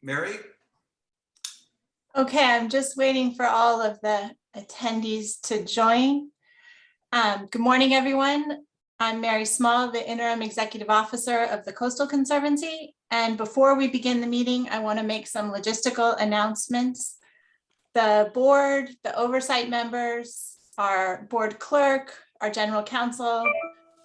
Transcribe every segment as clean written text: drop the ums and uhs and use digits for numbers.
Mary? Okay, I'm just waiting for all of the attendees to join. Good morning, everyone. I'm Mary Small, the Interim Executive Officer of the Coastal Conservancy. And before we begin the meeting, I want to make some logistical announcements. The board, the oversight members, our board clerk, our general counsel,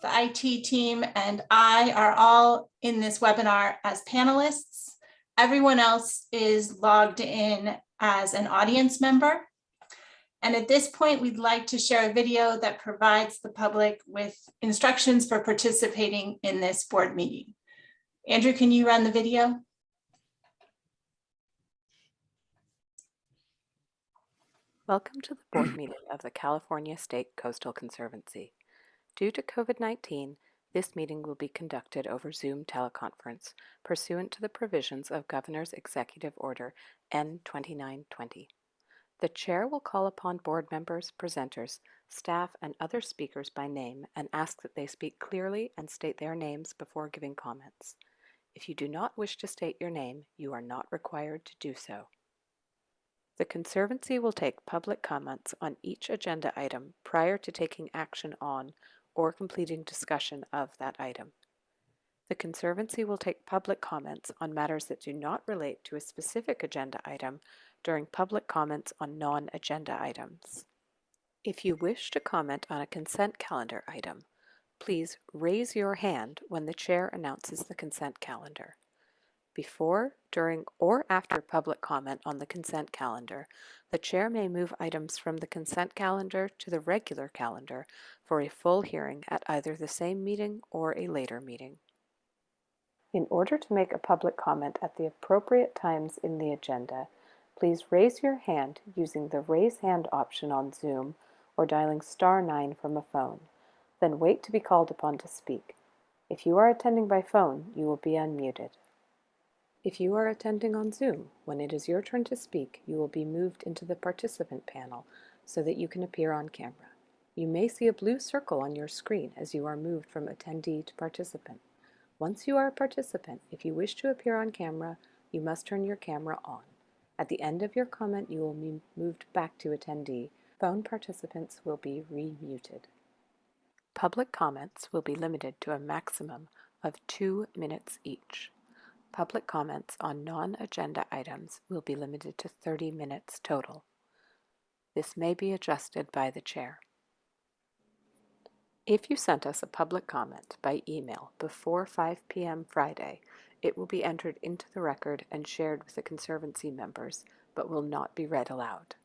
the IT team, and I are all in this webinar as panelists. Everyone else is logged in as an audience member. And at this point, we'd like to share a video that provides the public with instructions for participating in this board meeting. Andrew, can you run the video? Welcome to the board meeting of the California State Coastal Conservancy. Due to COVID-19, this meeting will be conducted over Zoom teleconference pursuant to the provisions of Governor's Executive Order N-2920. The chair will call upon board members, presenters, staff, and other speakers by name and ask that they speak clearly and state their names before giving comments. If you do not wish to state your name, you are not required to do so. The Conservancy will take public comments on each agenda item prior to taking action on or completing discussion of that item. The Conservancy will take public comments on matters that do not relate to a specific agenda item during public comments on non-agenda items. If you wish to comment on a consent calendar item, please raise your hand when the chair announces the consent calendar. Before, during, or after public comment on the consent calendar, the chair may move items from the consent calendar to the regular calendar for a full hearing at either the same meeting or a later meeting. In order to make a public comment at the appropriate times in the agenda, please raise your hand using the raise hand option on Zoom or dialing *9 from a phone. Then wait to be called upon to speak. If you are attending by phone, you will be unmuted. If you are attending on Zoom, when it is your turn to speak, you will be moved into the participant panel so that you can appear on camera. You may see a blue circle on your screen as you are moved from attendee to participant. Once you are a participant, if you wish to appear on camera, you must turn your camera on. At the end of your comment, you will be moved back to attendee. Phone participants will be re-muted. Public comments will be limited to a maximum of 2 minutes each. Public comments on non-agenda items will be limited to 30 minutes total. This may be adjusted by the chair. If you sent us a public comment by email before 5 p.m. Friday, it will be entered into the record and shared with the Conservancy members, but will not be read aloud.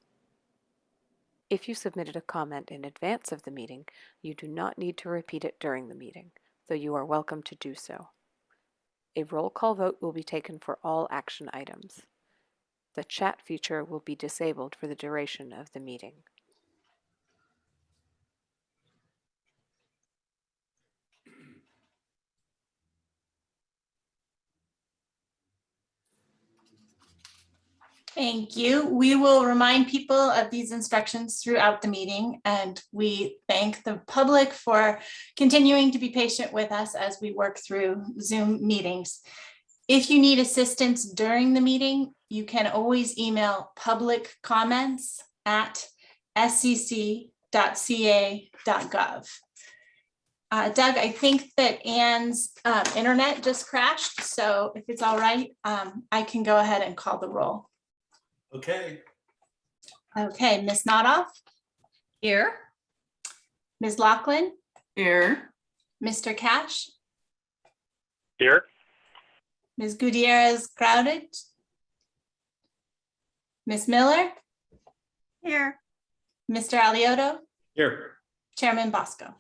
If you submitted a comment in advance of the meeting, you do not need to repeat it during the meeting, though you are welcome to do so. A roll call vote will be taken for all action items. The chat feature will be disabled for the duration of the meeting. Thank you. We will remind people of these instructions throughout the meeting, and we thank the public for continuing to be patient with us as we work through Zoom meetings. If you need assistance during the meeting, you can always email publiccomments@scc.ca.gov. Doug, I think that Anne's internet just crashed, so if it's all right, I can go ahead and call the roll. Okay. Okay, Ms. Nodoff? Here. Ms. Lachlan? Here. Mr. Cash? Here. Ms. Gutierrez Crowded? Ms. Miller? Here. Mr. Aliotto? Here. Chairman Bosco?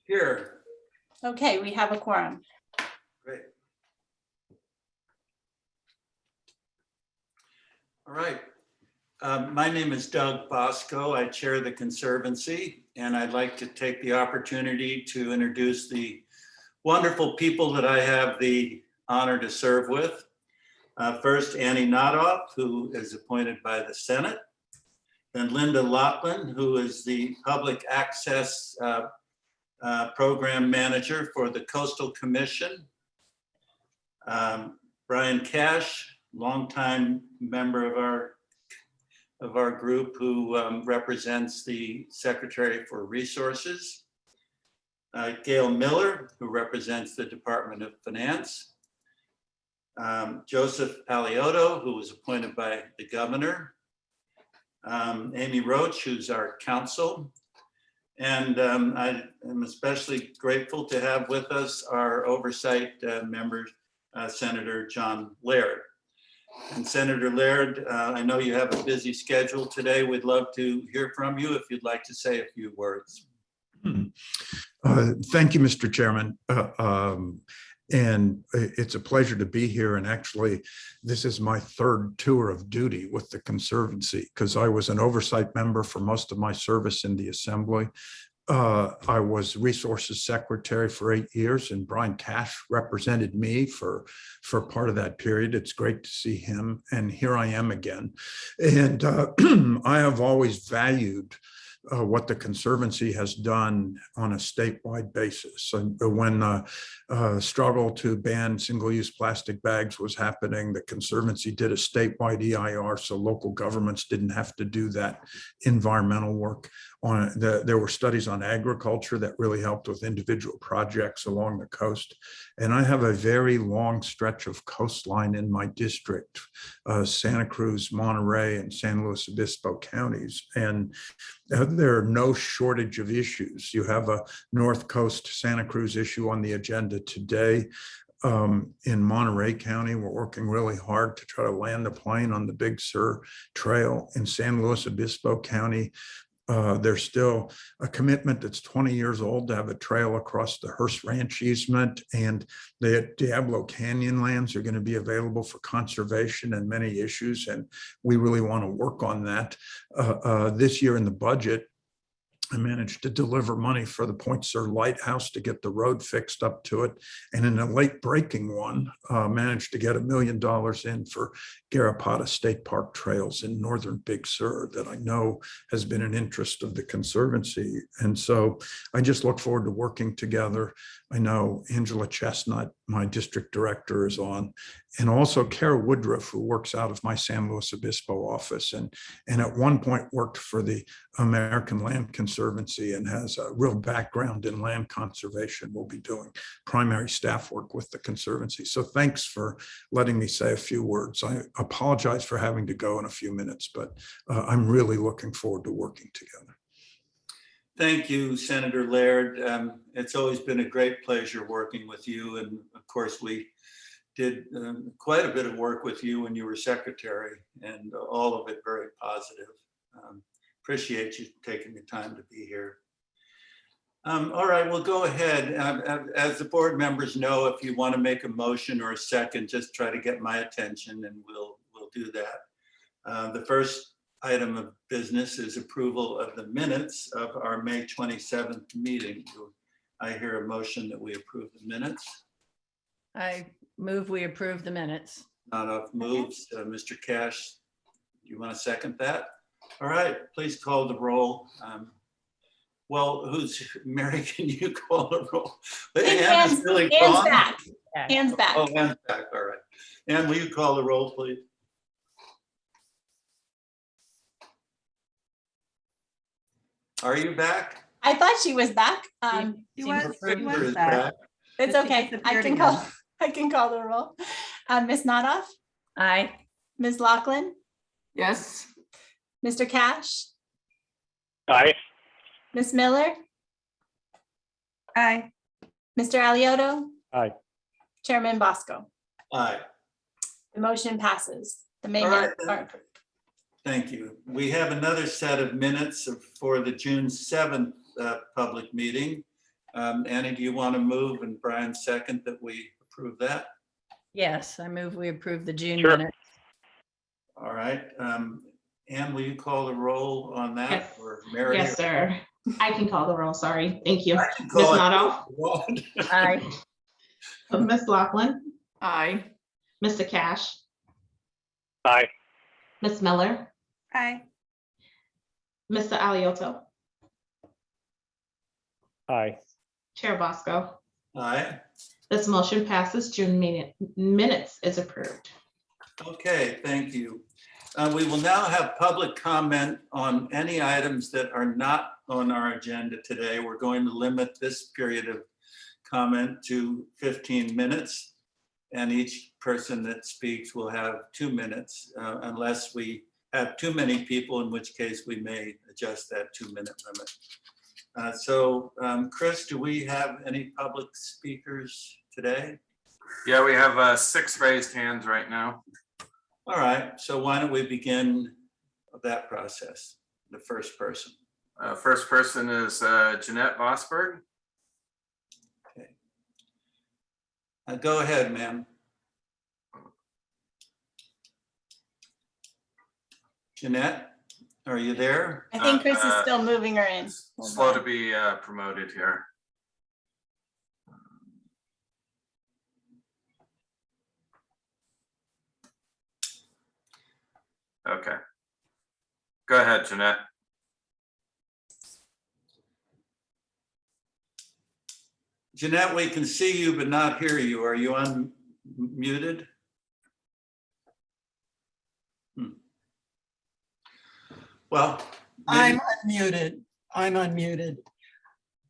Here. Okay, we have a quorum. Great. All right. My name is Doug Bosco. I chair the Conservancy, and I'd like to take the opportunity to introduce the wonderful people that I have the honor to serve with. First, Annie Nodoff, who is appointed by the Senate. Then Linda Lachlan, who is the Public Access Program Manager for the Coastal Commission. Brian Cash, longtime member of our group who represents the Secretary for Resources. Gail Miller, who represents the Department of Finance. Joseph Paliotto, who was appointed by the governor. Amy Roach, who's our counsel. And I am especially grateful to have with us our oversight member, Senator John Laird. And Senator Laird, I know you have a busy schedule today. We'd love to hear from you if you'd like to say a few words. Thank you, Mr. Chairman. And it's a pleasure to be here. And actually, this is my third tour of duty with the Conservancy because I was an oversight member for most of my service in the Assembly. I was Resources Secretary for 8 years, and Brian Cash represented me for part of that period. It's great to see him, and here I am again. And I have always valued what the Conservancy has done on a statewide basis. And when struggle to ban single-use plastic bags was happening, the Conservancy did a statewide EIR so local governments didn't have to do that environmental work. There were studies on agriculture that really helped with individual projects along the coast. And I have a very long stretch of coastline in my district, Santa Cruz, Monterey, and San Luis Obispo counties. And there are no shortage of issues. You have a North Coast Santa Cruz issue on the agenda today. In Monterey County, we're working really hard to try to land a plane on the Big Sur Trail. In San Luis Obispo County, there's still a commitment that's 20 years old to have a trail across the Hearst Ranch easement, and the Diablo Canyon lands are going to be available for conservation and many issues, and we really want to work on that. This year in the budget, I managed to deliver money for the Point Sur Lighthouse to get the road fixed up to it. And in a late breaking one, managed to get $1 million in for Garapata State Park trails in northern Big Sur that I know has been an interest of the Conservancy. And so I just look forward to working together. I know Angela Chestnut, my district director, is on, and also Kara Woodruff, who works out of my San Luis Obispo office and at one point worked for the American Land Conservancy and has a real background in land conservation. Will be doing primary staff work with the Conservancy. So thanks for letting me say a few words. I apologize for having to go in a few minutes, but I'm really looking forward to working together. Thank you, Senator Laird. It's always been a great pleasure working with you. And of course, we did quite a bit of work with you when you were secretary, and all of it very positive. Appreciate you taking the time to be here. All right, we'll go ahead. As the board members know, if you want to make a motion or a second, just try to get my attention and we'll do that. The first item of business is approval of the minutes of our May 27th meeting. I hear a motion that we approve the minutes. I move we approve the minutes. Not off moves. Mr. Cash, do you want to second that? All right, please call the roll. Well, Mary, can you call the roll? Anne's really gone. back. Anne's back. Oh, Anne's back, all right. Anne, will you call the roll, please? Are you back? I thought she was back. She Is back. It's But she okay. disappeared again. I can call the roll. Ms. Nodoff, Aye. Ms. Lachlan, Yes. Mr. Cash, Aye. Ms. Miller, Aye. Mr. Aliotto, Aye. Chairman Bosco. Aye. The motion passes. The May All right, minutes are approved. Thank you. We have another set of minutes for the June 7th public meeting. Annie, do you want to move, and Brian second, that we approve that? Yes, I move we approve the June Sure. minutes. All right. Anne, will you call the roll on that? Yes. Or Mary? Yes, sir. I can call the roll, sorry. Thank you. I can Ms. call it. Nodoff, Aye. Ms. Lachlan, Aye. Mr. Cash, Aye. Ms. Miller, Aye. Mr. Aliotto, Aye. Chair Bosco. Aye. This motion passes. June minutes is approved. Okay, thank you. We will now have public comment on any items that are not on our agenda today. We're going to limit this period of comment to 15 minutes. And each person that speaks will have 2 minutes unless we have too many people, in which case we may adjust that 2-minute limit. So Chris, do we have any public speakers today? Yeah, we have 6 raised hands right now. All right, so why don't we begin that process? The first person. First person is Jeanette Vosberg. Okay. Go ahead, ma'am. Jeanette, are you there? I think Chris is still moving her in. Hold Slow on. to be promoted here. Okay. Go ahead, Jeanette. Jeanette, we can see you but not hear you. Are you unmuted? Well, I'm unmuted. I'm unmuted.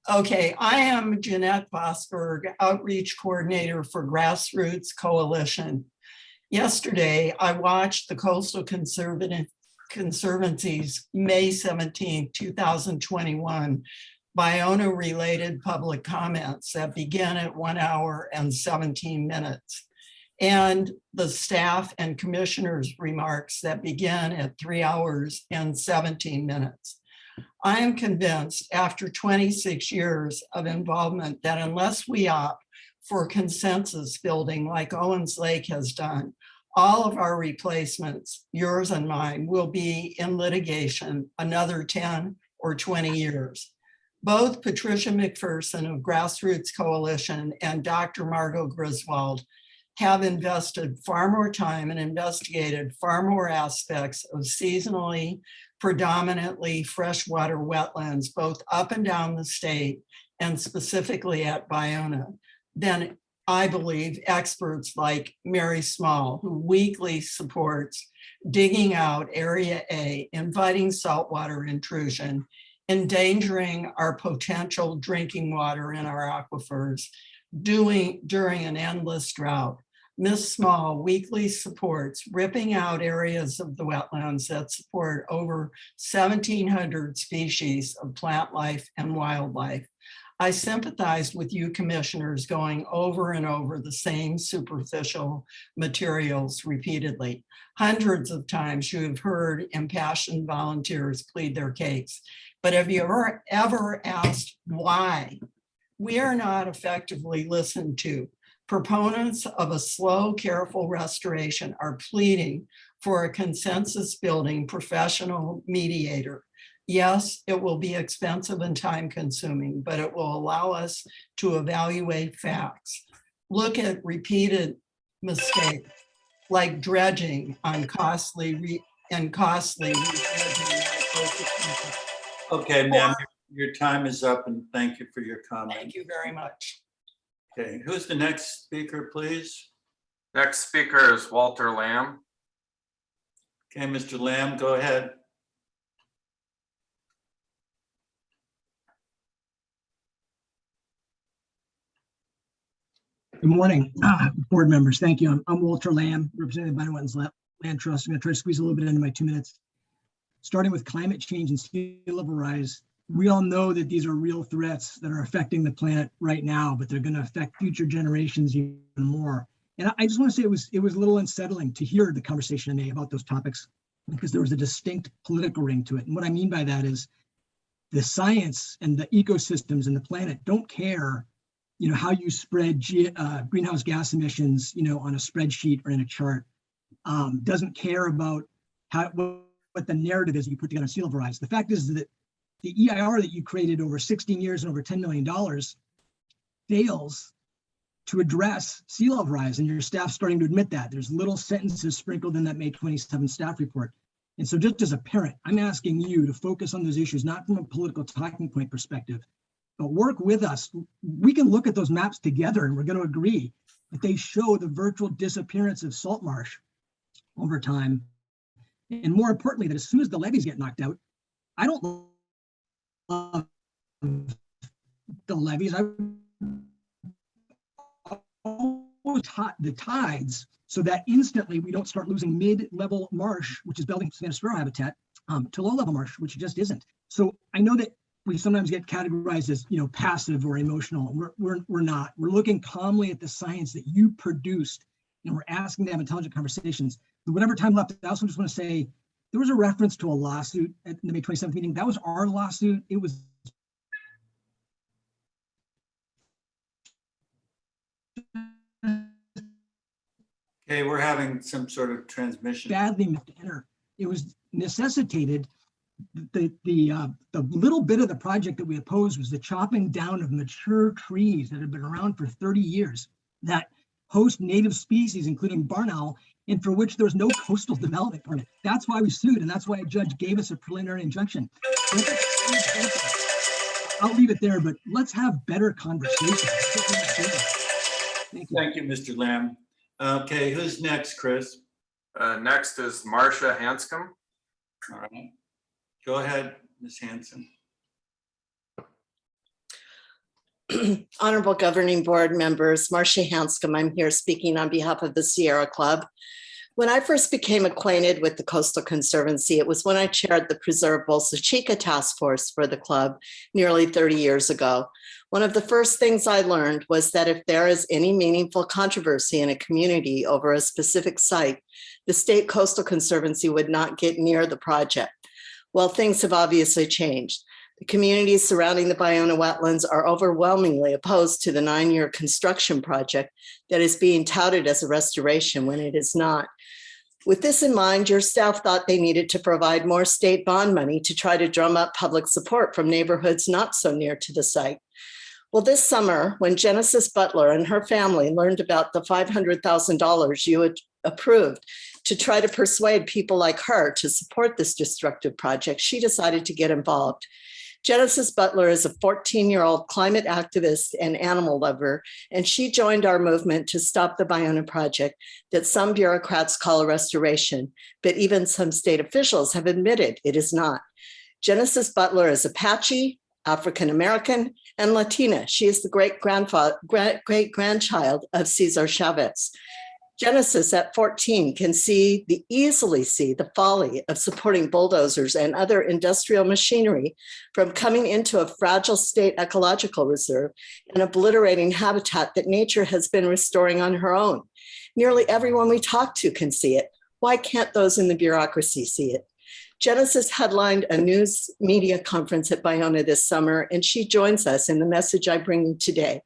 Okay, I am Jeanette Vosberg, Outreach Coordinator for Grassroots Coalition. Yesterday, I watched the Coastal Conservancy's May 17, 2021 Biono-related public comments that began at 1 hour and 17 minutes. And the staff and commissioners' remarks that began at 3 hours and 17 minutes. I am convinced after 26 years of involvement that unless we opt for consensus building like Owens Lake has done, all of our replacements, yours and mine, will be in litigation another 10 or 20 years. Both Patricia McPherson of Grassroots Coalition and Dr. Marge Griswold have invested far more time and investigated far more aspects of seasonally predominantly freshwater wetlands, both up and down the state and specifically at Biono, than I believe experts like Mary Small, who weekly supports digging out Area A, inviting saltwater intrusion, endangering our potential drinking water in our aquifers during an endless drought. Ms. Small weekly supports ripping out areas of the wetlands that support over 1,700 species of plant life and wildlife. I sympathize with you commissioners going over and over the same superficial materials repeatedly. Hundreds of times you have heard impassioned volunteers plead their case. But have you ever asked why? We are not effectively listened to. Proponents of a slow, careful restoration are pleading for a consensus building professional mediator. Yes, it will be expensive and time consuming, but it will allow us to evaluate facts. Look at repeated mistakes like dredging on costly. Okay, ma'am, your time is up and thank you for your comment. Thank you very much. Okay, who's the next speaker, please? Next speaker is Walter Lamb. Okay, Mr. Lamb, go ahead. Good morning, board members. Thank you. I'm Walter Lamb, representing the Biono Wetlands Land Trust. I'm going to try to squeeze a little bit into my 2 minutes. Starting with climate change and sea level rise, we all know that these are real threats that are affecting the planet right now, but they're going to affect future generations even more. And I just want to say it was a little unsettling to hear the conversation today about those topics because there was a distinct political ring to it. And what I mean by that is the science and the ecosystems and the planet don't care, how you spread greenhouse gas emissions, on a spreadsheet or in a chart. Doesn't care about what the narrative is you put together on sea level rise. The fact is that the EIR that you created over 16 years and over $10 million fails to address sea level rise, and your staff's starting to admit that. There's little sentences sprinkled in that May 27 staff report. And so just as a parent, I'm asking you to focus on those issues, not from a political talking point perspective, but work with us. We can look at those maps together and we're going to agree that they show the virtual disappearance of salt marsh over time. And more importantly, that as soon as the levees get knocked out, I don't love the levees. I always taught the tides so that instantly we don't start losing mid-level marsh, which is building Spanish sparrow habitat, to low-level marsh, which just isn't. So I know that we sometimes get categorized as, you know, passive or emotional. We're not. We're looking calmly at the science that you produced, and we're asking to have intelligent conversations. But whatever time left, I also just want to say there was a reference to a lawsuit at the May 27th meeting. That was our lawsuit. It was Okay, we're having some sort of transmission. badly meant to enter. It was necessitated. The little bit of the project that we opposed was the chopping down of mature trees that have been around for 30 years that host native species, including barn owl, and for which there was no coastal development permit. That's why we sued, and that's why a judge gave us a preliminary injunction. I'll leave it there, but let's have better conversations. Thank you. Thank you, Mr. Lamb. Okay, who's next, Chris? Next is Marcia Hanscom. All right. Go ahead, Ms. Hanson. Honorable Governing Board members, Marcia Hanscom, I'm here speaking on behalf of the Sierra Club. When I first became acquainted with the Coastal Conservancy, it was when I chaired the Preserve Bolsa Chica Task Force for the club nearly 30 years ago. One of the first things I learned was that if there is any meaningful controversy in a community over a specific site, the State Coastal Conservancy would not get near the project. Well, things have obviously changed. The communities surrounding the Ballona wetlands are overwhelmingly opposed to the 9-year construction project that is being touted as a restoration when it is not. With this in mind, your staff thought they needed to provide more state bond money to try to drum up public support from neighborhoods not so near to the site. Well, this summer, when Genesis Butler and her family learned about the $500,000 you had approved to try to persuade people like her to support this destructive project, she decided to get involved. Genesis Butler is a 14-year-old climate activist and animal lover, and she joined our movement to stop the Ballona project that some bureaucrats call a restoration, but even some state officials have admitted it is not. Genesis Butler is Apache, African-American, and Latina. She is the great-grandchild of Cesar Chavez. Genesis at 14 can easily see the folly of supporting bulldozers and other industrial machinery from coming into a fragile state ecological reserve and obliterating habitat that nature has been restoring on her own. Nearly everyone we talk to can see it. Why can't those in the bureaucracy see it? Genesis headlined a news media conference at Ballona this summer, and she joins us in the message I bring you today.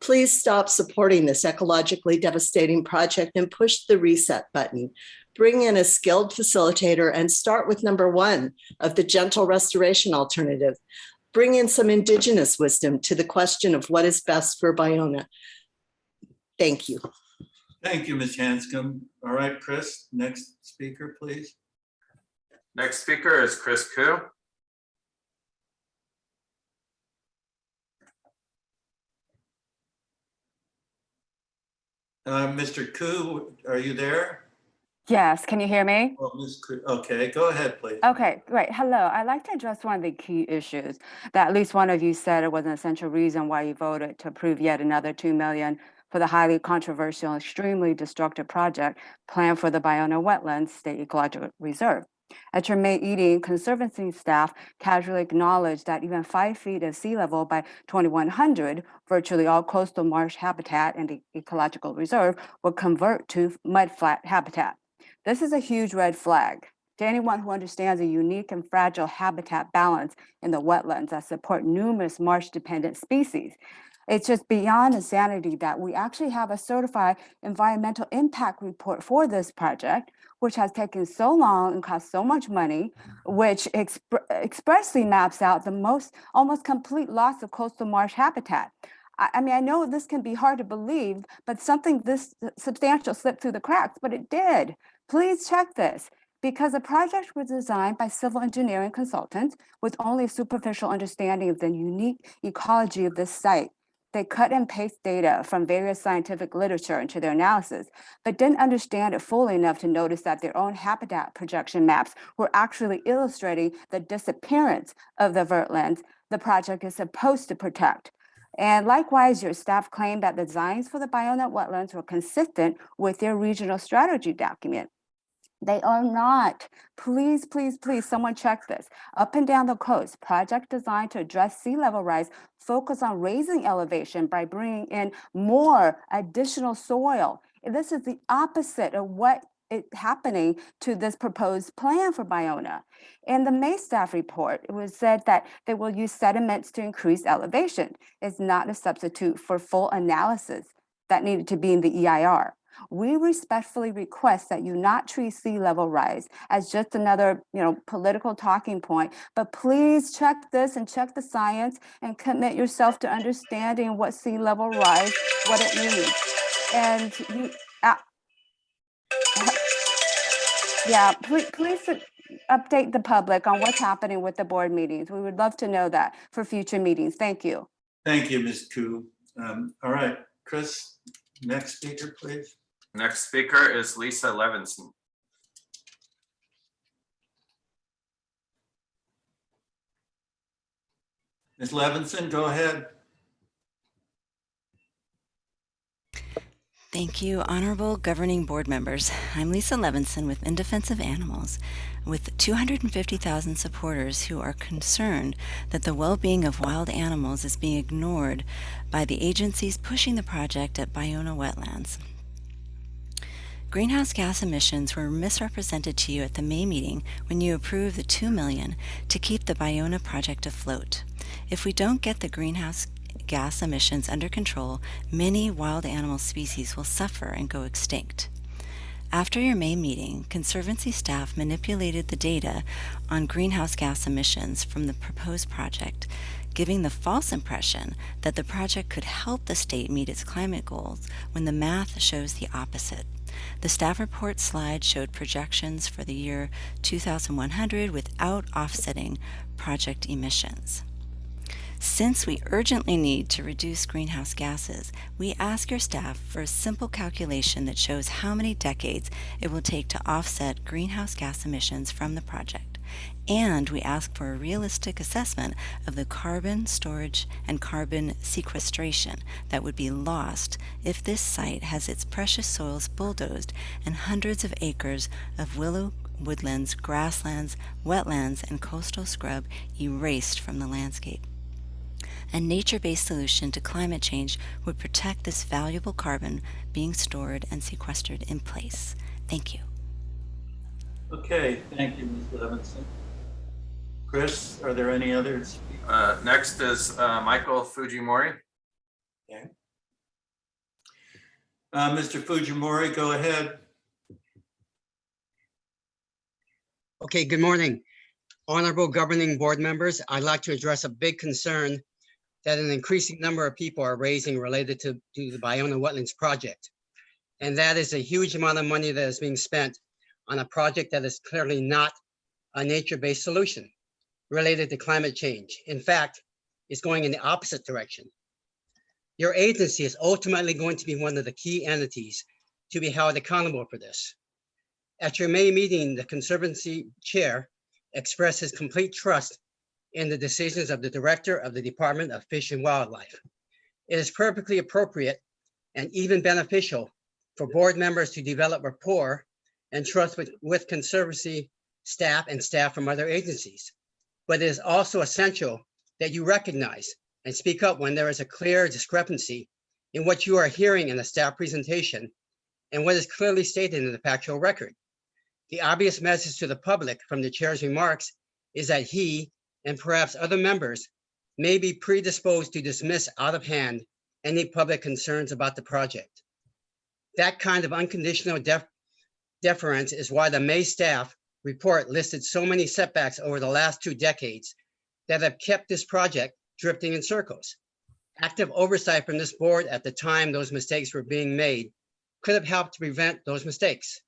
Please stop supporting this ecologically devastating project and push the reset button. Bring in a skilled facilitator and start with number 1 of the gentle restoration alternative. Bring in some indigenous wisdom to the question of what is best for Ballona. Thank you. Thank you, Ms. Hanscom. All right, Chris, next speaker, please. Next speaker is Chris Kuhn. Mr. Kuhn, are you there? Yes, can you hear me? Oh, Ms. Kuhn, okay, go ahead, please. Okay, great. Hello. I'd like to address one of the key issues that at least one of you said it was an essential reason why you voted to approve yet another $2 million for the highly controversial, extremely destructive project planned for the Ballona Wetlands State Ecological Reserve. At your May meeting, Conservancy staff casually acknowledged that even 5 feet of sea level by 2100, virtually all coastal marsh habitat in the ecological reserve will convert to mudflat habitat. This is a huge red flag to anyone who understands the unique and fragile habitat balance in the wetlands that support numerous marsh-dependent species. It's just beyond insanity that we actually have a certified environmental impact report for this project, which has taken so long and cost so much money, which expressly maps out the almost complete loss of coastal marsh habitat. I mean, I know this can be hard to believe, but something this substantial slipped through the cracks, but it did. Please check this, because the project was designed by civil engineering consultants with only a superficial understanding of the unique ecology of this site. They cut and paste data from various scientific literature into their analysis, but didn't understand it fully enough to notice that their own habitat projection maps were actually illustrating the disappearance of the wetlands the project is supposed to protect. And likewise, your staff claimed that the designs for the Bionut wetlands were consistent with their regional strategy document. They are not. Please, please, please, someone check this. Up and down the coast, project designed to address sea level rise focus on raising elevation by bringing in more additional soil. And this is the opposite of what is happening to this proposed plan for Biona. In the May staff report, it was said that they will use sediments to increase elevation. It's not a substitute for full analysis that needed to be in the EIR. We respectfully request that you not treat sea level rise as just another, political talking point, but please check this and check the science and commit yourself to understanding what sea level rise, what it means. And please update the public on what's happening with the board meetings. We would love to know that for future meetings. Thank you. Thank you, Ms. Kuhn. All right, Chris, next speaker, please. Next speaker is Lisa Levinson. Ms. Levinson, go ahead. Thank you, honorable governing board members. I'm Lisa Levinson with In Defense of Animals, with 250,000 supporters who are concerned that the well-being of wild animals is being ignored by the agencies pushing the project at Biona wetlands. Greenhouse gas emissions were misrepresented to you at the May meeting when you approved the $2 million to keep the Biona project afloat. If we don't get the greenhouse gas emissions under control, many wild animal species will suffer and go extinct. After your May meeting, Conservancy staff manipulated the data on greenhouse gas emissions from the proposed project, giving the false impression that the project could help the state meet its climate goals when the math shows the opposite. The staff report slide showed projections for the year 2100 without offsetting project emissions. Since we urgently need to reduce greenhouse gases, we ask your staff for a simple calculation that shows how many decades it will take to offset greenhouse gas emissions from the project. And we ask for a realistic assessment of the carbon storage and carbon sequestration that would be lost if this site has its precious soils bulldozed and hundreds of acres of willow woodlands, grasslands, wetlands, and coastal scrub erased from the landscape. A nature-based solution to climate change would protect this valuable carbon being stored and sequestered in place. Thank you. Okay, thank you, Ms. Levinson. Chris, are there any others? Next is Michael Fujimori. Okay. Mr. Fujimori, go ahead. Okay, good morning. Honorable governing board members, I'd like to address a big concern that an increasing number of people are raising related to the Biona Wetlands project. And that is a huge amount of money that is being spent on a project that is clearly not a nature-based solution related to climate change. In fact, it's going in the opposite direction. Your agency is ultimately going to be one of the key entities to be held accountable for this. At your May meeting, the Conservancy chair expressed his complete trust in the decisions of the director of the Department of Fish and Wildlife. It is perfectly appropriate and even beneficial for board members to develop rapport and trust with Conservancy staff and staff from other agencies. But it is also essential that you recognize and speak up when there is a clear discrepancy in what you are hearing in the staff presentation and what is clearly stated in the factual record. The obvious message to the public from the chair's remarks is that he and perhaps other members may be predisposed to dismiss out of hand any public concerns about the project. That kind of unconditional deference is why the May staff report listed so many setbacks over the last 2 decades that have kept this project drifting in circles. Active oversight from this board at the time those mistakes were being made could have helped to prevent those mistakes.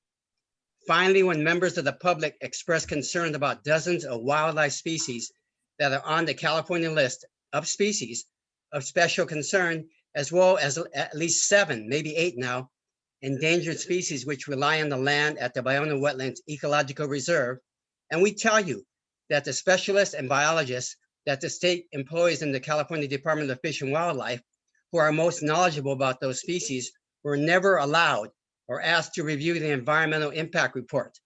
Finally, when members of the public express concern about dozens of wildlife species that are on the California list of species of special concern, as well as at least 7, maybe 8 now, endangered species which rely on the land at the Ballona Wetlands Ecological Reserve. And we tell you that the specialists and biologists that the state employs in the California Department of Fish and Wildlife, who are most knowledgeable about those species, were never allowed or asked to review the environmental impact report.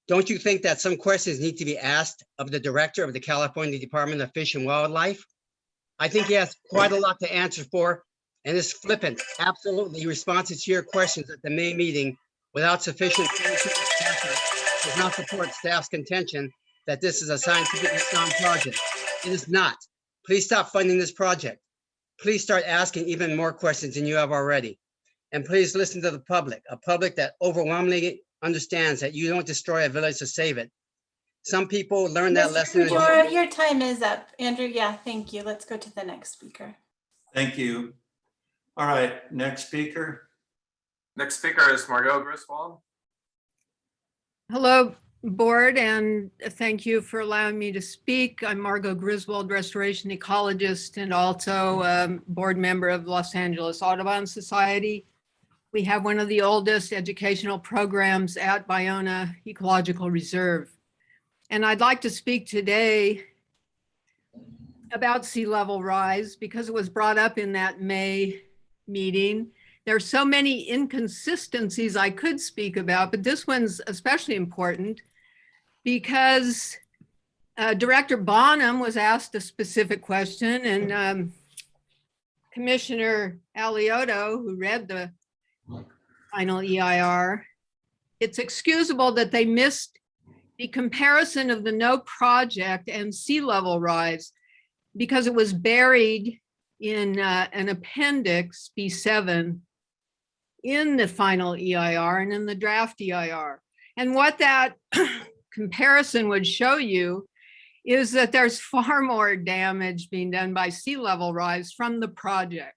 Don't you think that some questions need to be asked of the director of the California Department of Fish and Wildlife? I think he has quite a lot to answer for, and his flippant, absolutely responses to your questions at the May meeting without sufficient scientific effort does not support staff's contention that this is a scientifically sound project. It is not. Please stop funding this project. Please start asking even more questions than you have already. And please listen to the public, a public that overwhelmingly understands that you don't destroy a village to save it. Some people learn that lesson. Fujimori, your time is up. Andrew, yeah, thank you. Let's go to the next speaker. Thank you. All right, next speaker. Next speaker is Marge Griswold. Hello, board, and thank you for allowing me to speak. I'm Marge Griswold, restoration ecologist, and also board member of Los Angeles Audubon Society. We have one of the oldest educational programs at Ballona Ecological Reserve. And I'd like to speak today about sea level rise because it was brought up in that May meeting. There are so many inconsistencies I could speak about, but this one's especially important because Director Bonham was asked a specific question, and Commissioner Alioto, who read the final EIR, it's excusable that they missed the comparison of the no project and sea level rise because it was buried in an appendix B7 in the final EIR and in the draft EIR. And what that comparison would show you is that there's far more damage being done by sea level rise from the project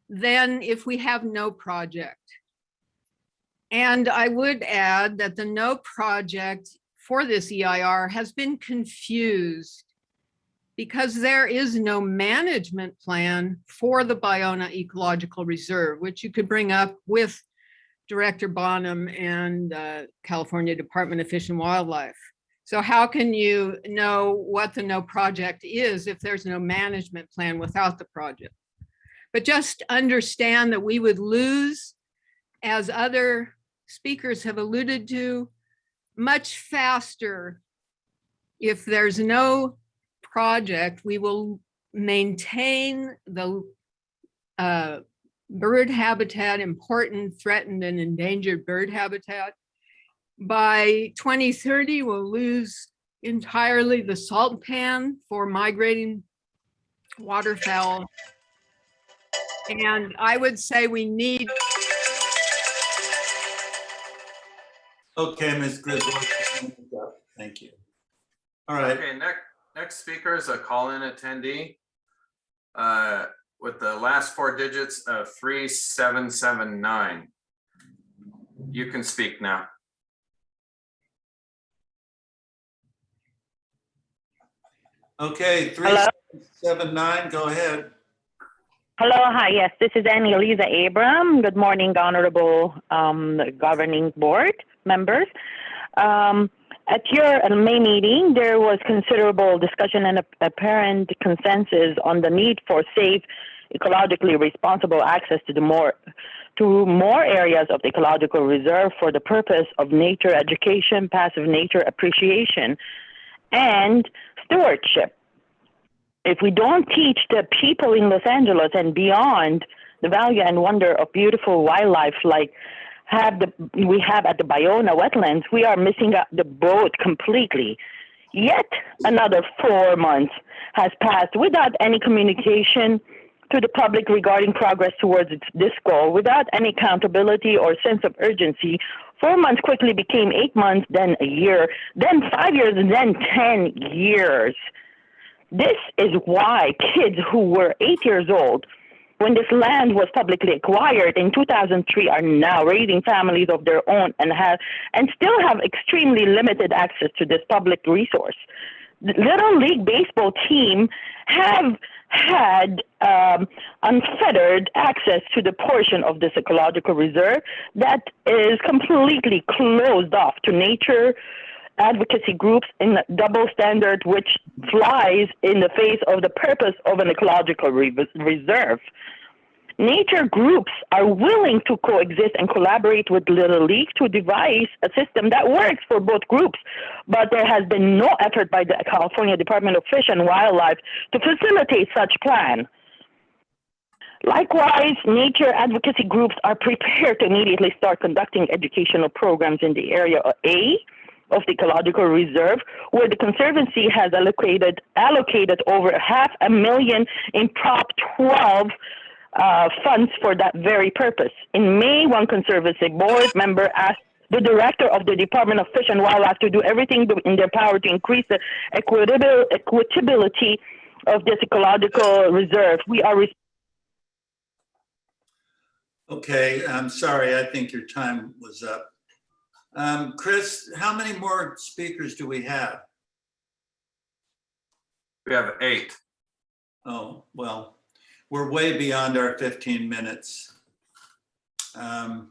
than if we have no project. And I would add that the no project for this EIR has been confused because there is no management plan for the Ballona Ecological Reserve, which you could bring up with Director Bonham and California Department of Fish and Wildlife. So how can you know what the no project is if there's no management plan without the project? But just understand that we would lose, as other speakers have alluded to, much faster if there's no project. We will maintain the bird habitat, important, threatened, and endangered bird habitat. By 2030, we'll lose entirely the salt pan for migrating waterfowl. And I would say we need. Okay, Ms. Griswold. Thank you. All right. Okay, next speaker is a call-in attendee with the last 4 digits of 3779. You can speak now. Okay, 3779, go ahead. Hello, hi, yes, this is Eliza Abram. Good morning, honorable governing board members. At your May meeting, there was considerable discussion and apparent consensus on the need for safe, ecologically responsible access to more areas of the ecological reserve for the purpose of nature education, passive nature appreciation, and stewardship. If we don't teach the people in Los Angeles and beyond the value and wonder of beautiful wildlife like we have at the Ballona wetlands, we are missing the boat completely. Yet another 4 months has passed without any communication to the public regarding progress towards this goal, without any accountability or sense of urgency. 4 months quickly became 8 months, then a year, then 5 years, and then 10 years. This is why kids who were 8 years old when this land was publicly acquired in 2003 are now raising families of their own and still have extremely limited access to this public resource. the Little League Baseball team have had unfettered access to the portion of this ecological reserve that is completely closed off to nature advocacy groups in double standard, which flies in the face of the purpose of an ecological reserve. Nature groups are willing to coexist and collaborate with Little League to devise a system that works for both groups, but there has been no effort by the California Department of Fish and Wildlife to facilitate such plan. Likewise, nature advocacy groups are prepared to immediately start conducting educational programs in the area A of the ecological reserve, where the Conservancy has allocated over $500,000 in Prop 12 funds for that very purpose. In May, one Conservancy board member asked the director of the Department of Fish and Wildlife to do everything in their power to increase the equitability of this ecological reserve. We are Okay, I'm sorry, I think your time was up. Chris, how many more speakers do we have? We have 8. Oh, well, we're way beyond our 15 minutes. Okay,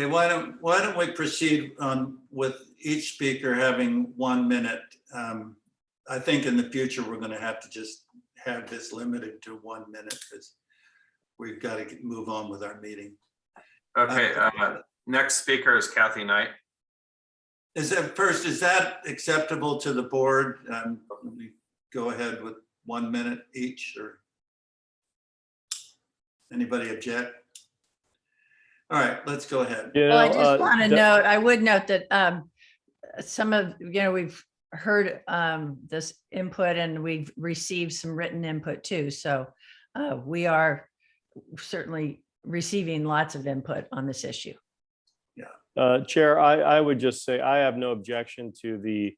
why don't we proceed on with each speaker having 1 minute? I think in the future, we're gonna have to just have this limited to 1 minute because we've got to move on with our meeting. Okay, next speaker is Kathy Knight. Is that acceptable to the board? We go ahead with 1 minute each, or anybody object? All right, let's go ahead. Well, I just want to note, I would note that some of, we've heard this input and we've received some written input too. So we are certainly receiving lots of input on this issue. Chair, I would just say I have no objection to the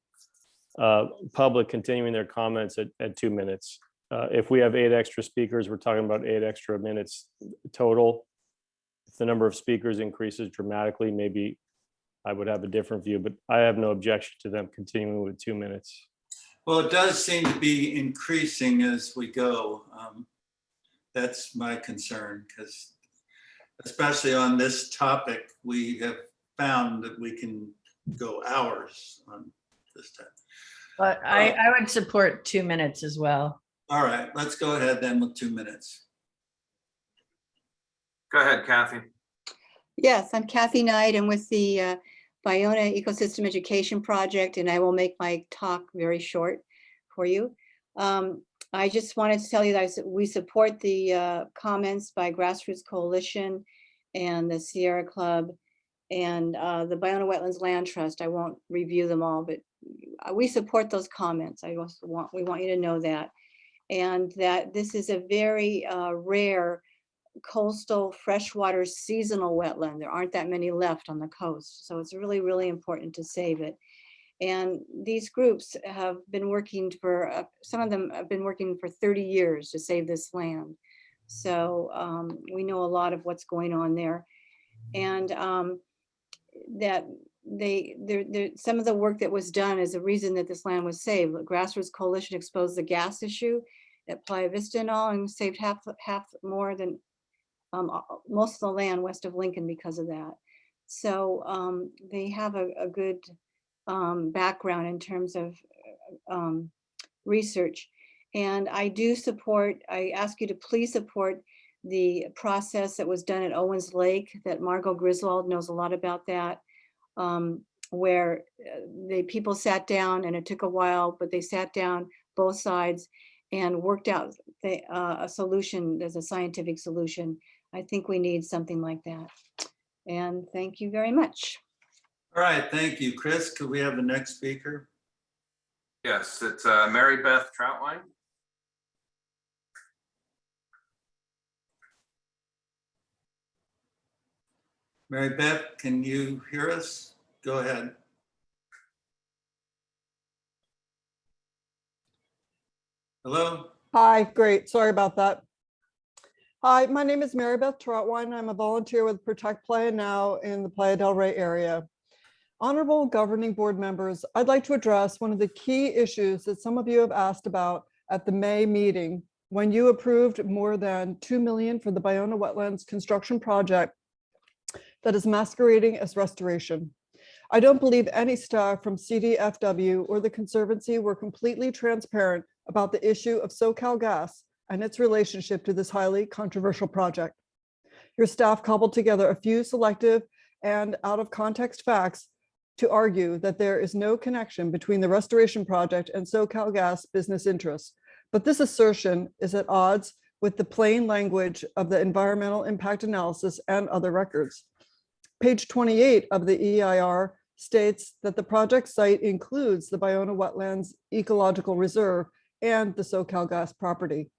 public continuing their comments at 2 minutes. If we have 8 extra speakers, we're talking about 8 extra minutes total. If the number of speakers increases dramatically, maybe I would have a different view, but I have no objection to them continuing with 2 minutes. Well, it does seem to be increasing as we go. That's my concern, because especially on this topic, we have found that we can go hours on this time. But I would support 2 minutes as well. All right, let's go ahead then with 2 minutes. Go ahead, Kathy. Yes, I'm Kathy Knight. I'm with the Baiona Ecosystem Education Project, and I will make my talk very short for you. I just wanted to tell you that we support the comments by Grassroots Coalition and the Sierra Club and the Baiona Wetlands Land Trust. I won't review them all, but we support those comments. We want you to know that. And that this is a very rare coastal freshwater seasonal wetland. There aren't that many left on the coast. So it's really, really important to save it. And these groups have been working for, some of them have been working for 30 years to save this land. So we know a lot of what's going on there. And that some of the work that was done is the reason that this land was saved. The Grassroots Coalition exposed the gas issue at Playa Vista and all, and saved half more than most of the land west of Lincoln because of that. So they have a good background in terms of research. And I ask you to please support the process that was done at Owens Lake, that Marge Griswold knows a lot about that, where people sat down, and it took a while, but they sat down both sides and worked out a solution. There's a scientific solution. I think we need something like that. And thank you very much. All right, thank you, Chris. Could we have the next speaker? Yes, it's Mary Beth Troutwine. Mary Beth, can you hear us? Go ahead. Hello? Hi, great. Sorry about that. Hi, my name is Mary Beth Troutwine. I'm a volunteer with Protect Playa Now in the Playa del Rey area. Honorable governing board members, I'd like to address one of the key issues that some of you have asked about at the May meeting when you approved more than 2 million for the Baiona Wetlands construction project that is masquerading as restoration. I don't believe any staff from CDFW or the Conservancy were completely transparent about the issue of SoCalGas and its relationship to this highly controversial project. Your staff cobbled together a few selective and out of context facts to argue that there is no connection between the restoration project and SoCalGas business interests. But this assertion is at odds with the plain language of the environmental impact analysis and other records. Page 28 of the EIR states that the project site includes the Baiona Wetlands Ecological Reserve and the SoCalGas property.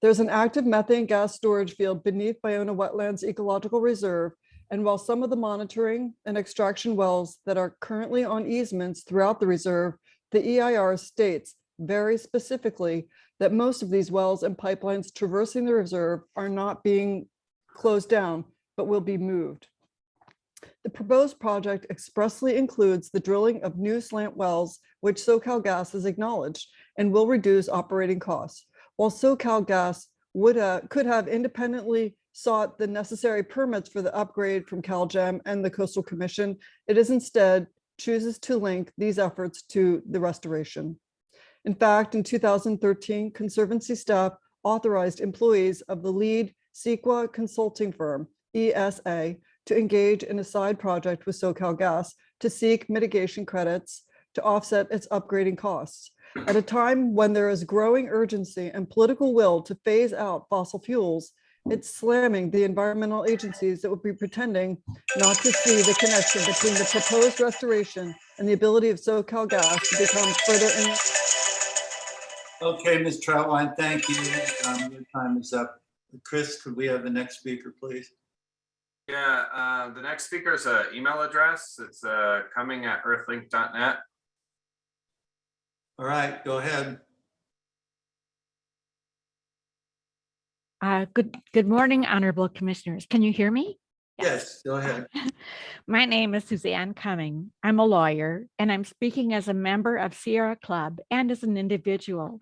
There's an active methane gas storage field beneath Baiona Wetlands Ecological Reserve, and while some of the monitoring and extraction wells that are currently on easements throughout the reserve, the EIR states very specifically that most of these wells and pipelines traversing the reserve are not being closed down, but will be moved. The proposed project expressly includes the drilling of new slant wells, which SoCalGas has acknowledged, and will reduce operating costs. While SoCalGas could have independently sought the necessary permits for the upgrade from CalGEM and the Coastal Commission, it is instead chooses to link these efforts to the restoration. In fact, in 2013, Conservancy staff authorized employees of the lead CEQA consulting firm, ESA, to engage in a side project with SoCalGas to seek mitigation credits to offset its upgrading costs. At a time when there is growing urgency and political will to phase out fossil fuels, it's slamming the environmental agencies that would be pretending not to see the connection between the proposed restoration and the ability of SoCalGas to become further in. Okay, Ms. Troutwine, thank you. Your time is up. Chris, could we have the next speaker, please? Yeah, the next speaker is an email address. It's coming@earthlink.net. All right, go ahead. Good morning, honorable commissioners. Can you hear me? Yes, go ahead. My name is Suzanne Cumming. I'm a lawyer, and I'm speaking as a member of Sierra Club and as an individual.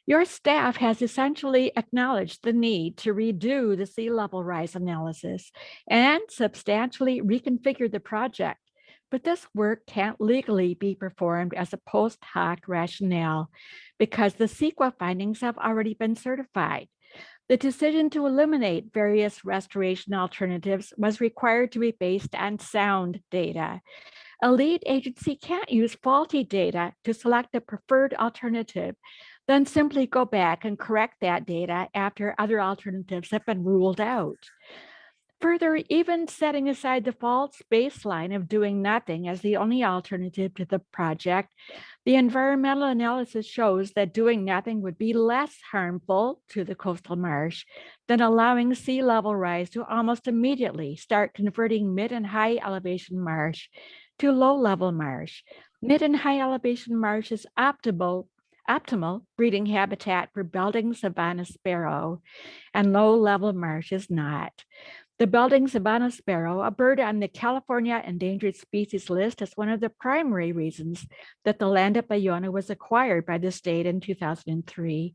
Your staff has essentially acknowledged the need to redo the sea level rise analysis and substantially reconfigure the project. But this work can't legally be performed as a post hoc rationale because the CEQA findings have already been certified. The decision to eliminate various restoration alternatives was required to be based on sound data. A lead agency can't use faulty data to select the preferred alternative, then simply go back and correct that data after other alternatives have been ruled out. Further, even setting aside the false baseline of doing nothing as the only alternative to the project, the environmental analysis shows that doing nothing would be less harmful to the coastal marsh than allowing sea level rise to almost immediately start converting mid and high elevation marsh to low level marsh. Mid and high elevation marsh is optimal breeding habitat for Belding savanna sparrow, and low level marsh is not. The Belding savanna sparrow, a bird on the California endangered species list, is one of the primary reasons that the land at Baiona was acquired by the state in 2003.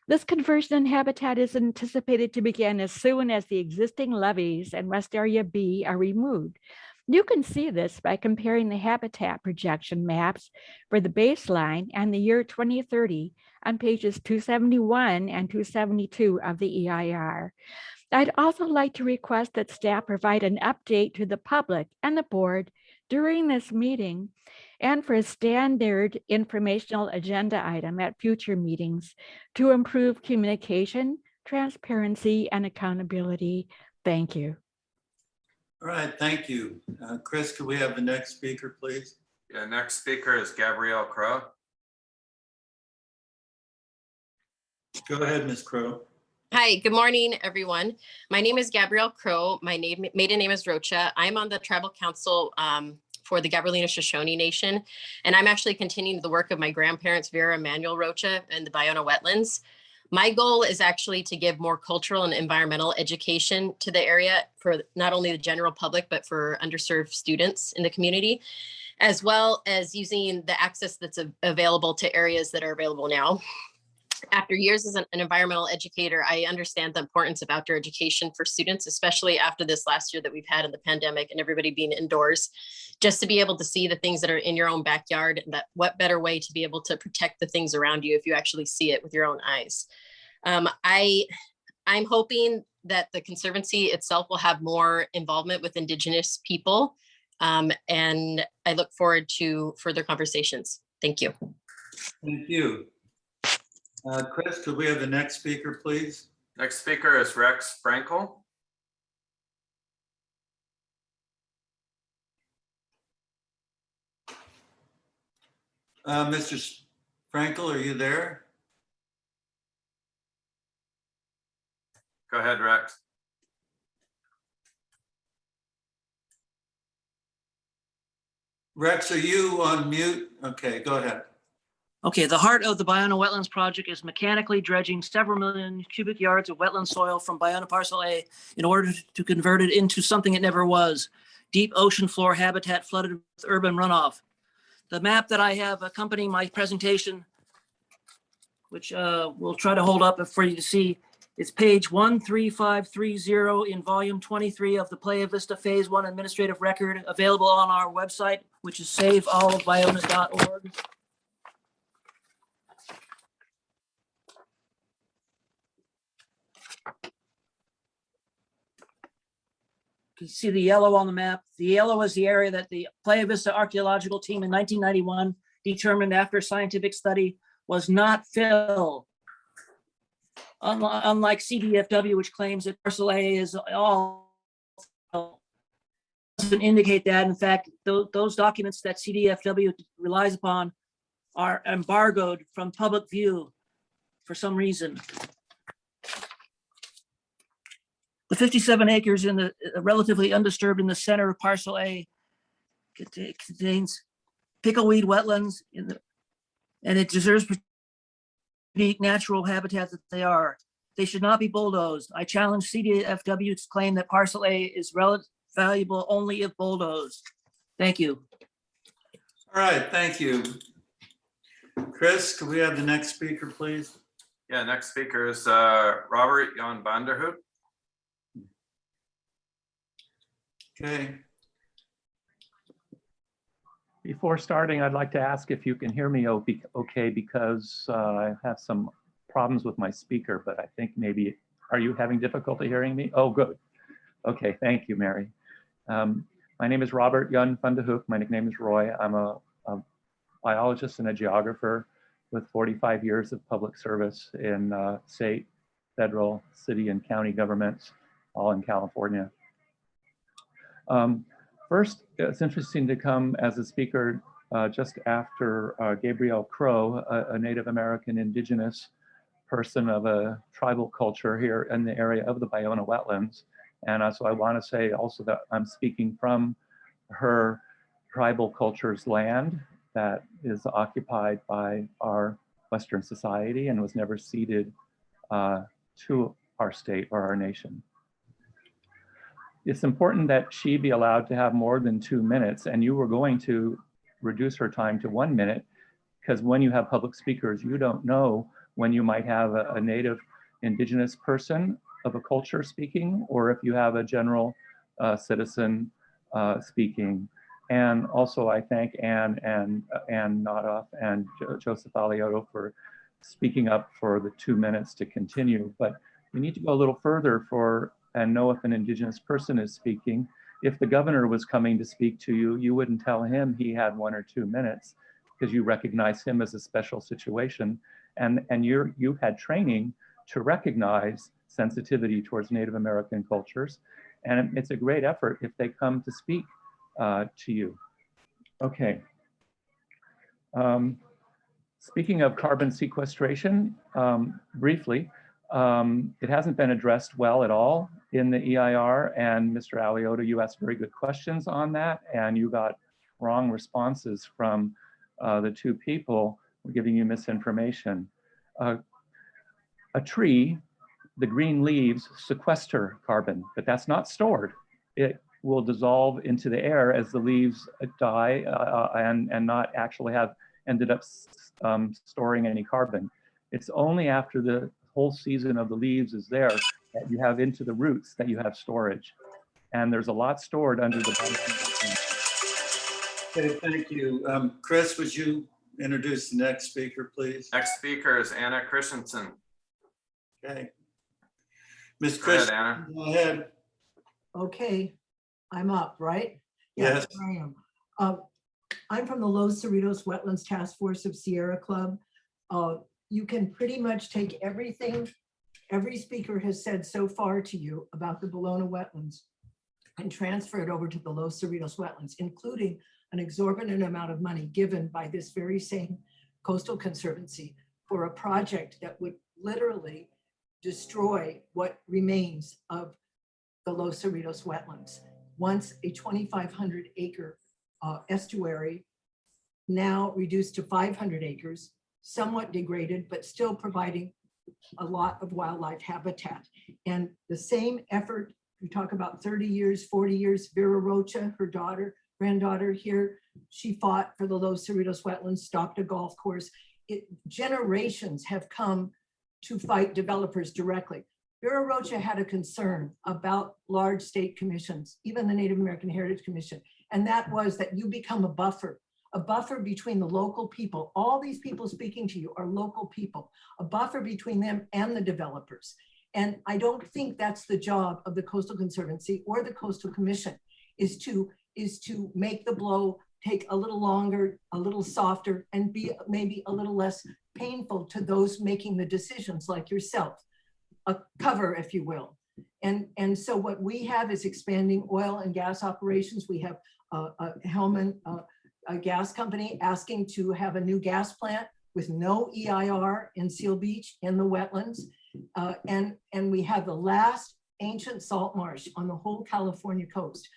This conversion in habitat is anticipated to begin as soon as the existing levees and West Area B are removed. You can see this by comparing the habitat projection maps for the baseline and the year 2030 on pages 271 and 272 of the EIR. I'd also like to request that staff provide an update to the public and the board during this meeting and for a standard informational agenda item at future meetings to improve communication, transparency, and accountability. Thank you. All right, thank you. Chris, could we have the next speaker, please? Yeah, next speaker is Gabriella Crow. Go ahead, Ms. Crow. Hi, good morning, everyone. My name is Gabrielle Crow. My maiden name is Rocha. I'm on the tribal council for the Gabrielina Shoshone Nation, and I'm actually continuing the work of my grandparents, Vera and Manuel Rocha, and the Baiona wetlands. My goal is actually to give more cultural and environmental education to the area for not only the general public, but for underserved students in the community, as well as using the access that's available to areas that are available now. After years as an environmental educator, I understand the importance of outdoor education for students, especially after this last year that we've had in the pandemic and everybody being indoors, just to be able to see the things that are in your own backyard. And that what better way to be able to protect the things around you if you actually see it with your own eyes. I'm hoping that the Conservancy itself will have more involvement with Indigenous people. And I look forward to further conversations. Thank you. Thank you. Chris, could we have the next speaker, please? Next speaker is Rex Frankel. Mr. Frankel, are you there? Go ahead, Rex. Rex, are you on mute? Okay, go ahead. Okay, the heart of the Baiona Wetlands Project is mechanically dredging several million cubic yards of wetland soil from Baiona Parcel A in order to convert it into something it never was, deep ocean floor habitat flooded with urban runoff. The map that I have accompanying my presentation, which we'll try to hold up for you to see, is page 13530 in volume 23 of the Playa Vista Phase 1 administrative record, available on our website, which is saveallofbaiona.org. You can see the yellow on the map. The yellow is the area that the Playa Vista archaeological team in 1991 determined after scientific study was not fill. Unlike CDFW, which claims that parcel A is all fill, doesn't indicate that. In fact, those documents that CDFW relies upon are embargoed from public view for some reason. The 57 acres in the relatively undisturbed in the center of parcel A contains pickleweed wetlands and it deserves unique natural habitat that they are. They should not be bulldozed. I challenge CDFW's claim that parcel A is valuable only if bulldozed. Thank you. All right, thank you. Chris, could we have the next speaker, please? Yeah, next speaker is Robert Jan Vanderhoek. Okay. Before starting, I'd like to ask if you can hear me okay, because I have some problems with my speaker, but I think maybe, are you having difficulty hearing me? Oh, good. Okay, thank you, Mary. My name is Robert Jan Vanderhoek. My nickname is Roy. I'm a biologist and a geographer with 45 years of public service in state, federal, city, and county governments, all in California. First, it's interesting to come as a speaker just after Gabriella Crow, a Native American indigenous person of a tribal culture here in the area of the Baiona wetlands. And so I want to say also that I'm speaking from her tribal culture's land that is occupied by our Western society and was never ceded to our state or our nation. It's important that she be allowed to have more than 2 minutes, and you were going to reduce her time to 1 minute, because when you have public speakers, you don't know when you might have a native indigenous person of a culture speaking, or if you have a general citizen speaking. And also I thank Ann Nodoff and Joseph Aliotto for speaking up for the 2 minutes to continue, but we need to go a little further and know if an indigenous person is speaking. If the governor was coming to speak to you, you wouldn't tell him he had 1 or 2 minutes because you recognize him as a special situation. And you had training to recognize sensitivity towards Native American cultures. And it's a great effort if they come to speak to you. Okay. Speaking of carbon sequestration, briefly, it hasn't been addressed well at all in the EIR, and Mr. Aliotto, you asked very good questions on that, and you got wrong responses from the two people giving you misinformation. a tree, the green leaves sequester carbon, but that's not stored. It will dissolve into the air as the leaves die and not actually have ended up storing any carbon. It's only after the whole season of the leaves is there that you have into the roots that you have storage. And there's a lot stored under the bottom. Okay, thank you. Chris, would you introduce the next speaker, please? Next speaker is Anna Christensen. Okay. Ms. Go ahead, Chris, Anna. go ahead. Okay, I'm up, right? Yes. I am. I'm from the Los Cerritos Wetlands Task Force of Sierra Club. You can pretty much take everything every speaker has said so far to you about the Bologna wetlands and transfer it over to the Los Cerritos wetlands, including an exorbitant amount of money given by this very same Coastal Conservancy for a project that would literally destroy what remains of the Los Cerritos wetlands. Once a 2,500 acre estuary, now reduced to 500 acres, somewhat degraded, but still providing a lot of wildlife habitat. And the same effort, we talk about 30 years, 40 years, Vera Rocha, her granddaughter here, she fought for the Los Cerritos wetlands, stopped a golf course. Generations have come to fight developers directly. Vera Rocha had a concern about large state commissions, even the Native American Heritage Commission, and that was that you become a buffer between the local people. All these people speaking to you are local people, a buffer between them and the developers. And I don't think that's the job of the Coastal Conservancy or the Coastal Commission, is to make the blow take a little longer, a little softer, and be maybe a little less painful to those making the decisions like yourself, a cover, if you will. And so what we have is expanding oil and gas operations. We have Hellman, a gas company, asking to have a new gas plant with no EIR in Seal Beach in the wetlands. And we have the last ancient salt marsh on the whole California coast.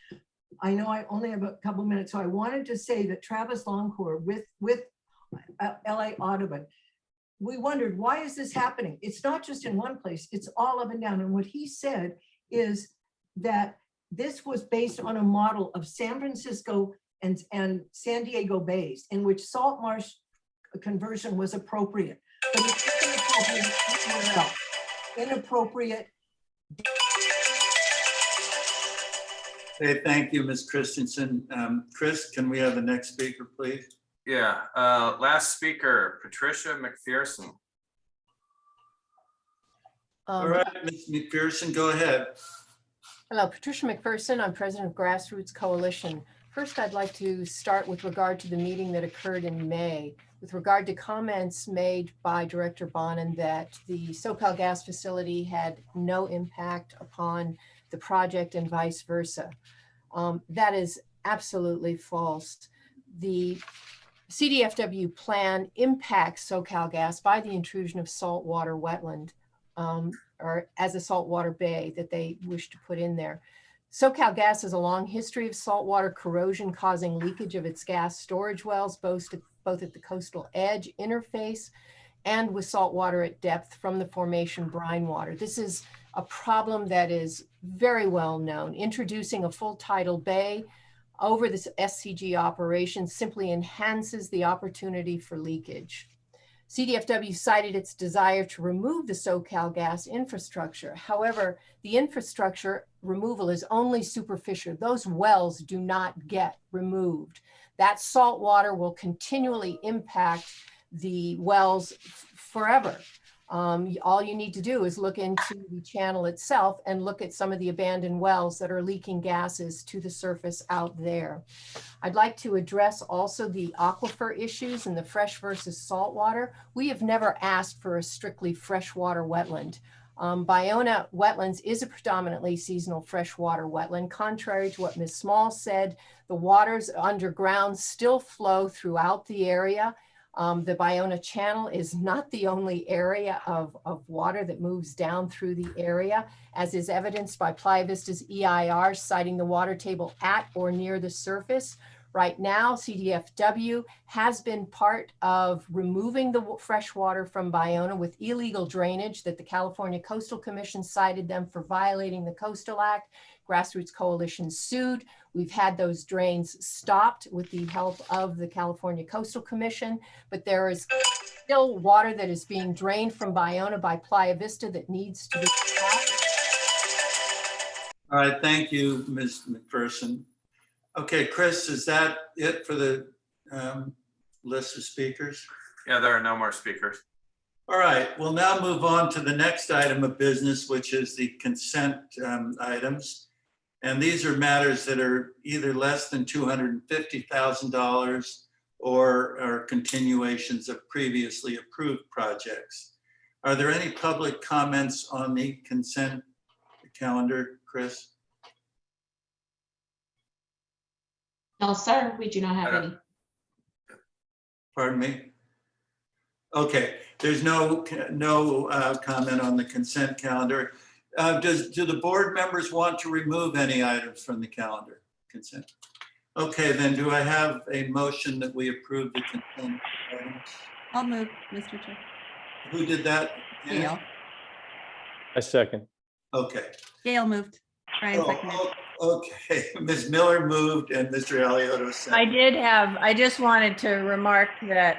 I know I only have a couple minutes, so I wanted to say that Travis Longcore with LA Audubon, we wondered, why is this happening? It's not just in one place, it's all up and down. And what he said is that this was based on a model of San Francisco and San Diego bays, in which salt marsh conversion was appropriate. But it's inappropriate. Okay, thank you, Ms. Christensen. Chris, can we have the next speaker, please? Yeah, last speaker, Patricia McPherson. All right, Ms. McPherson, go ahead. Hello, Patricia McPherson. I'm president of Grassroots Coalition. First, I'd like to start with regard to the meeting that occurred in May, with regard to comments made by Director Bonin that the SoCal gas facility had no impact upon the project and vice versa. That is absolutely false. The CDFW plan impacts SoCal gas by the intrusion of saltwater wetland, or as a saltwater bay that they wish to put in there. SoCal gas has a long history of saltwater corrosion causing leakage of its gas storage wells, both at the coastal edge interface and with saltwater at depth from the formation brine water. This is a problem that is very well known. Introducing a full tidal bay over this SCG operation simply enhances the opportunity for leakage. CDFW cited its desire to remove the SoCal gas infrastructure. However, the infrastructure removal is only superficial. Those wells do not get removed. That salt water will continually impact the wells forever. All you need to do is look into the channel itself and look at some of the abandoned wells that are leaking gases to the surface out there. I'd like to address also the aquifer issues and the fresh versus saltwater. We have never asked for a strictly freshwater wetland. Ballona wetlands is a predominantly seasonal freshwater wetland. Contrary to what Ms. Small said, the waters underground still flow throughout the area. The Ballona Channel is not the only area of water that moves down through the area, as is evidenced by Playa Vista's EIR citing the water table at or near the surface. Right now, CDFW has been part of removing the fresh water from Baiona with illegal drainage that the California Coastal Commission cited them for violating the Coastal Act. Grassroots Coalition sued. We've had those drains stopped with the help of the California Coastal Commission, but there is still water that is being drained from Baiona by Playa Vista that needs to be stopped. All right, thank you, Ms. McPherson. Okay, Chris, is that it for the list of speakers? Yeah, there are no more speakers. All right, we'll now move on to the next item of business, which is the consent items. And these are matters that are either less than $250,000 or are continuations of previously approved projects. Are there any public comments on the consent calendar, Chris? No, sir, we do not have any. Pardon me? Okay, there's no comment on the consent calendar. Do the board members want to remove any items from the calendar consent? Okay, then do I have a motion that we approve the consent items? I'll move, Mr. Chair. Who did that? Gail. I second. Okay. Gail moved. Brian seconded. Okay, Ms. Miller moved and Mr. Alioto seconded. I just wanted to remark that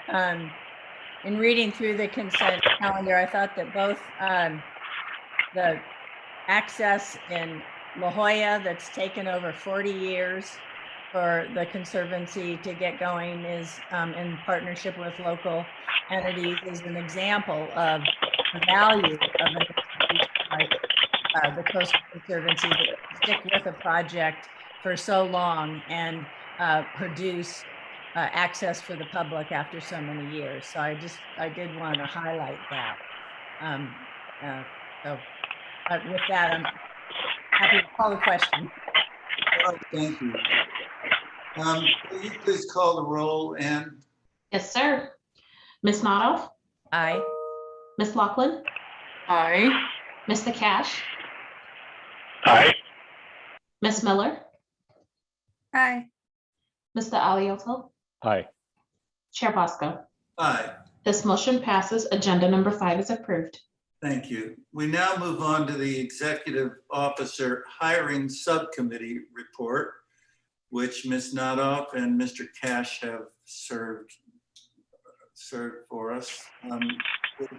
in reading through the consent calendar, I thought that both the access in La Jolla that's taken over 40 years for the Conservancy to get going is in partnership with local entities is an example of the value of an institution like the Coastal Conservancy that stick with a project for so long and produce access for the public after so many years. So I did want to highlight that. With that, I'm happy to call the question. Oh, thank you. Will you please call the roll, Ann? Yes, sir. Ms. Notoff? Aye. Ms. Laughlin? Aye. Mr. Cash? Aye. Ms. Miller? Aye. Mr. Alioto? Aye. Chair Bosco? Aye. This motion passes. Agenda number 5 is approved. Thank you. We now move on to the Executive Officer Hiring Subcommittee report, which Ms. Notoff and Mr. Cash have served for us. Would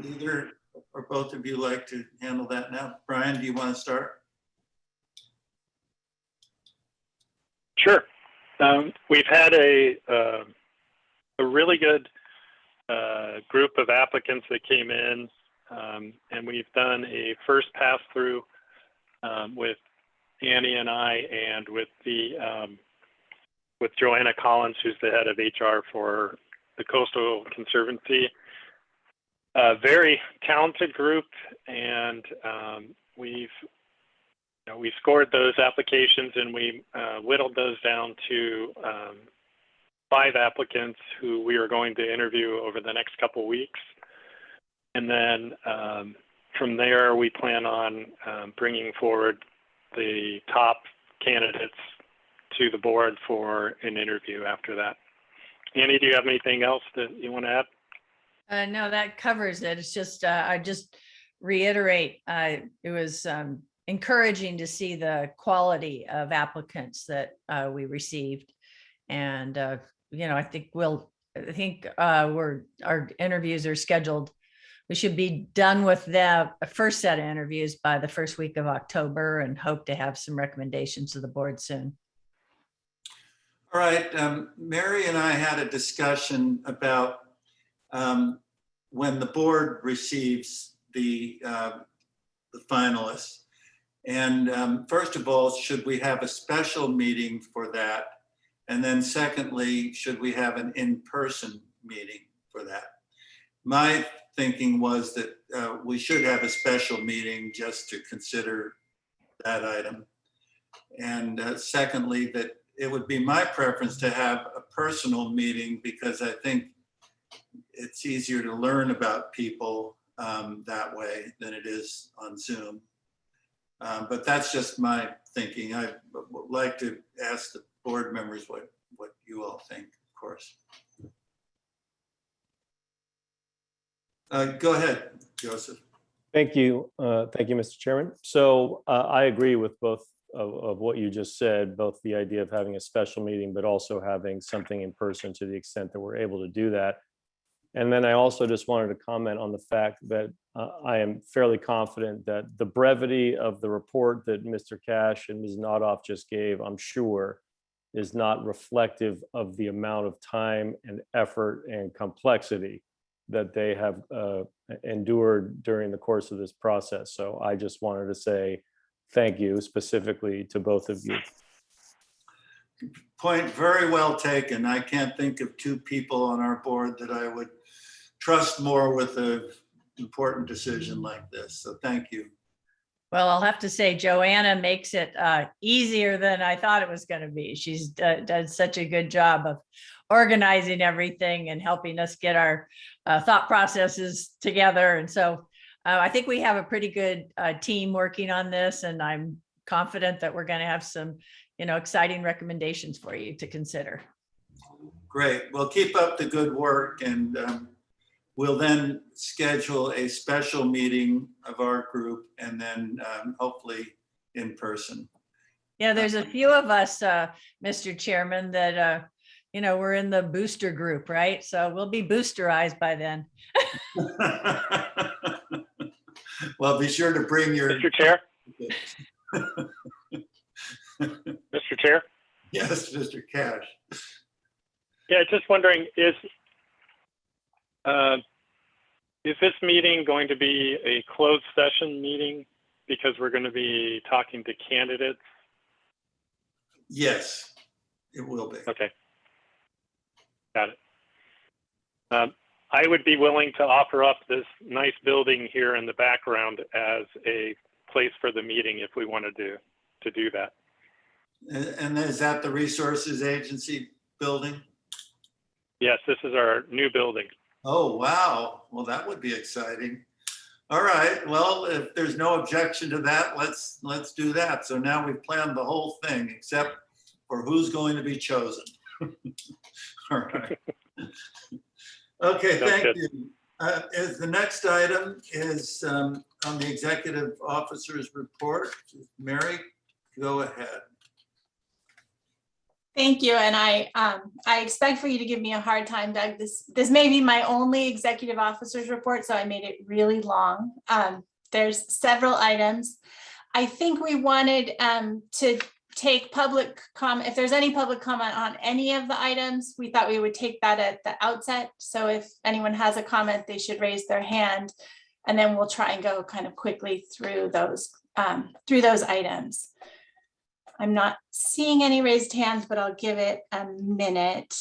either or both of you like to handle that now? Brian, do you want to start? Sure. We've had a really good group of applicants that came in, and we've done a first pass through with Annie and I, and with Joanna Collins, who's the head of HR for the Coastal Conservancy. A very talented group, and we scored those applications, and we whittled those down to 5 applicants who we are going to interview over the next couple weeks. And then from there, we plan on bringing forward the top candidates to the board for an interview after that. Annie, do you have anything else that you want to add? No, that covers it. It's just, I just reiterate, it was encouraging to see the quality of applicants that we received. And, I think our interviews are scheduled. We should be done with the first set of interviews by the first week of October, and hope to have some recommendations to the board soon. All right, Mary and I had a discussion about when the board receives the finalists. And first of all, should we have a special meeting for that? And then secondly, should we have an in-person meeting for that? My thinking was that we should have a special meeting just to consider that item. And secondly, that it would be my preference to have a personal meeting, because I think it's easier to learn about people that way than it is on Zoom. But that's just my thinking. I would like to ask the board members what you you all think, of course. Go ahead, Joseph. Thank you. Thank you, Mr. Chairman. So I agree with both of what you just said, both the idea of having a special meeting, but also having something in person to the extent that we're able to do that. And then I also just wanted to comment on the fact that I am fairly confident that the brevity of the report that Mr. Cash and Ms. Nodoff just gave, I'm sure, is not reflective of the amount of time and effort and complexity that they have endured during the course of this process. So I just wanted to say thank you specifically to both of you. Point very well taken. I can't think of two people on our board that I would trust more with an important decision like this. So thank you. Well, I'll have to say Joanna makes it easier than I thought it was going to be. She's done such a good job of organizing everything and helping us get our thought processes together. And so I think we have a pretty good team working on this, and I'm confident that we're going to have some, exciting recommendations for you to consider. Great. Well, keep up the good work, and we'll then schedule a special meeting of our group, and then hopefully in person. Yeah, there's a few of us, Mr. Chairman, that we're in the booster group, right? So we'll be boosterized by then. Well, be sure to bring your... Mr. Chair? Mr. Chair? Yes, Mr. Cash. Yeah, just wondering, is this meeting going to be a closed session meeting because we're going to be talking to candidates? Yes, it will be. Okay. Got it. I would be willing to offer up this nice building here in the background as a place for the meeting if we wanted to do that. And is that the Resources Agency building? Yes, this is our new building. Oh, wow. Well, that would be exciting. All right. Well, if there's no objection to that, let's do that. So now we've planned the whole thing except for who's going to be chosen. All right. Okay, thank you. As the next item is on the executive officer's report. Mary, go ahead. Thank you. And I expect for you to give me a hard time, Doug. This may be my only executive officer's report, so I made it really long. There's several items. I think we wanted to take public comment. If there's any public comment on any of the items, we thought we would take that at the outset. So if anyone has a comment, they should raise their hand, and then we'll try and go kind of quickly through those items. I'm not seeing any raised hands, but I'll give it a minute.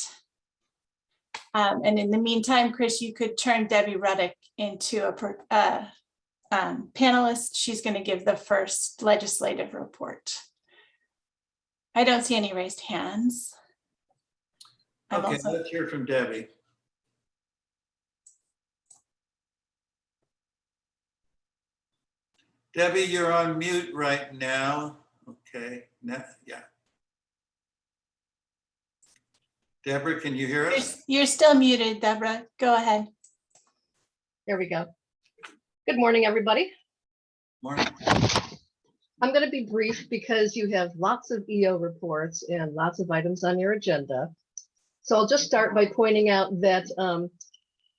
And in the meantime, Chris, you could turn Debbie Ruddick into a panelist. She's going to give the first legislative report. I don't see any raised hands. Okay, let's hear from Debbie. Debbie, you're on mute right now. Okay, yeah. Deborah, can you hear us? You're still muted, Deborah. Go ahead. There we go. Good morning, everybody. Morning. I'm going to be brief because you have lots of EO reports and lots of items on your agenda. So I'll just start by pointing out that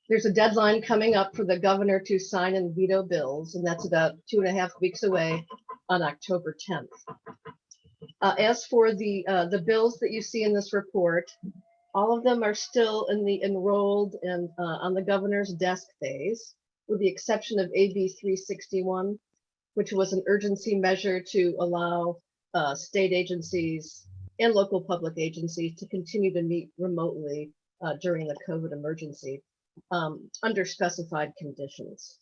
there's a deadline coming up for the governor to sign and veto bills, and that's about 2.5 weeks away on October 10th. As for the bills that you see in this report, all of them are still in the enrolled and on the governor's desk phase, with the exception of AB 361, which was an urgency measure to allow state agencies and local public agencies to continue to meet remotely during the COVID emergency under specified conditions.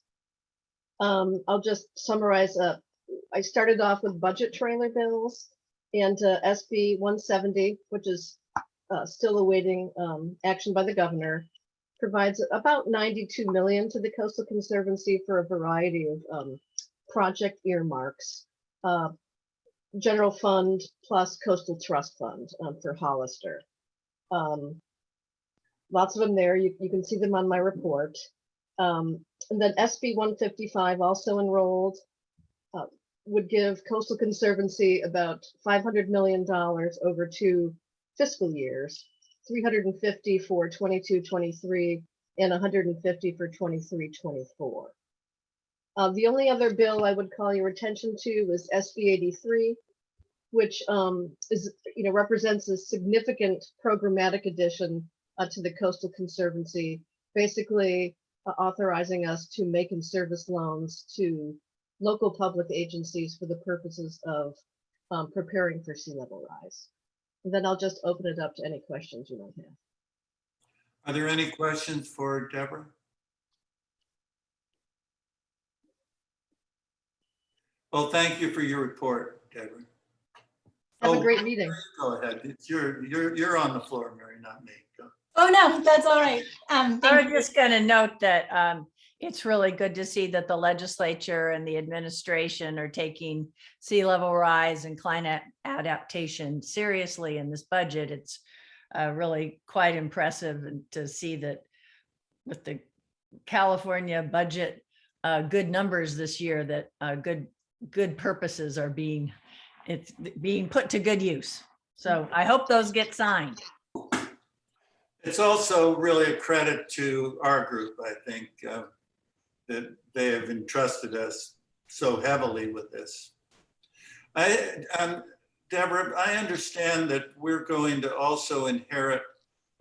I'll just summarize. I started off with budget trailer bills and SB 170, which is still awaiting action by the governor, provides about $92 million to the Coastal Conservancy for a variety of project earmarks, general fund plus coastal trust fund for Hollister. Lots of them there. You can see them on my report. And then SB 155 also enrolled, would give Coastal Conservancy about $500 million over 2 fiscal years, 350 for 22-23 and 150 for 23-24. The only other bill I would call your attention to was SB 83, which is, represents a significant programmatic addition to the Coastal Conservancy, basically authorizing us to make and service loans to local public agencies for the purposes of preparing for sea level rise. And then I'll just open it up to any questions you might have. Are there any questions for Deborah? Well, thank you for your report, Deborah. Have a great meeting. Go ahead. It's you're on the floor, Mary, not me. Go. Oh, no, that's all right. I was just going to note that it's really good to see that the legislature and the administration are taking sea level rise and climate adaptation seriously in this budget. It's really quite impressive to see that with the California budget, good numbers this year, that good purposes are being put to good use. So I hope those get signed. It's also really a credit to our group, I think, that they have entrusted us so heavily with this. Deborah, I understand that we're going to also inherit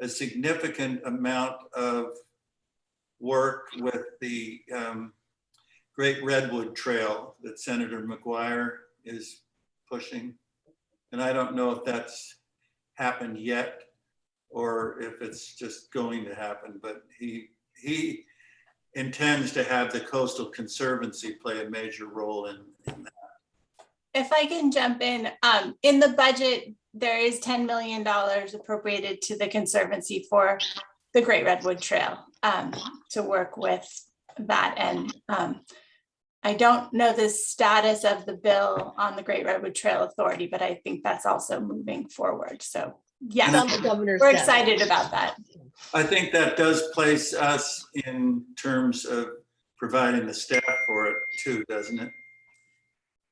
a significant amount of work with the Great Redwood Trail that Senator McGuire is pushing. And I don't know if that's happened yet or if it's just going to happen, but he intends to have the Coastal Conservancy play a major role in that. If I can jump in the budget, there is $10 million appropriated to the Conservancy for the Great Redwood Trail to work with that. And I don't know the status of the bill on the Great Redwood Trail Authority, but I think that's also moving forward. So yeah, we're excited about that. I think that does place us in terms of providing the staff for it too, doesn't it?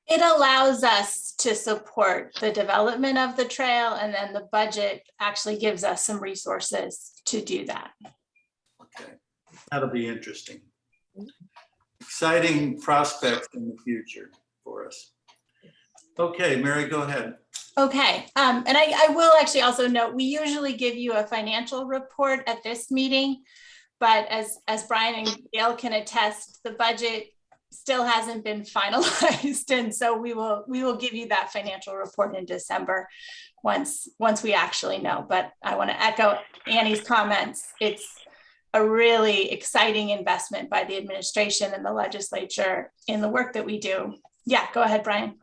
It allows us to support the development of the trail, and then the budget actually gives us some resources to do that. Okay, that'll be interesting. Exciting prospects in the future for us. Okay, Mary, go ahead. Okay, and I will actually also note, we usually give you a financial report at this meeting, but as Brian and Gail can attest, the budget still hasn't been finalized, and so we will give you that financial report in December once we actually know. But I want to echo Annie's comments. It's a really exciting investment by the administration and the legislature in the work that we do. Yeah, go ahead, Brian.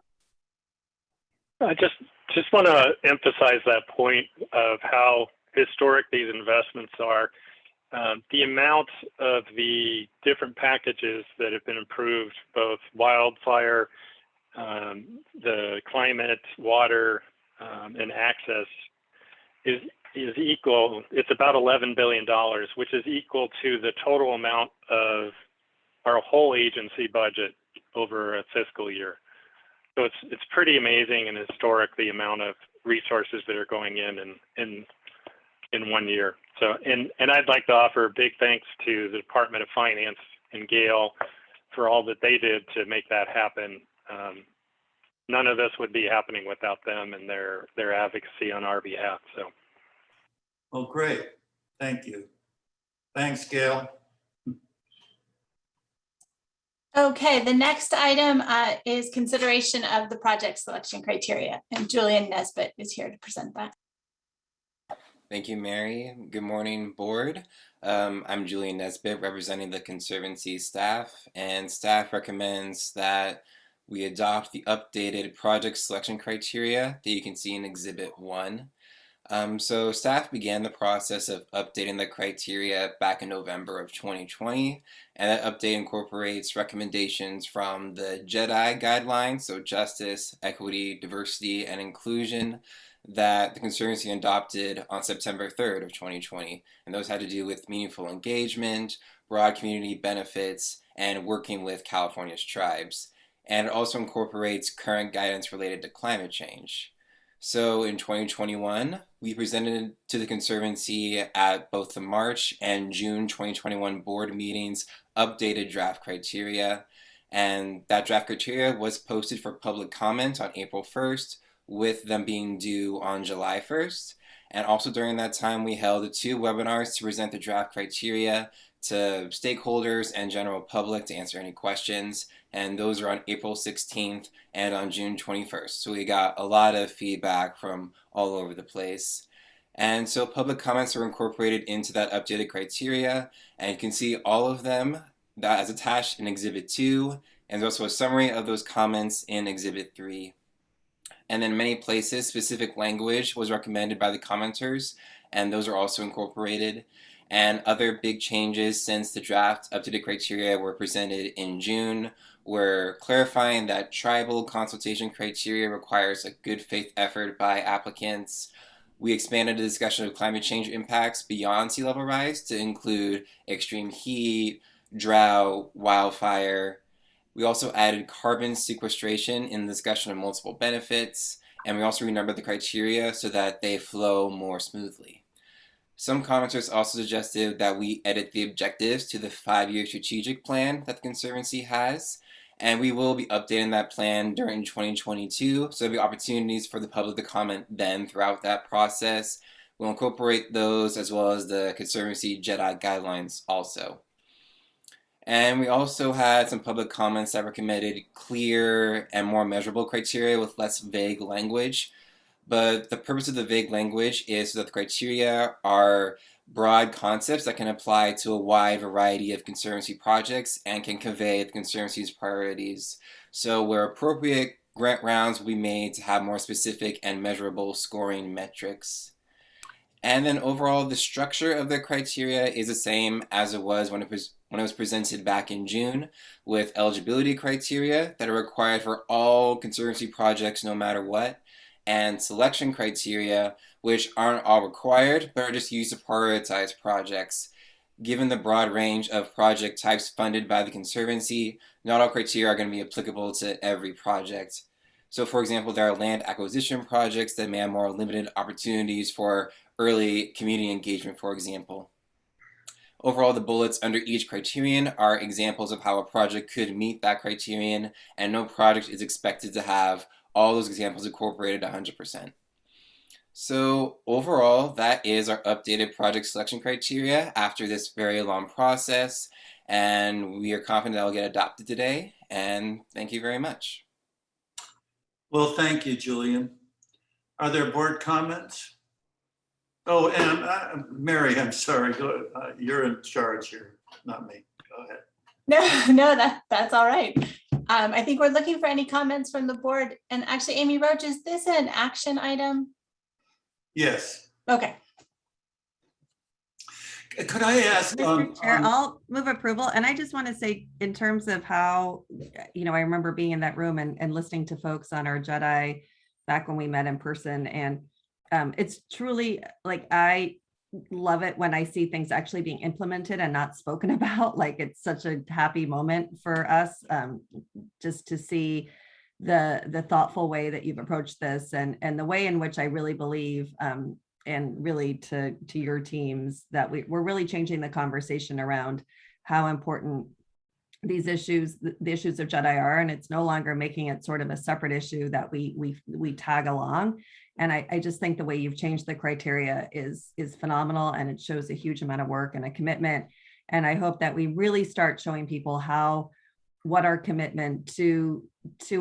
I just want to emphasize that point of how historic these investments are. The amount of the different packages that have been approved, both wildfire, the climate, water, and access, is equal. It's about $11 billion, which is equal to the total amount of our whole agency budget over a fiscal year. So it's pretty amazing and historic, the amount of resources that are going in 1 year. So, and I'd like to offer a big thanks to the Department of Finance and Gail for all that they did to make that happen. None of this would be happening without them and their advocacy on our behalf. So, well, great. Thank you. Thanks, Gail. Okay, the next item is consideration of the project selection criteria, and Julian Nesbitt is here to present that. Thank you, Mary. Good morning, board. I'm Julian Nesbitt, representing the Conservancy staff, and staff recommends that we adopt the updated project selection criteria that you can see in Exhibit 1. So staff began the process of updating the criteria back in November of 2020, and that update incorporates recommendations from the JEDI guidelines, so Justice, Equity, Diversity, and Inclusion, that the Conservancy adopted on September 3rd of 2020. And those had to do with meaningful engagement, broad community benefits, and working with California's tribes. And it also incorporates current guidance related to climate change. So in 2021, we presented to the Conservancy at both the March and June 2021 board meetings updated draft criteria. And that draft criteria was posted for public comment on April 1st, with them being due on July 1st. And also during that time, we held 2 webinars to present the draft criteria to stakeholders and general public to answer any questions. And those are on April 16th and on June 21st. So we got a lot of feedback from all over the place. And so public comments are incorporated into that updated criteria. And you can see all of them that is attached in Exhibit 2. And there's also a summary of those comments in Exhibit 3. And then many places, specific language was recommended by the commenters, and those are also incorporated. And other big changes since the draft updated criteria were presented in June were clarifying that tribal consultation criteria requires a good faith effort by applicants. We expanded the discussion of climate change impacts beyond sea level rise to include extreme heat, drought, wildfire. We also added carbon sequestration in the discussion of multiple benefits, and we also renumbered the criteria so that they flow more smoothly. Some commenters also suggested that we edit the objectives to the 5-year strategic plan that the Conservancy has, and we will be updating that plan during 2022, so there'll be opportunities for the public to comment then throughout that process. We'll incorporate those as well as the Conservancy JEDI guidelines also. And we also had some public comments that recommended clear and more measurable criteria with less vague language. But the purpose of the vague language is so that the criteria are broad concepts that can apply to a wide variety of Conservancy projects and can convey the Conservancy's priorities. So where appropriate, grant rounds will be made to have more specific and measurable scoring metrics. And then overall, the structure of the criteria is the same as it was when it was presented back in June, with eligibility criteria that are required for all Conservancy projects no matter what, and selection criteria, which aren't all required, but are just used to prioritize projects. Given the broad range of project types funded by the Conservancy, not all criteria are going to be applicable to every project. So for example, there are land acquisition projects that may have more limited opportunities for early community engagement, for example. Overall, the bullets under each criterion are examples of how a project could meet that criterion, and no project is expected to have all those examples incorporated 100%. So overall, that is our updated project selection criteria after this very long process, and we are confident that will get adopted today, and thank you very much. Well, thank you, Julian. Are there board comments? Oh, and Mary, I'm sorry, you're in charge here, not me. Go ahead. No, that's all right. I think we're looking for any comments from the board. And actually, Amy Roach, is this an action item? Yes. Okay. Could I ask? Mr. Chair, I'll move approval. And I just want to say, in terms of how, I remember being in that room and listening to folks on our JEDI back when we met in person. And it's truly like, I love it when I see things actually being implemented and not spoken about. Like, it's such a happy moment for us just to see the thoughtful way that you've approached this and the way in which I really believe and really to your teams that we're really changing the conversation around how important these issues, the issues of JEDI are, and it's no longer making it sort of a separate issue that we tag along. And I just think the way you've changed the criteria is phenomenal, and it shows a huge amount of work and a commitment. And I hope that we really start showing people what our commitment to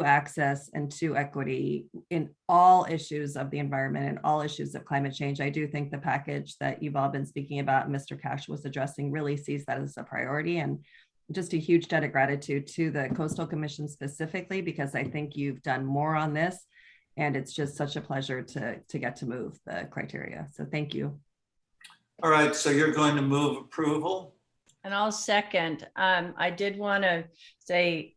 access and to equity in all issues of the environment and all issues of climate change. I do think the package that you've all been speaking about, Mr. Cash was addressing, really sees that as a priority, and just a huge debt of gratitude to the Coastal Commission specifically, because I think you've done more on this, and it's just such a pleasure to get to move the criteria. So thank you. All right, so you're going to move approval? And I'll second. I did want to say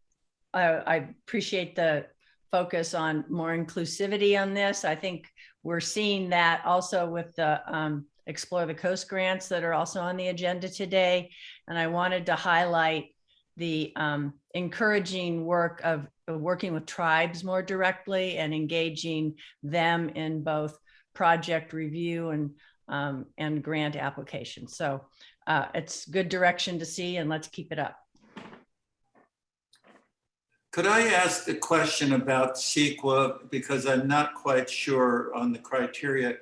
I appreciate the focus on more inclusivity on this. I think we're seeing that also with the Explore the Coast grants that are also on the agenda today. And I wanted to highlight the encouraging work of working with tribes more directly and engaging them in both project review and grant application. So it's good direction to see, and let's keep it up. Could I ask a question about CEQA, because I'm not quite sure on the criteria.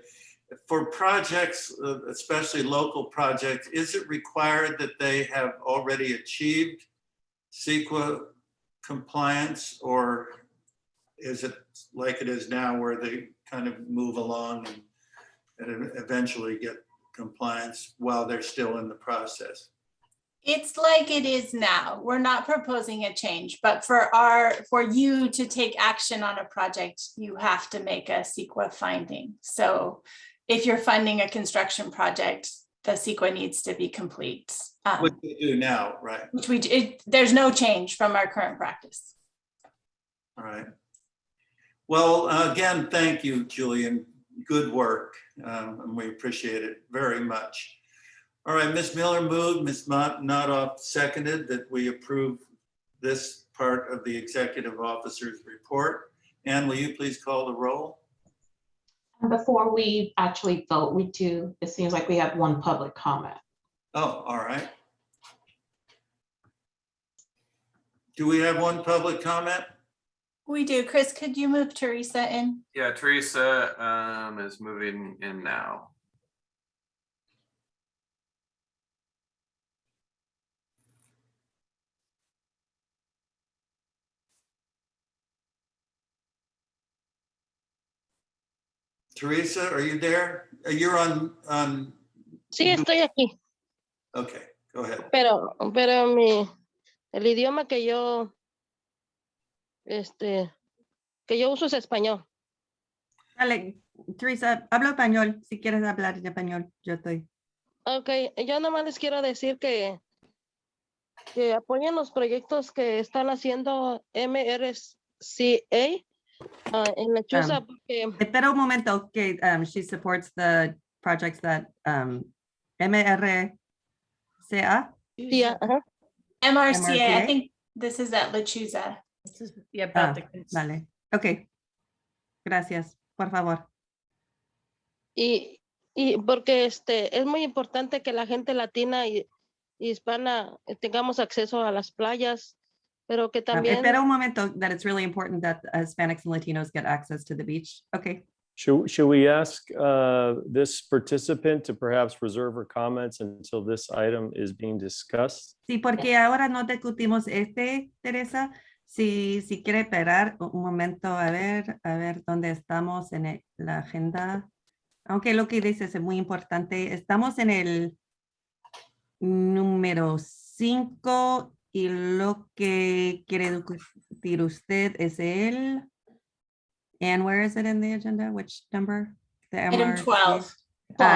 For projects, especially local projects, is it required that they have already achieved CEQA compliance, or is it like it is now where they kind of move along and eventually get compliance while they're still in the process? It's like it is now. We're not proposing a change, but for you to take action on a project, you have to make a CEQA finding. So if you're funding a construction project, the CEQA needs to be complete. What we do now, right? Which there's no change from our current practice. All right. Well, again, thank you, Julian. Good work. And we appreciate it very much. All right, Ms. Miller moved, Ms. Notoff seconded that we approve this part of the executive officer's report. Ann, will you please call the roll? Before we actually vote, it seems like we have one public comment. Oh, all right. Do we have one public comment? We do. Chris, could you move Teresa in? Yeah, Teresa is moving in now. Teresa, are you there? You're on. Sí, estoy aquí. Okay, go ahead. Pero el idioma que yo uso es español. Dale, Teresa, hablo español. Si quieres hablar en español, yo estoy. Okay, yo nomás les quiero decir que apoyen los proyectos que están haciendo MRCA en Lechuza. Espera un momento, que she supports the projects that MRCA. Yeah, MRCA, I think this is at Lechuza. Yeah, about the Vale, ok. Gracias, por favor. Y porque es muy importante que la gente latina y hispana tengamos acceso a las playas, pero que también. Espera un momento, that it's really important that Hispanics and Latinos get access to the beach. Okay. Should we ask this participant to perhaps reserve her comments until this item is being discussed? Sí, porque ahora no discutimos Teresa. Si quiere esperar un momento, a ver dónde estamos en la agenda. Aunque lo que dices es muy importante. Estamos en el número 5 y lo que quiere discutir usted es el... And where is it in the agenda? Which number? The Item 12.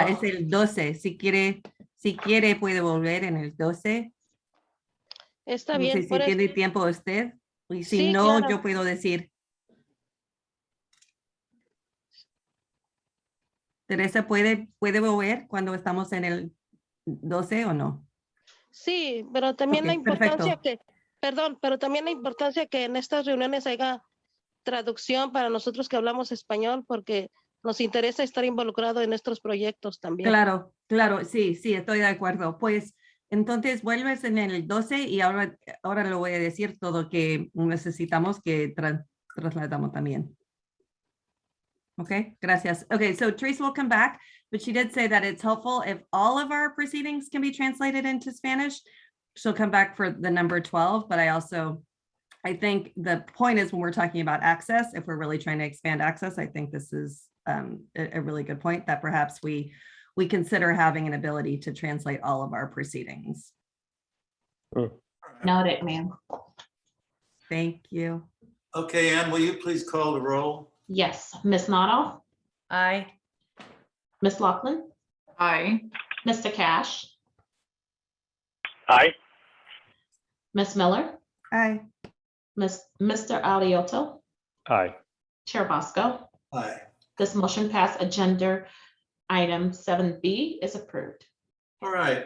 Es el 12. Si quiere puede volver en el 12. Está No bien. sé si tiene tiempo usted. Y si Sí, no, claro. yo puedo decir. Teresa, ¿puede volver cuando estamos en el 12 o no? Sí, pero también Ok, la importancia perfecto. pero también la importancia que en estas reuniones haya traducción para nosotros que hablamos español, porque nos interesa estar involucrado en estos proyectos también. Claro, sí, estoy de acuerdo. Pues entonces vuelves en el 12 y ahora le voy a decir todo que necesitamos que trasladamos también. Okay, gracias. Okay, so Teresa will come back, but she did say that it's helpful if all of our proceedings can be translated into Spanish. She'll come back for the number 12, but I think the point is when we're talking about access, if we're really trying to expand access, I think this is a really good point that perhaps we consider having an ability to translate all of our proceedings. Noted, ma'am. Thank you. Okay, Ann, will you please call the roll? Yes, Ms. Notoff, Aye. Ms. Laughlin, Aye. Mr. Cash, Aye. Ms. Miller, Aye. Mr. Alioto, Aye. Chair Bosco. Aye. This motion passed. Agenda item 7B is approved. All right,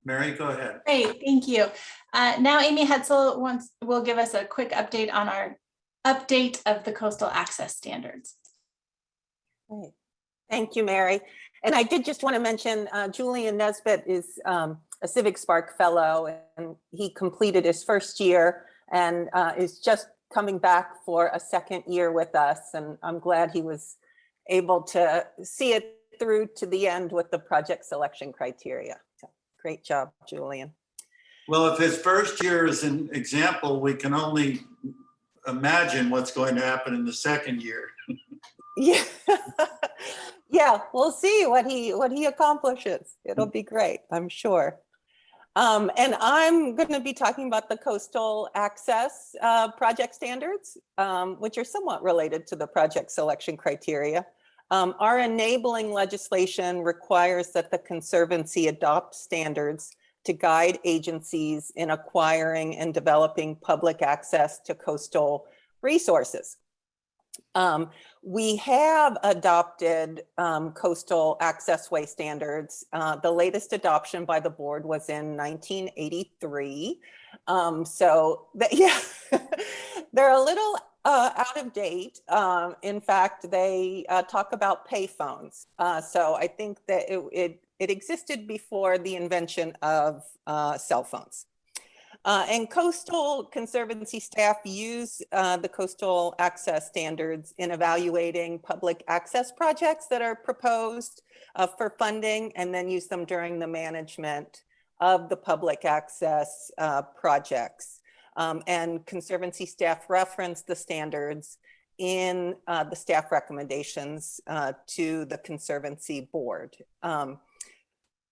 Mary, go ahead. Great, thank you. Now Amy Hetzel will give us a quick update on our update of the coastal access standards. Great. Thank you, Mary. And I did just want to mention Julian Nesbitt is a Civic Spark Fellow, and he completed his first year and is just coming back for a second year with us. And I'm glad he was able to see it through to the end with the project selection criteria. So, great job, Julian. Well, if his first year is an example, we can only imagine what's going to happen in the second year. Yeah, yeah, we'll see what he accomplishes. It'll be great, I'm sure. And I'm going to be talking about the coastal access project standards, which are somewhat related to the project selection criteria. Our enabling legislation requires that the Conservancy adopt standards to guide agencies in acquiring and developing public access to coastal resources. We have adopted coastal accessway standards. The latest adoption by the board was in 1983. Yeah, they're a little out of date. In fact, they talk about payphones. So I think that it existed before the invention of cell phones. And Coastal Conservancy staff use the coastal access standards in evaluating public access projects that are proposed for funding, and then use them during the management of the public access projects. And Conservancy staff reference the standards in the staff recommendations to the Conservancy board.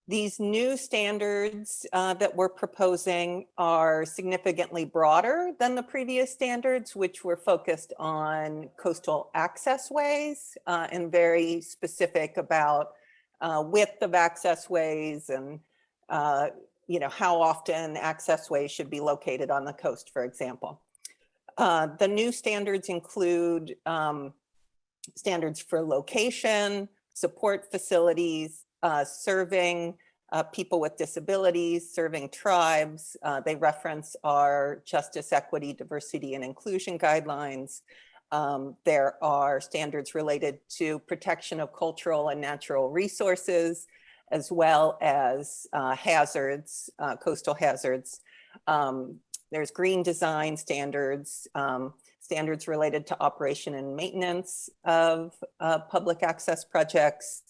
These new standards that we're proposing are significantly broader than the previous standards, which were focused on coastal access ways and very specific about width of access ways and how often access ways should be located on the coast, for example. The new standards include standards for location, support facilities, serving people with disabilities, serving tribes. They reference our justice, equity, diversity, and inclusion guidelines. There are standards related to protection of cultural and natural resources, as well as hazards, coastal hazards. There's green design standards, standards related to operation and maintenance of public access projects.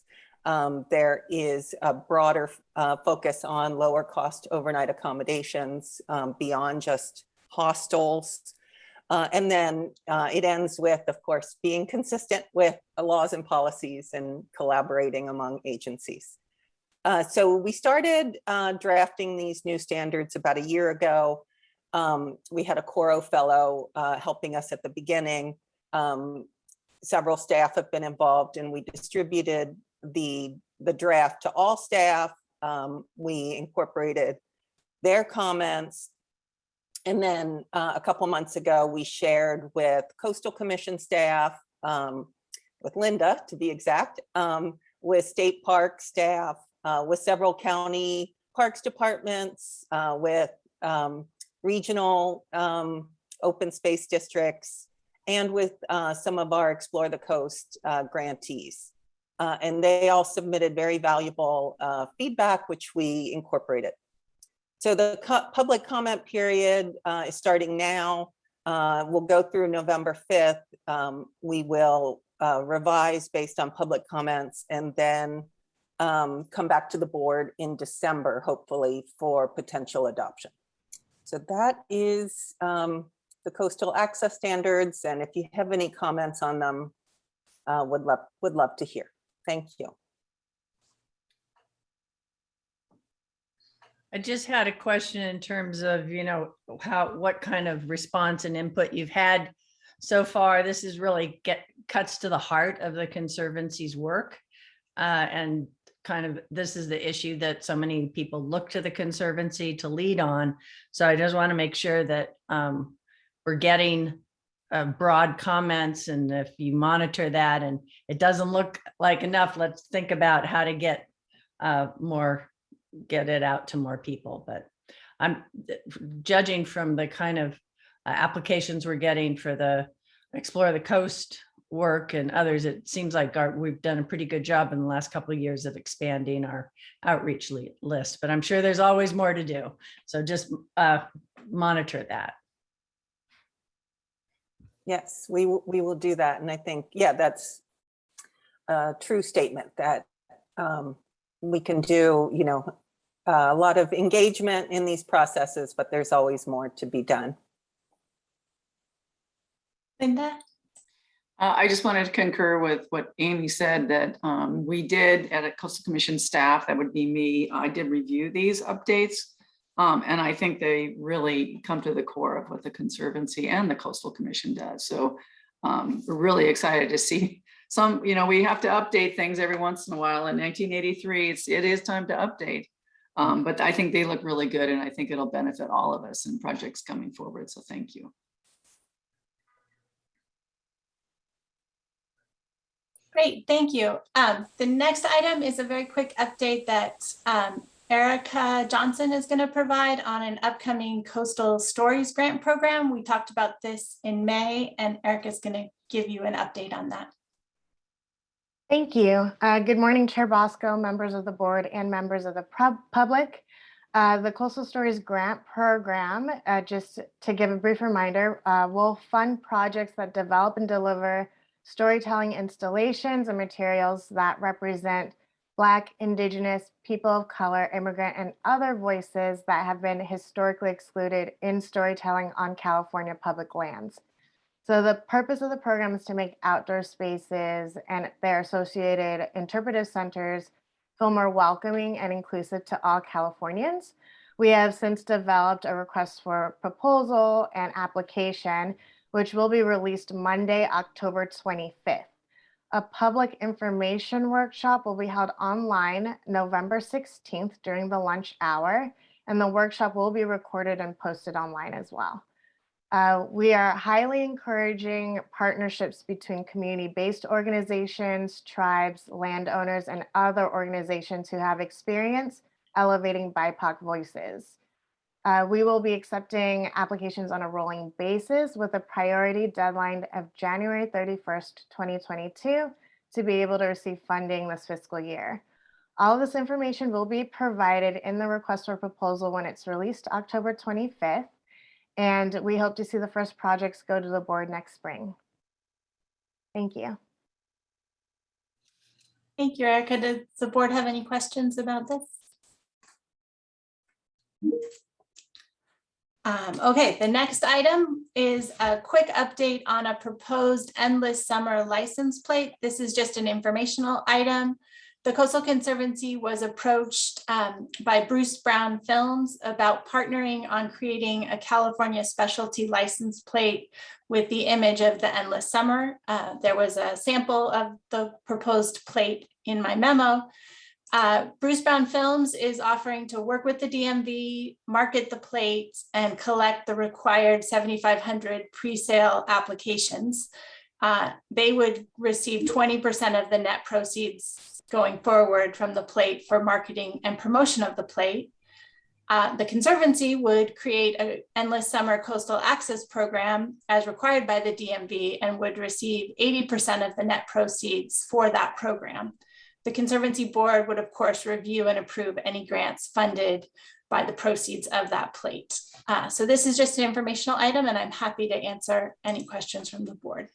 There is a broader focus on lower cost overnight accommodations beyond just hostels. And then it ends with, of course, being consistent with laws and policies and collaborating among agencies. So we started drafting these new standards about a year ago. We had a Coro fellow helping us at the beginning. Several staff have been involved, and we distributed the draft to all staff. We incorporated their comments. And then a couple months ago, we shared with Coastal Commission staff, with Linda to be exact, with state park staff, with several county parks departments, with regional open space districts, and with some of our Explore the Coast grantees. And they all submitted very valuable feedback, which we incorporated. So the public comment period is starting now. We'll go through November 5th. We will revise based on public comments, and then come back to the board in December, hopefully, for potential adoption. So that is the coastal access standards. And if you have any comments on them, would love to hear. Thank you. I just had a question in terms of, what kind of response and input you've had so far. This is really cuts to the heart of the Conservancy's work. And kind of, this is the issue that so many people look to the Conservancy to lead on. So I just want to make sure that we're getting broad comments, and if you monitor that and it doesn't look like enough, let's think about how to get get it out to more people. But I'm judging from the kind of applications we're getting for the Explore the Coast work and others, it seems like we've done a pretty good job in the last couple of years of expanding our outreach list, but I'm sure there's always more to do. So just monitor that. Yes, we will do that. And I think, yeah, that's a true statement that we can do, you know, a lot of engagement in these processes, but there's always more to be done. Linda? I just wanted to concur with what Amy said, that we did at a Coastal Commission staff, that would be me, I did review these updates. And I think they really come to the core of what the Conservancy and the Coastal Commission does. So we're really excited to see some, you know, we have to update things every once in a while. In 1983, it is time to update. But I think they look really good, and I think it'll benefit all of us in projects coming forward. So thank you. Great, thank you. The next item is a very quick update that Erica Johnson is going to provide on an upcoming Coastal Stories Grant program. We talked about this in May, and Erica is going to give you an update on that. Thank you. Good morning, Chair Bosco, members of the board, and members of the public. The Coastal Stories Grant Program, just to give a brief reminder, will fund projects that develop and deliver storytelling installations and materials that represent Black, Indigenous, people of color, immigrant, and other voices that have been historically excluded in storytelling on California public lands. So the purpose of the program is to make outdoor spaces and their associated interpretive centers feel more welcoming and inclusive to all Californians. We have since developed a request for proposal and application, which will be released Monday, October 25th. A public information workshop will be held online November 16th during the lunch hour, and the workshop will be recorded and posted online as well. We are highly encouraging partnerships between community-based organizations, tribes, landowners, and other organizations who have experience elevating BIPOC voices. We will be accepting applications on a rolling basis with a priority deadline of January 31st, 2022 to be able to receive funding this fiscal year. All of this information will be provided in the request for proposal when it's released October 25th, and we hope to see the first projects go to the board next spring. Thank you. Thank you, Erica. Does the board have any questions about this? Okay, the next item is a quick update on a proposed endless summer license plate. This is just an informational item. The Coastal Conservancy was approached by Bruce Brown Films about partnering on creating a California specialty license plate with the image of the endless summer. There was a sample of the proposed plate in my memo. Bruce Brown Films is offering to work with the DMV, market the plate, and collect the required 7,500 pre-sale applications. They would receive 20% of the net proceeds going forward from the plate for marketing and promotion of the plate. The Conservancy would create an endless summer coastal access program as required by the DMV and would receive 80% of the net proceeds for that program. The Conservancy board would, of course, review and approve any grants funded by the proceeds of that plate. So this is just an informational item, and I'm happy to answer any questions from the board.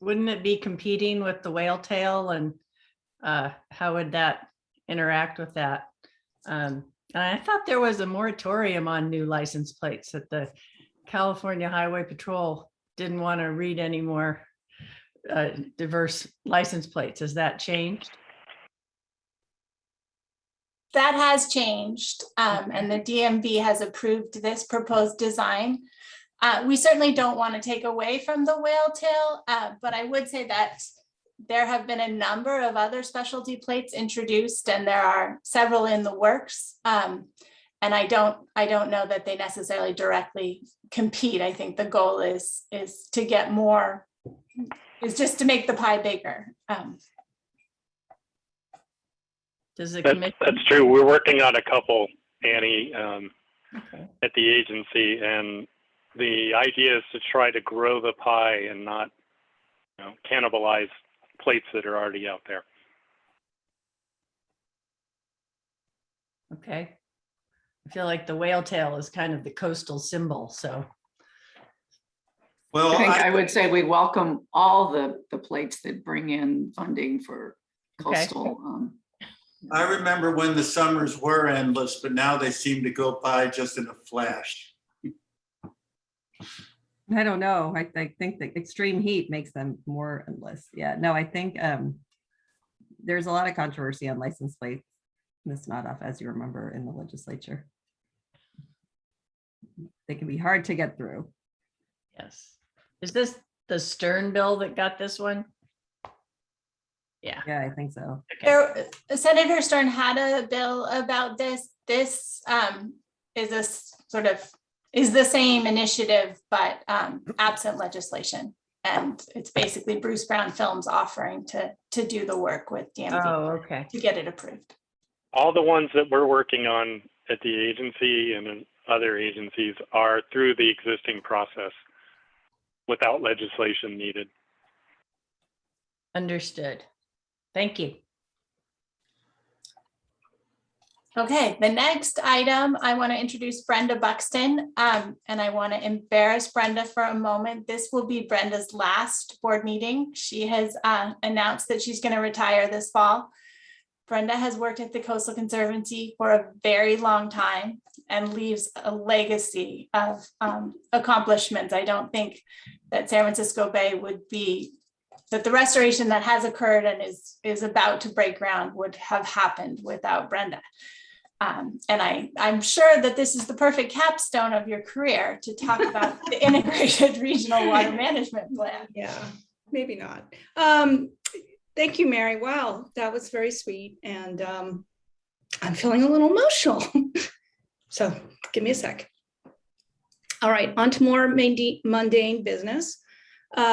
Wouldn't it be competing with the whale tail, and how would that interact with that? And I thought there was a moratorium on new license plates, that the California Highway Patrol didn't want to read any more diverse license plates. Has that changed? That has changed, and the DMV has approved this proposed design. We certainly don't want to take away from the whale tail, but I would say that there have been a number of other specialty plates introduced, and there are several in the works. And I don't know that they necessarily directly compete. I think the goal is to get more, is just to make the pie bigger. Does the That's true. We're working on a couple, Annie, at the agency, and the idea is to try to grow the pie and not, cannibalize plates that are already out there. Okay. I feel like the whale tail is kind of the coastal symbol, so. Well, I think I would say we welcome all the plates that bring in funding for coastal. I remember when the summers were endless, but now they seem to go by just in a flash. I don't know. I think the extreme heat makes them more endless. Yeah, no, I think there's a lot of controversy on license plates. It's not off, as you remember, in the legislature. They can be hard to get through. Yes. Is this the Stern bill that got this one? Yeah. Yeah, I think so. Senator Stern had a bill about this. This is a sort of is the same initiative, but absent legislation. And it's basically Bruce Brown Films offering to do the work with DMV to get it approved. All the ones that we're working on at the agency and in other agencies are through the existing process without legislation needed. Understood. Thank you. Okay, the next item, I want to introduce Brenda Buxton, and I want to embarrass Brenda for a moment. This will be Brenda's last board meeting. She has announced that she's going to retire this fall. Brenda has worked at the Coastal Conservancy for a very long time and leaves a legacy of accomplishments. I don't think that San Francisco Bay would be, that the restoration that has occurred and is about to break ground would have happened without Brenda. And I'm sure that this is the perfect capstone of your career to talk about the integrated regional water management plan. Yeah, maybe not. Thank you, Mary. Wow, that was very sweet. And I'm feeling a little emotional. So give me a sec. All right, on to more mundane business.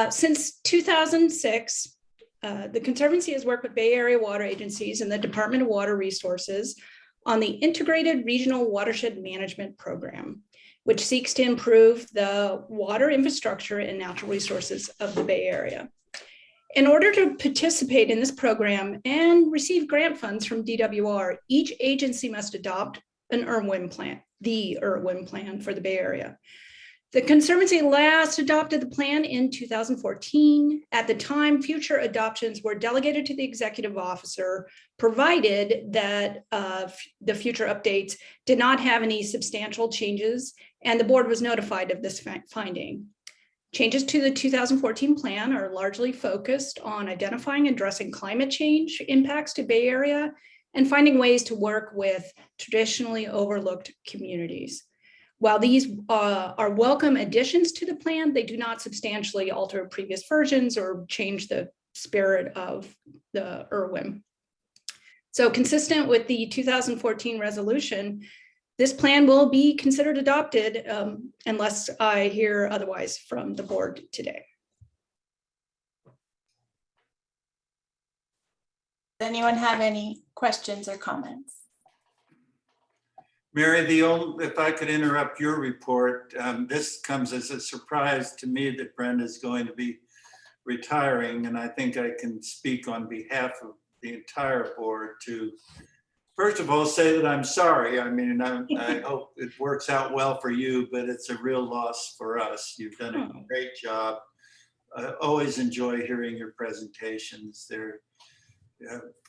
Since 2006, the Conservancy has worked with Bay Area water agencies and the Department of Water Resources on the Integrated Regional Watershed Management Program, which seeks to improve the water infrastructure and natural resources of the Bay Area. In order to participate in this program and receive grant funds from DWR, each agency must adopt an IRWIN plan, the IRWIN plan for the Bay Area. The Conservancy last adopted the plan in 2014. At the time, future adoptions were delegated to the executive officer, provided that the future updates did not have any substantial changes, and the board was notified of this finding. Changes to the 2014 plan are largely focused on identifying and addressing climate change impacts to Bay Area and finding ways to work with traditionally overlooked communities. While these are welcome additions to the plan, they do not substantially alter previous versions or change the spirit of the IRWIN. So consistent with the 2014 resolution, this plan will be considered adopted unless I hear otherwise from the board today. Does anyone have any questions or comments? Mary, if I could interrupt your report, this comes as a surprise to me that Brenda's going to be retiring, and I think I can speak on behalf of the entire board to, first of all, say that I'm sorry. I mean, I hope it works out well for you, but it's a real loss for us. You've done a great job. I always enjoy hearing your presentations. They're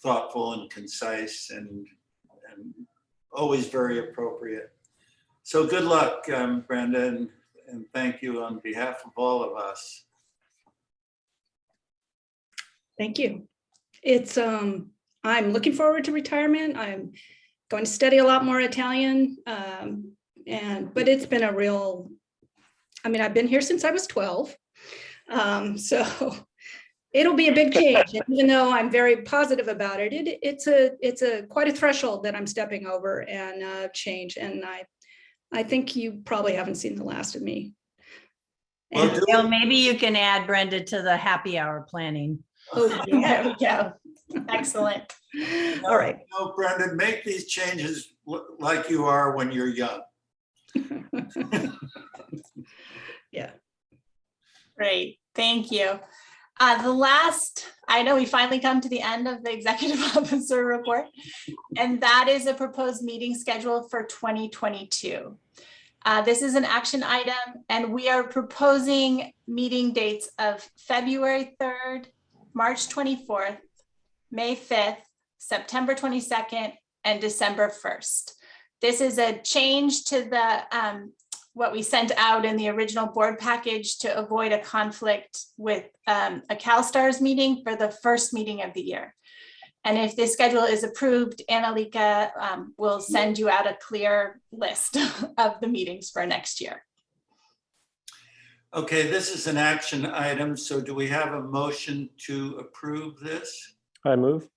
thoughtful and concise and always very appropriate. So good luck, Brenda, and thank you on behalf of all of us. Thank you. It's I'm looking forward to retirement. I'm going to study a lot more Italian, but it's been a real, I mean, I've been here since I was 12. So it'll be a big change. And even though I'm very positive about it, it's a quite a threshold that I'm stepping over and change. And I think you probably haven't seen the last of me. And Gail, maybe you can add Brenda to the happy hour planning. Oh, There we go. Excellent. All right. No, Brenda, make these changes like you are when you're young. Yeah. Great, thank you. The last, I know we finally come to the end of the executive officer report, and that is a proposed meeting schedule for 2022. This is an action item, and we are proposing meeting dates of February 3rd, March 24th, May 5th, September 22nd, and December 1st. This is a change to the what we sent out in the original board package to avoid a conflict with a CalSTARS meeting for the first meeting of the year. And if this schedule is approved, Annalika will send you out a clear list of the meetings for next year. Okay, this is an action item. So do we have a motion to approve this? I move.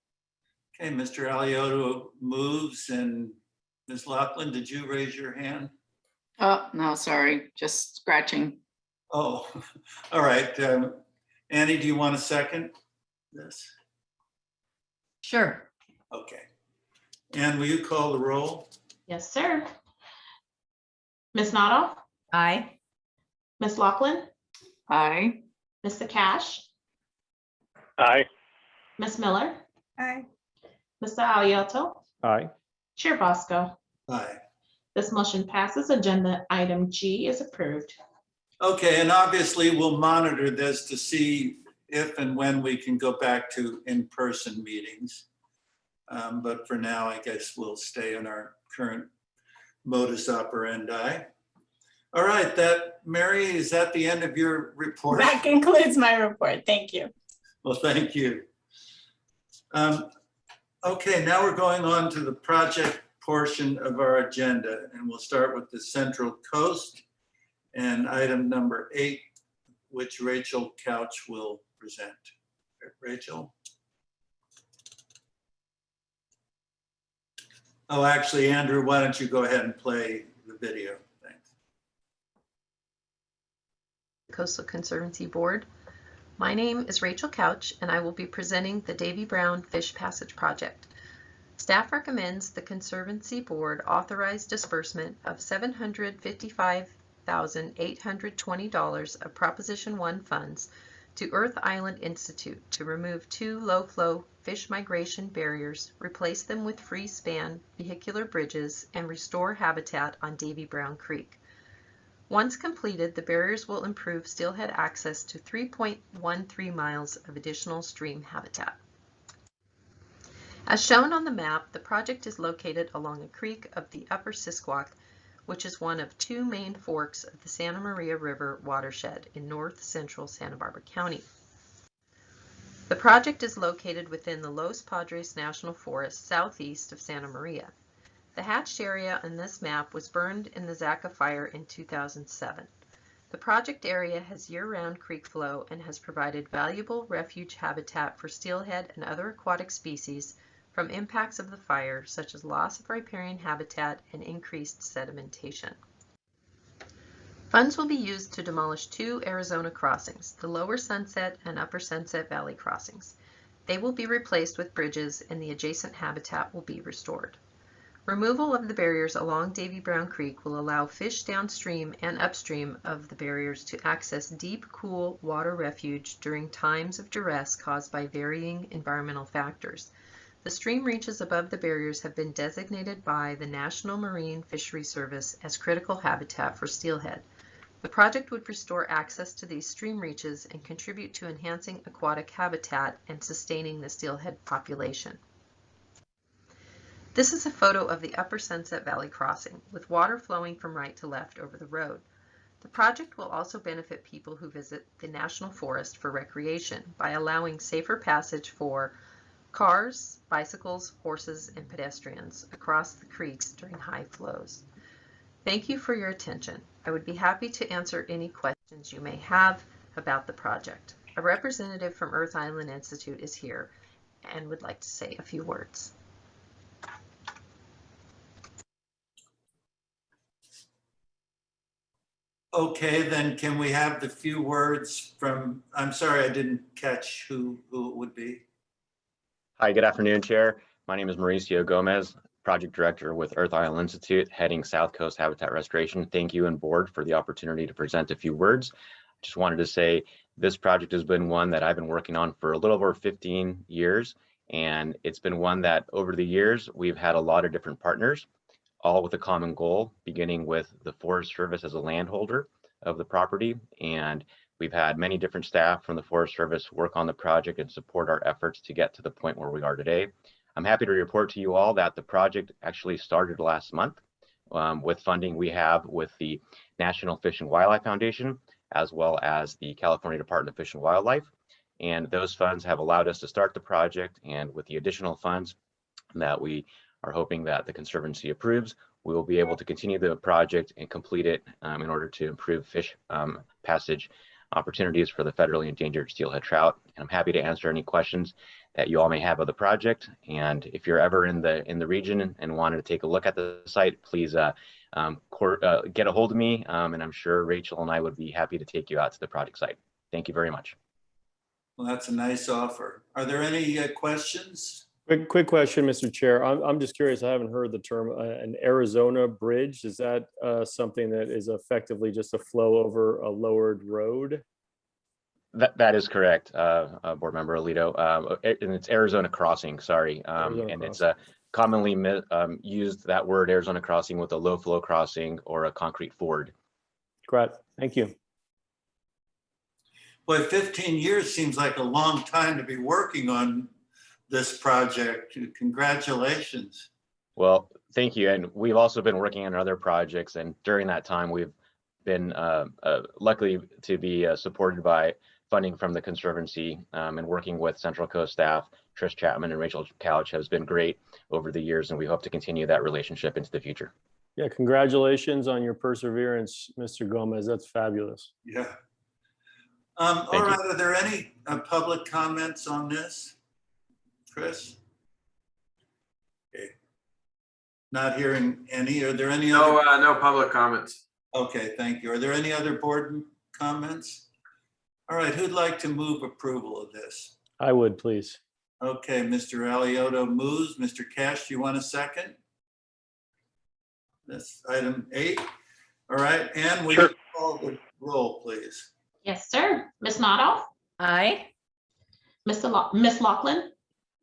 Okay, Mr. Alioto moves, and Ms. Laughlin, did you raise your hand? Oh, no, sorry, just scratching. Oh, all right. Annie, do you want to second this? Sure. Okay. Ann, will you call the roll? Yes, sir. Ms. Notoff, Aye. Ms. Laughlin, Aye. Mr. Cash, Aye. Ms. Miller, Aye. Mr. Alioto, Aye. Chair Bosco. Aye. This motion passes. Agenda item G is approved. Okay, and obviously we'll monitor this to see if and when we can go back to in-person meetings. But for now, I guess we'll stay in our current modus operandi. All right, Mary, is that the end of your report? That concludes my report. Thank you. Well, thank you. Okay, now we're going on to the project portion of our agenda, and we'll start with the Central Coast and item number 8, which Rachel Couch will present. Rachel? Oh, actually, Andrew, why don't you go ahead and play the video? Thanks. Coastal Conservancy Board. My name is Rachel Couch, and I will be presenting the Davy Brown Fish Passage Project. Staff recommends the Conservancy Board authorize disbursement of $755,820 of Proposition 1 funds to Earth Island Institute to remove 2 low-flow fish migration barriers, replace them with free-span vehicular bridges, and restore habitat on Davy Brown Creek. Once completed, the barriers will improve steelhead access to 3.13 miles of additional stream habitat. As shown on the map, the project is located along a creek of the Upper Sisquoc, which is one of 2 main forks of the Santa Maria River watershed in north-central Santa Barbara County. The project is located within the Los Padres National Forest southeast of Santa Maria. The hatched area on this map was burned in the Zaca fire in 2007. The project area has year-round creek flow and has provided valuable refuge habitat for steelhead and other aquatic species from impacts of the fire, such as loss of riparian habitat and increased sedimentation. Funds will be used to demolish 2 Arizona crossings, the Lower Sunset and Upper Sunset Valley crossings. They will be replaced with bridges and the adjacent habitat will be restored. Removal of the barriers along Davy Brown Creek will allow fish downstream and upstream of the barriers to access deep, cool water refuge during times of duress caused by varying environmental factors. The stream reaches above the barriers have been designated by the National Marine Fishery Service as critical habitat for steelhead. The project would restore access to these stream reaches and contribute to enhancing aquatic habitat and sustaining the steelhead population. This is a photo of the Upper Sunset Valley crossing, with water flowing from right to left over the road. The project will also benefit people who visit the National Forest for recreation by allowing safer passage for cars, bicycles, horses, and pedestrians across the creeks during high flows. Thank you for your attention. I would be happy to answer any questions you may have about the project. A representative from Earth Island Institute is here and would like to say a few words. Okay, then can we have the few words from, I'm sorry, I didn't catch who it would be. Hi, good afternoon, Chair. My name is Mauricio Gomez, Project Director with Earth Island Institute, heading South Coast Habitat Restoration. Thank you and board for the opportunity to present a few words. Just wanted to say this project has been one that I've been working on for a little over 15 years, and it's been one that over the years we've had a lot of different partners, all with a common goal, beginning with the Forest Service as a landholder of the property. And we've had many different staff from the Forest Service work on the project and support our efforts to get to the point where we are today. I'm happy to report to you all that the project actually started last month with funding we have with the National Fish and Wildlife Foundation, as well as the California Department of Fish and Wildlife. And those funds have allowed us to start the project, and with the additional funds that we are hoping that the Conservancy approves, we will be able to continue the project and complete it in order to improve fish passage opportunities for the federally endangered steelhead trout. And I'm happy to answer any questions that you all may have of the project. And if you're ever in the region and wanted to take a look at the site, please get a hold of me, and I'm sure Rachel and I would be happy to take you out to the project site. Thank you very much. Well, that's a nice offer. Are there any questions? Quick question, Mr. Chair. I'm just curious. I haven't heard the term an Arizona bridge. Is that something that is effectively just a flow over a lowered road? That is correct, Board Member Alito. And it's Arizona crossing. Sorry, and it's commonly used, that word Arizona crossing, with a low flow crossing or a concrete ford. Great. Thank you. Boy, 15 years seems like a long time to be working on this project. Congratulations. Well, thank you. And we've also been working on other projects, and during that time we've been lucky to be supported by funding from the Conservancy, and working with Central Coast staff. Trish Chapman and Rachel Couch has been great over the years, and we hope to continue that relationship into the future. Yeah, congratulations on your perseverance, Mr. Gomez. That's fabulous. Yeah. All right, are there any public comments on this? Chris? Okay. Not hearing any. Are there any other? No public comments. Okay, thank you. Are there any other board comments? All right, who'd like to move approval of this? I would, please. Okay, Mr. Aliotto moves. Mr. Cash, do you want a second? That's item 8. All right, and we call the roll, please. Yes, sir. Ms. Notoff? Aye. Miss Laughlin?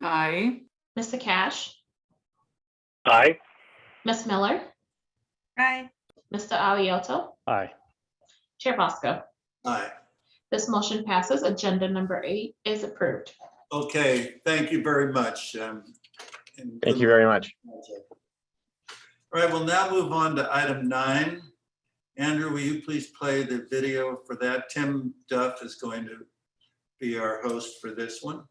Aye. Mr. Cash? Aye. Ms. Miller? Aye. Mr. Aliotto? Aye. Chair Bosco? Aye. This motion passes. Agenda number 8 is approved. Okay, thank you very much. Thank you very much. All right, we'll now move on to item 9. Andrew, will you please play the video for that? Tim Duff is going to be our host for this one.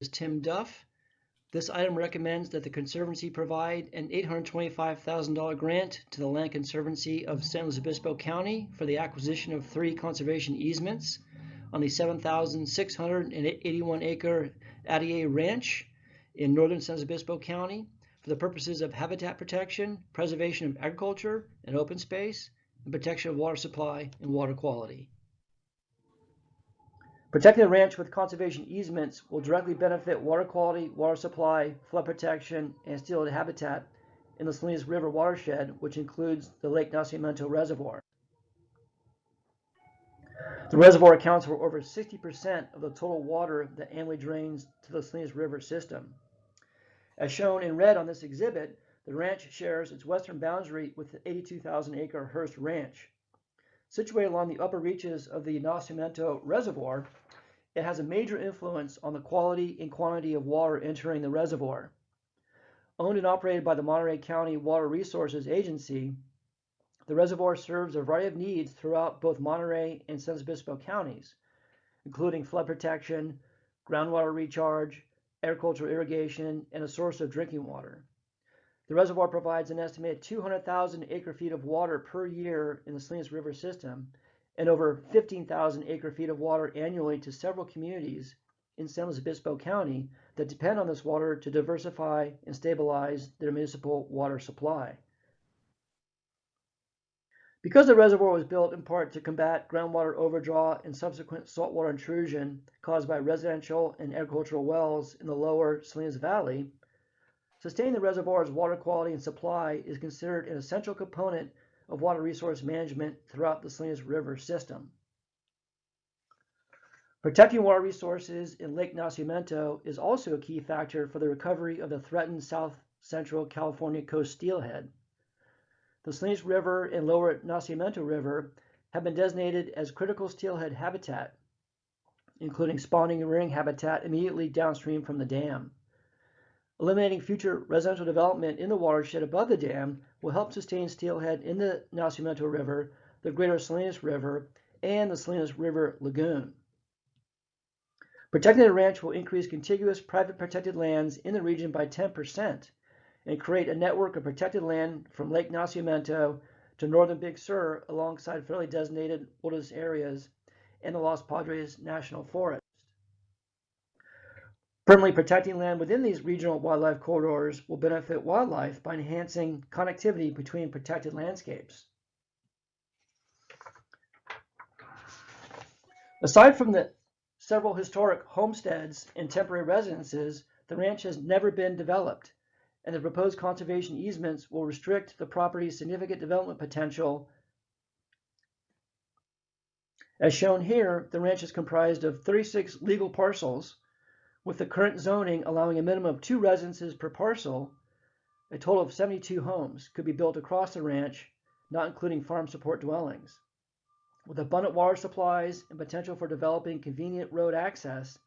Is Tim Duff. This item recommends that the Conservancy provide an $825,000 grant to the Land Conservancy of San Luis Obispo County for the acquisition of 3 conservation easements on the 7,681 acre Adier Ranch in northern San Luis Obispo County for the purposes of habitat protection, preservation of agriculture and open space, and protection of water supply and water quality. Protecting the ranch with conservation easements will directly benefit water quality, water supply, flood protection, and steelhead habitat in the Salinas River watershed, which includes the Lake Nacimiento Reservoir. The reservoir accounts for over 60% of the total water that annually drains to the Salinas River system. As shown in red on this exhibit, the ranch shares its western boundary with the 82,000 acre Hearst Ranch. Situated along the upper reaches of the Nacimiento Reservoir, it has a major influence on the quality and quantity of water entering the reservoir. Owned and operated by the Monterey County Water Resources Agency, the reservoir serves a variety of needs throughout both Monterey and San Luis Obispo counties, including flood protection, groundwater recharge, agricultural irrigation, and a source of drinking water. The reservoir provides an estimated 200,000 acre-feet of water per year in the Salinas River system and over 15,000 acre-feet of water annually to several communities in San Luis Obispo County that depend on this water to diversify and stabilize their municipal water supply. Because the reservoir was built in part to combat groundwater overdraw and subsequent saltwater intrusion caused by residential and agricultural wells in the lower Salinas Valley, sustaining the reservoir's water quality and supply is considered an essential component of water resource management throughout the Salinas River system. Protecting water resources in Lake Nacimiento is also a key factor for the recovery of the threatened South Central California coast steelhead. The Salinas River and Lower Nacimiento River have been designated as critical steelhead habitat, including spawning and rearing habitat immediately downstream from the dam. Eliminating future residential development in the watershed above the dam will help sustain steelhead in the Nacimiento River, the Greater Salinas River, and the Salinas River Lagoon. Protecting the ranch will increase contiguous private protected lands in the region by 10% and create a network of protected land from Lake Nacimiento to northern Big Sur alongside federally designated wilderness areas and the Los Padres National Forest. Permanently protecting land within these regional wildlife corridors will benefit wildlife by enhancing connectivity between protected landscapes. Aside from the several historic homesteads and temporary residences, the ranch has never been developed, and the proposed conservation easements will restrict the property's significant development potential. As shown here, the ranch is comprised of 36 legal parcels, with the current zoning allowing a minimum of 2 residences per parcel. A total of 72 homes could be built across the ranch, not including farm support dwellings. With abundant water supplies and potential for developing convenient road access,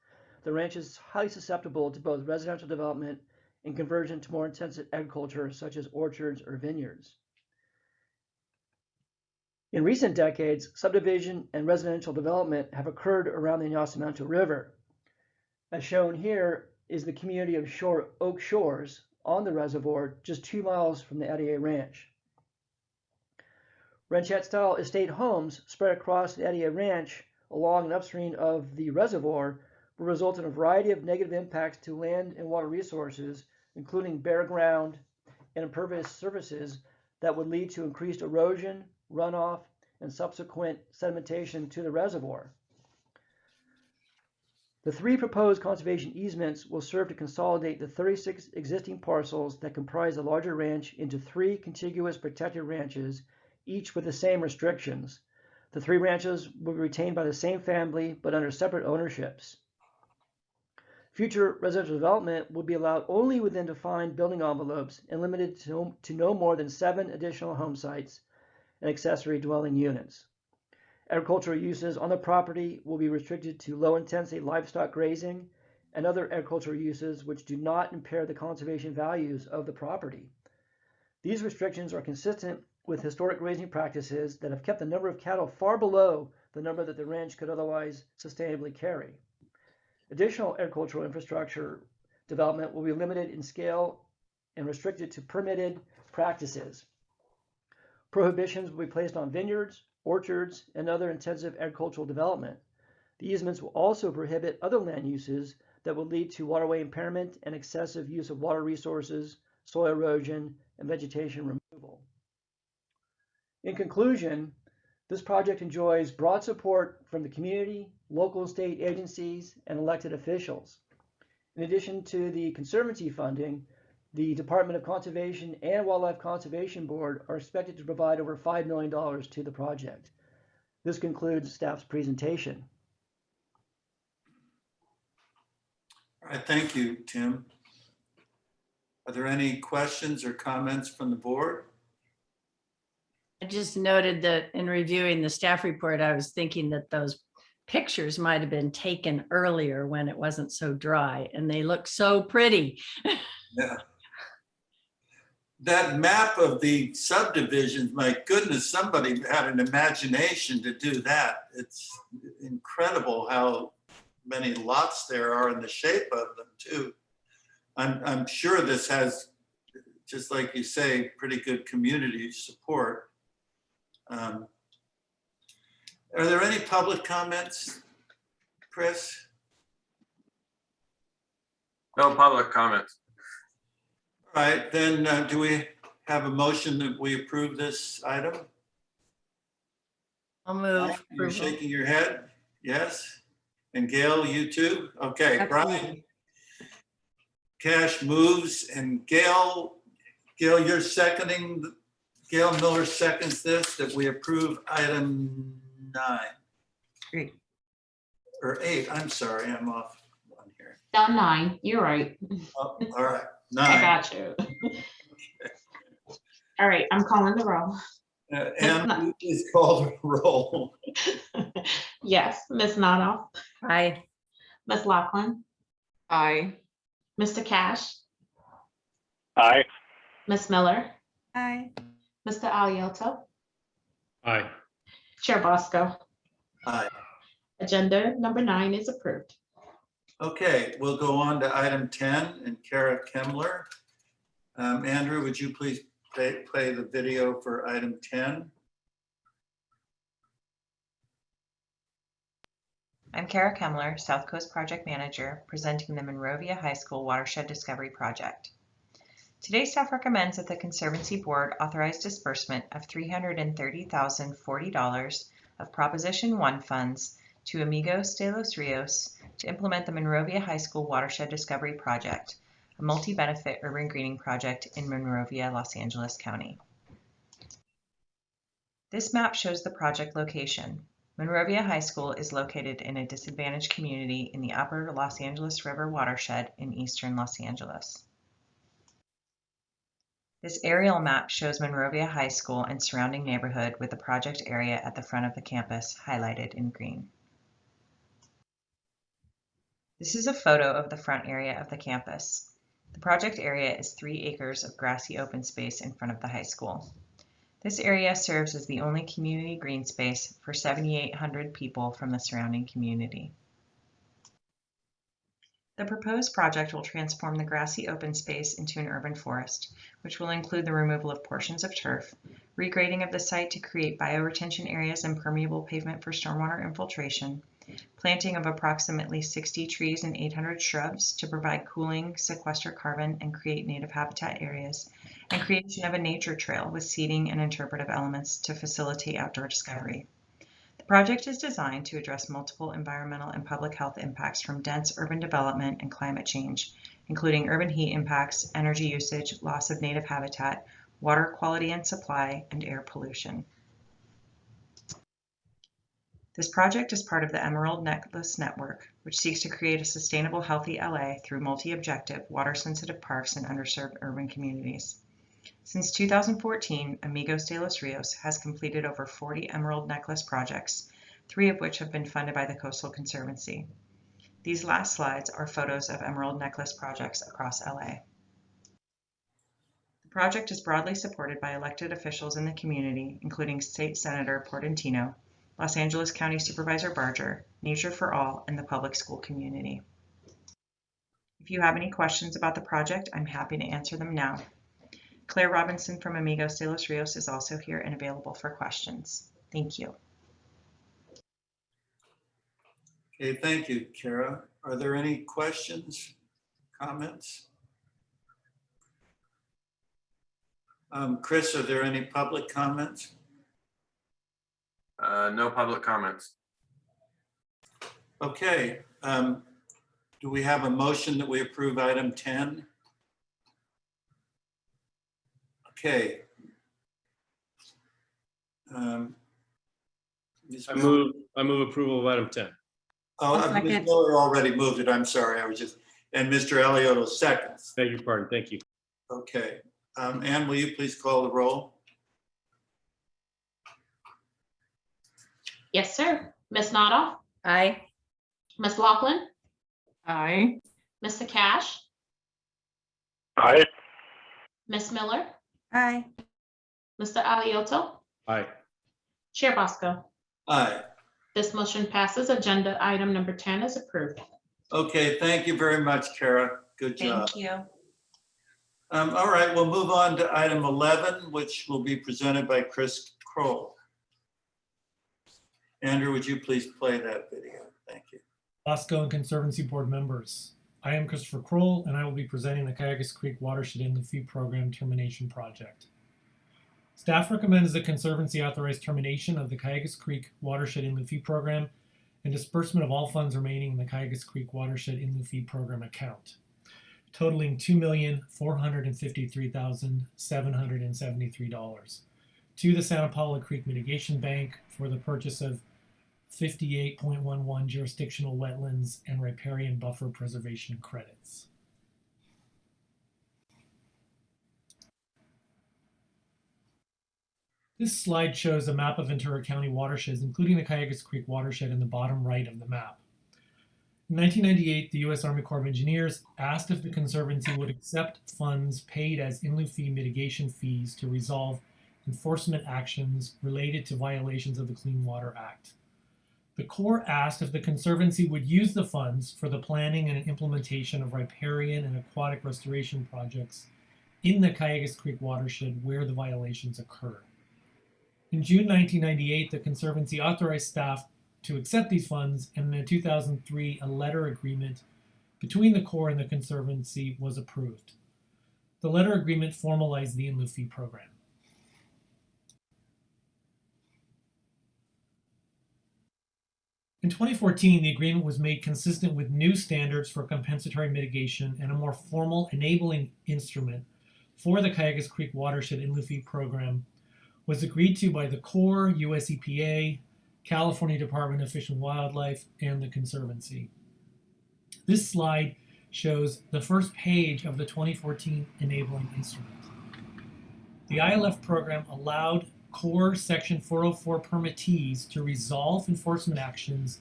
the ranch is highly susceptible to both residential development and conversion to more intensive agriculture such as orchards or vineyards. In recent decades, subdivision and residential development have occurred around the Nacimiento River. As shown here is the community of Oak Shores on the reservoir just 2 miles from the Adia Ranch. Ranchette-style estate homes spread across the Adia Ranch along and upstream of the reservoir will result in a variety of negative impacts to land and water resources, including bare ground and impervious surfaces that would lead to increased erosion, runoff, and subsequent sedimentation to the reservoir. The 3 proposed conservation easements will serve to consolidate the 36 existing parcels that comprise the larger ranch into 3 contiguous protected ranches, each with the same restrictions. The 3 ranches will be retained by the same family, but under separate ownerships. Future residential development will be allowed only within defined building envelopes and limited to no more than 7 additional home sites and accessory dwelling units. Agricultural uses on the property will be restricted to low-intensity livestock grazing and other agricultural uses which do not impair the conservation values of the property. These restrictions are consistent with historic grazing practices that have kept the number of cattle far below the number that the ranch could otherwise sustainably carry. Additional agricultural infrastructure development will be limited in scale and restricted to permitted practices. Prohibitions will be placed on vineyards, orchards, and other intensive agricultural development. The easements will also prohibit other land uses that will lead to waterway impairment and excessive use of water resources, soil erosion, and vegetation removal. In conclusion, this project enjoys broad support from the community, local and state agencies, and elected officials. In addition to the Conservancy funding, the Department of Conservation and Wildlife Conservation Board are expected to provide over $5 million to the project. This concludes staff's presentation. All right, thank you, Tim. Are there any questions or comments from the board? I just noted that in reviewing the staff report, I was thinking that those pictures might have been taken earlier when it wasn't so dry, and they look so pretty. Yeah. That map of the subdivisions, my goodness, somebody had an imagination to do that. It's incredible how many lots there are and the shape of them too. I'm sure this has just like you say, pretty good community support. Are there any public comments, Chris? No public comments. All right, then do we have a motion that we approve this item? I'll move. You're approval. shaking your head, yes? And Gail, you too? Okay, Brian. Cash moves, and Gail, you're seconding, Gail Miller seconds this, that we approve item 9. Great. Or 8, I'm sorry, I'm off one here. No, 9, you're right. Oh, all right, I 9. got you. All right, I'm calling the roll. And please call the roll. Yes, Ms. Notoff, Aye. Ms. Laughlin, Aye. Mr. Cash, Aye. Ms. Miller, Aye. Mr. Aliotto, Aye. Chair Bosco. Aye. Agenda number 9 is approved. Okay, we'll go on to item 10 and Kara Kemmler. Andrew, would you please play the video for item 10? I'm Kara Kemmler, South Coast Project Manager, presenting the Monrovia High School Watershed Discovery Project. Today, staff recommends that the Conservancy Board authorize disbursement of $330,040 of Proposition 1 funds to Amigos de los Rios to implement the Monrovia High School Watershed Discovery Project, a multi-benefit urban greening project in Monrovia, Los Angeles County. This map shows the project location. Monrovia High School is located in a disadvantaged community in the upper Los Angeles River watershed in eastern Los Angeles. This aerial map shows Monrovia High School and surrounding neighborhood with the project area at the front of the campus highlighted in green. This is a photo of the front area of the campus. The project area is 3 acres of grassy open space in front of the high school. This area serves as the only community green space for 7,800 people from the surrounding community. The proposed project will transform the grassy open space into an urban forest, which will include the removal of portions of turf, regrading of the site to create bioretention areas and permeable pavement for stormwater infiltration, planting of approximately 60 trees and 800 shrubs to provide cooling, sequester carbon, and create native habitat areas, and creation of a nature trail with seating and interpretive elements to facilitate outdoor discovery. The project is designed to address multiple environmental and public health impacts from dense urban development and climate change, including urban heat impacts, energy usage, loss of native habitat, water quality and supply, and air pollution. This project is part of the Emerald Necklace Network, which seeks to create a sustainable, healthy LA through multi-objective, water-sensitive parks in underserved urban communities. Since 2014, Amigos de los Rios has completed over 40 Emerald Necklace projects, 3 of which have been funded by the Coastal Conservancy. These last slides are photos of Emerald Necklace projects across LA. The project is broadly supported by elected officials in the community, including State Senator Portantino, Los Angeles County Supervisor Barger, Nature for All, and the public school community. If you have any questions about the project, I'm happy to answer them now. Claire Robinson from Amigos de los Rios is also here and available for questions. Thank you. Okay, thank you, Kara. Are there any questions, comments? Chris, are there any public comments? No public comments. Okay, do we have a motion that we approve item 10? Okay. I move approval of item 10. Oh, Ms. Miller already moved it. I'm sorry. I was just, and Mr. Eliotto seconds. Beg your pardon. Thank you. Okay. Ann, will you please call the roll? Yes, sir. Ms. Notoff, Aye. Ms. Laughlin, Aye. Mr. Cash, Aye. Ms. Miller, Aye. Mr. Aliotto, Aye. Chair Bosco. Aye. This motion passes. Agenda item number 10 is approved. Okay, thank you very much, Kara. Good job. Thank you. All right, we'll move on to item 11, which will be presented by Chris Kroll. Andrew, would you please play that video? Thank you. Bosco and Conservancy Board members. I am Christopher Kroll, and I will be presenting the Cayugas Creek Watershed Inlet Fee Program Termination Project. Staff recommends the Conservancy authorize termination of the Cayugas Creek Watershed Inlet Fee Program and disbursement of all funds remaining in the Cayugas Creek Watershed Inlet Fee Program account, totaling $2,453,773 to the Santa Paula Creek Mitigation Bank for the purchase of 58.11 jurisdictional wetlands and riparian buffer preservation credits. This slide shows a map of Ventura County watersheds, including the Cayugas Creek watershed in the bottom right of the map. In 1998, the U.S. Army Corps of Engineers asked if the Conservancy would accept funds paid as in lieu fee mitigation fees to resolve enforcement actions related to violations of the Clean Water Act. The Corps asked if the Conservancy would use the funds for the planning and implementation of riparian and aquatic restoration projects in the Cayugas Creek watershed where the violations occurred. In June 1998, the Conservancy authorized staff to accept these funds, and in 2003, a letter agreement between the Corps and the Conservancy was approved. The letter agreement formalized the in lieu fee program. In 2014, the agreement was made consistent with new standards for compensatory mitigation and a more formal enabling instrument for the Cayugas Creek Watershed in lieu fee program was agreed to by the Corps, US EPA, California Department of Fish and Wildlife, and the Conservancy. This slide shows the first page of the 2014 enabling instrument. The ILF program allowed Corps Section 404 permittees to resolve enforcement actions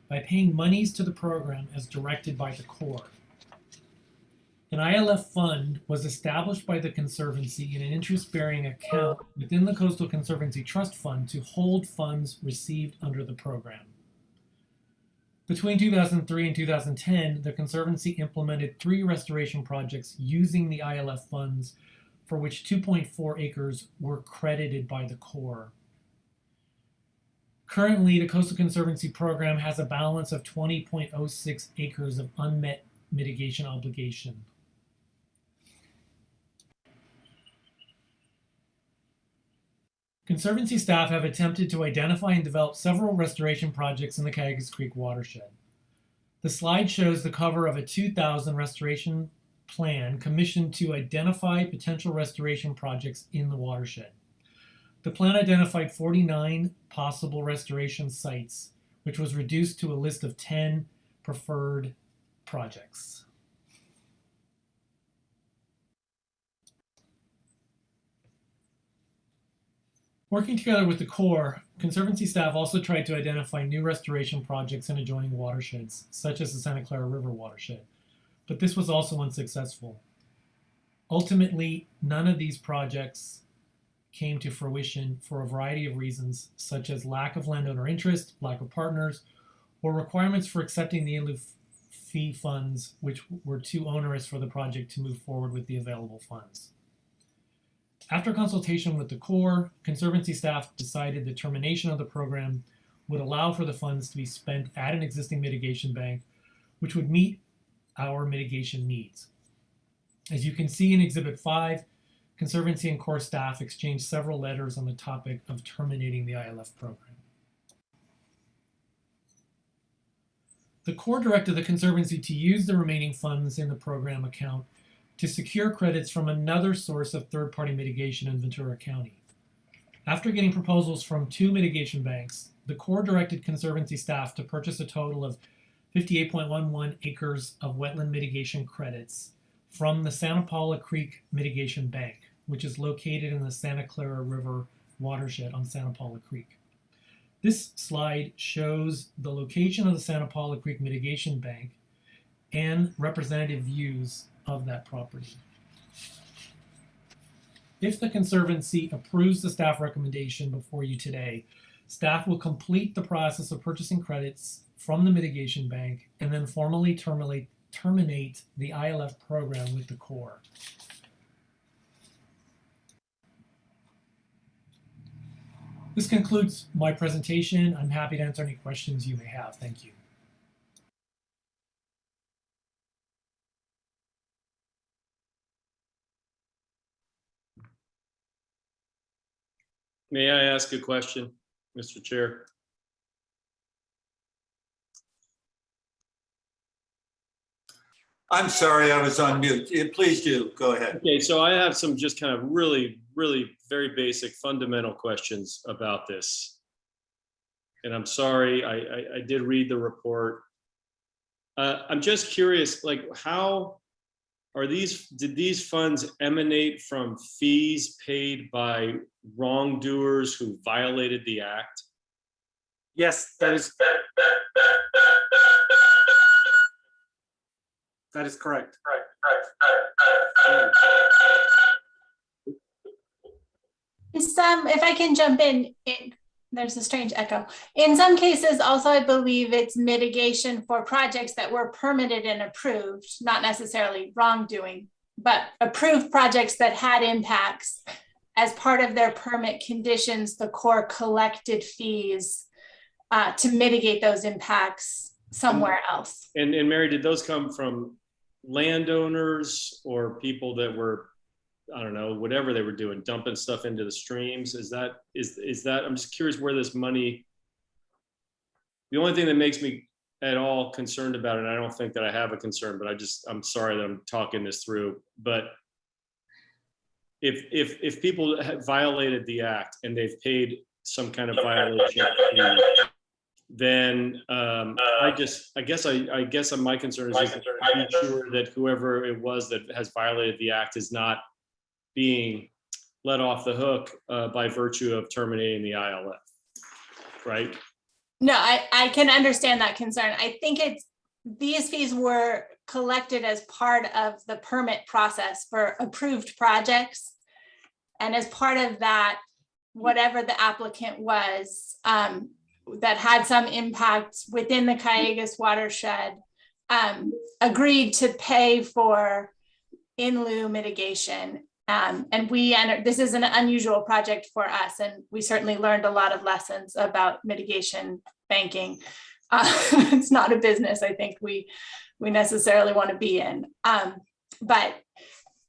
by paying monies to the program as directed by the Corps. An ILF fund was established by the Conservancy in an interest-bearing account within the Coastal Conservancy Trust Fund to hold funds received under the program. Between 2003 and 2010, the Conservancy implemented 3 restoration projects using the ILF funds, for which 2.4 acres were credited by the Corps. Currently, the Coastal Conservancy program has a balance of 20.06 acres of unmet mitigation obligation. Conservancy staff have attempted to identify and develop several restoration projects in the Cayugas Creek watershed. The slide shows the cover of a 2000 restoration plan commissioned to identify potential restoration projects in the watershed. The plan identified 49 possible restoration sites, which was reduced to a list of 10 preferred projects. Working together with the Corps, Conservancy staff also tried to identify new restoration projects in adjoining watersheds, such as the Santa Clara River watershed, but this was also unsuccessful. Ultimately, none of these projects came to fruition for a variety of reasons, such as lack of landowner interest, lack of partners, or requirements for accepting the in lieu fee funds, which were too onerous for the project to move forward with the available funds. After consultation with the Corps, Conservancy staff decided the termination of the program would allow for the funds to be spent at an existing mitigation bank, which would meet our mitigation needs. As you can see in Exhibit 5, Conservancy and Corps staff exchanged several letters on the topic of terminating the ILF program. The Corps directed the Conservancy to use the remaining funds in the program account to secure credits from another source of third-party mitigation in Ventura County. After getting proposals from 2 mitigation banks, the Corps directed Conservancy staff to purchase a total of 58.11 acres of wetland mitigation credits from the Santa Paula Creek Mitigation Bank, which is located in the Santa Clara River watershed on Santa Paula Creek. This slide shows the location of the Santa Paula Creek Mitigation Bank and representative views of that property. If the Conservancy approves the staff recommendation before you today, staff will complete the process of purchasing credits from the mitigation bank and then formally terminate the ILF program with the Corps. This concludes my presentation. I'm happy to answer any questions you may have. Thank you. May I ask a question, Mr. Chair? I'm sorry, I was on mute. Please do, go ahead. Okay, so I have some just kind of really very basic fundamental questions about this. And I'm sorry, I did read the report. I'm just curious, like how are did these funds emanate from fees paid by wrongdoers who violated the act? Yes, that is correct. If I can jump in, there's a strange echo. In some cases, also, I believe it's mitigation for projects that were permitted and approved, not necessarily wrongdoing, but approved projects that had impacts. As part of their permit conditions, the Corps collected fees to mitigate those impacts somewhere else. And Mary, did those come from landowners or people that were, I don't know, whatever they were doing, dumping stuff into the streams? Is that, I'm just curious where this money, the only thing that makes me at all concerned about it, and I don't think that I have a concern, but I'm sorry that I'm talking this through, but if people have violated the act and they've paid some kind of violation fee, then I guess my concern is just to be sure that whoever it was that has violated the act is not being let off the hook by virtue of terminating the ILF, right? No, I can understand that concern. I think these fees were collected as part of the permit process for approved projects. And as part of that, whatever the applicant was that had some impact within the Cayugas watershed agreed to pay for in lieu mitigation. And this is an unusual project for us, and we certainly learned a lot of lessons about mitigation banking. It's not a business I think we necessarily want to be in, but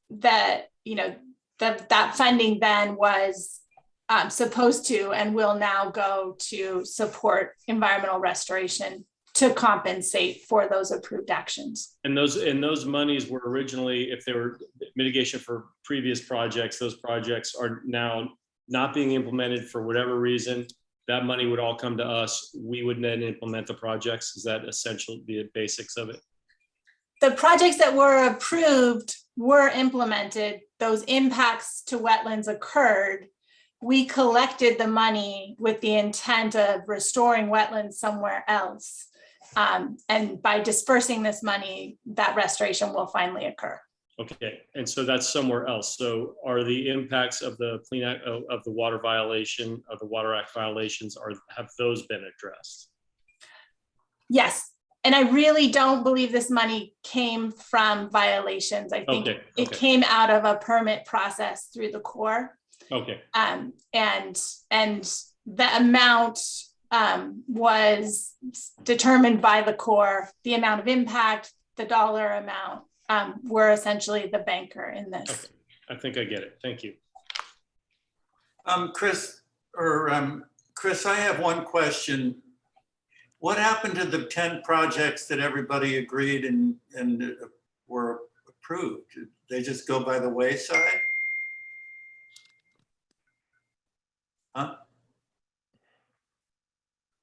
that funding then was supposed to and will now go to support environmental restoration to compensate for those approved actions. And those monies were originally, if they were mitigation for previous projects, those projects are now not being implemented for whatever reason. That money would all come to us. We would then implement the projects. Is that essentially the basics of it? The projects that were approved were implemented. Those impacts to wetlands occurred. We collected the money with the intent of restoring wetlands somewhere else. And by dispersing this money, that restoration will finally occur. Okay, and so that's somewhere else. So are the impacts of the Clean Act of the water violation, of the Water Act violations, have those been addressed? Yes, and I really don't believe this money came from violations. I think it came out of a permit process through the Corps. Okay. And the amount was determined by the Corps. The amount of impact, the dollar amount, were essentially the banker in this. Okay. I think I get it. Thank you. Chris, I have one question. What happened to the 10 projects that everybody agreed and were approved? Did they just go by the wayside? Huh?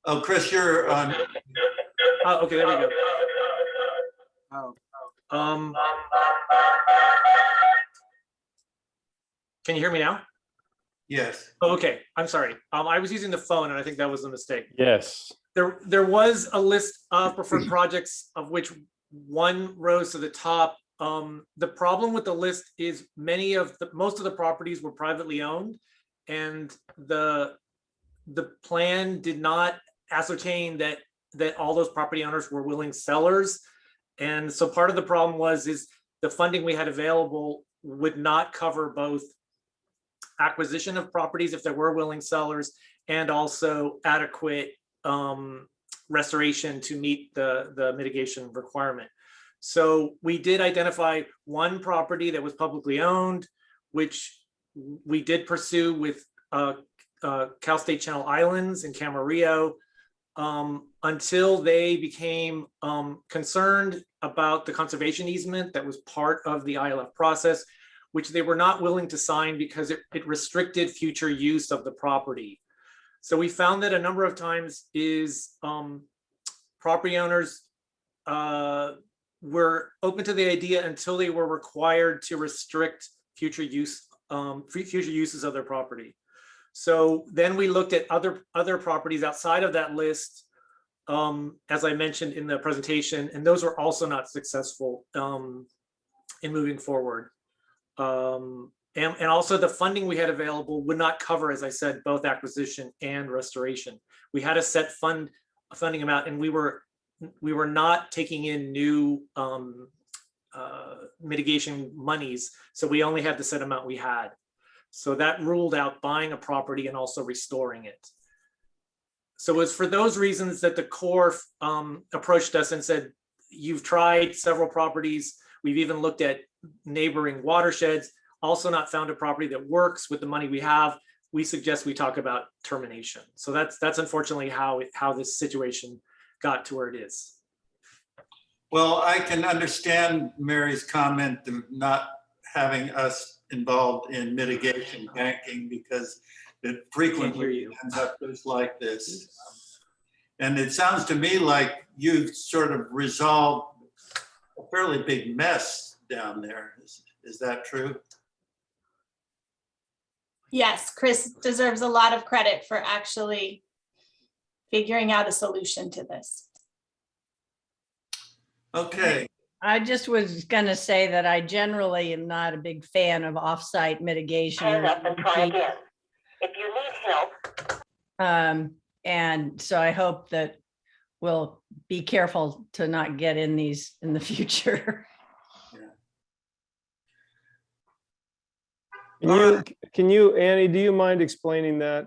Oh, Chris, you're on. Okay, there we go. Can you hear me now? Yes. Oh, okay, I'm sorry. I was using the phone and I think that was a mistake. Yes. There was a list of preferred projects of which one rose to the top. The problem with the list is most of the properties were privately owned, and the plan did not ascertain that all those property owners were willing sellers. And so part of the problem is the funding we had available would not cover both acquisition of properties if there were willing sellers and also adequate restoration to meet the mitigation requirement. So we did identify one property that was publicly owned, which we did pursue with Cal State Channel Islands in Camarillo, until they became concerned about the conservation easement that was part of the ILF process, which they were not willing to sign because it restricted future use of the property. So we found that a number of times is property owners were open to the idea until they were required to restrict future use, future uses of their property. So then we looked at other properties outside of that list, as I mentioned in the presentation, and those were also not successful in moving forward. And also the funding we had available would not cover, as I said, both acquisition and restoration. We had a set funding amount, and we were not taking in new mitigation monies, so we only had the set amount we had. So that ruled out buying a property and also restoring it. So it was for those reasons that the Corps approached us and said, you've tried several properties. We've even looked at neighboring watersheds, also not found a property that works with the money we have. We suggest we talk about termination. So that's unfortunately how this situation got to where it is. Well, I can understand Mary's comment of not having us involved in mitigation banking because it frequently ends up just like this. And it sounds to me like you've sort of resolved a fairly big mess down there. Is that true? Yes, Chris deserves a lot of credit for actually figuring out a solution to this. Okay. I just was gonna say that I generally am not a big fan of offsite mitigation. Hang up and try again. If you need help. And so I hope that we'll be careful to not get in these in the future. Can you, Annie, do you mind explaining that?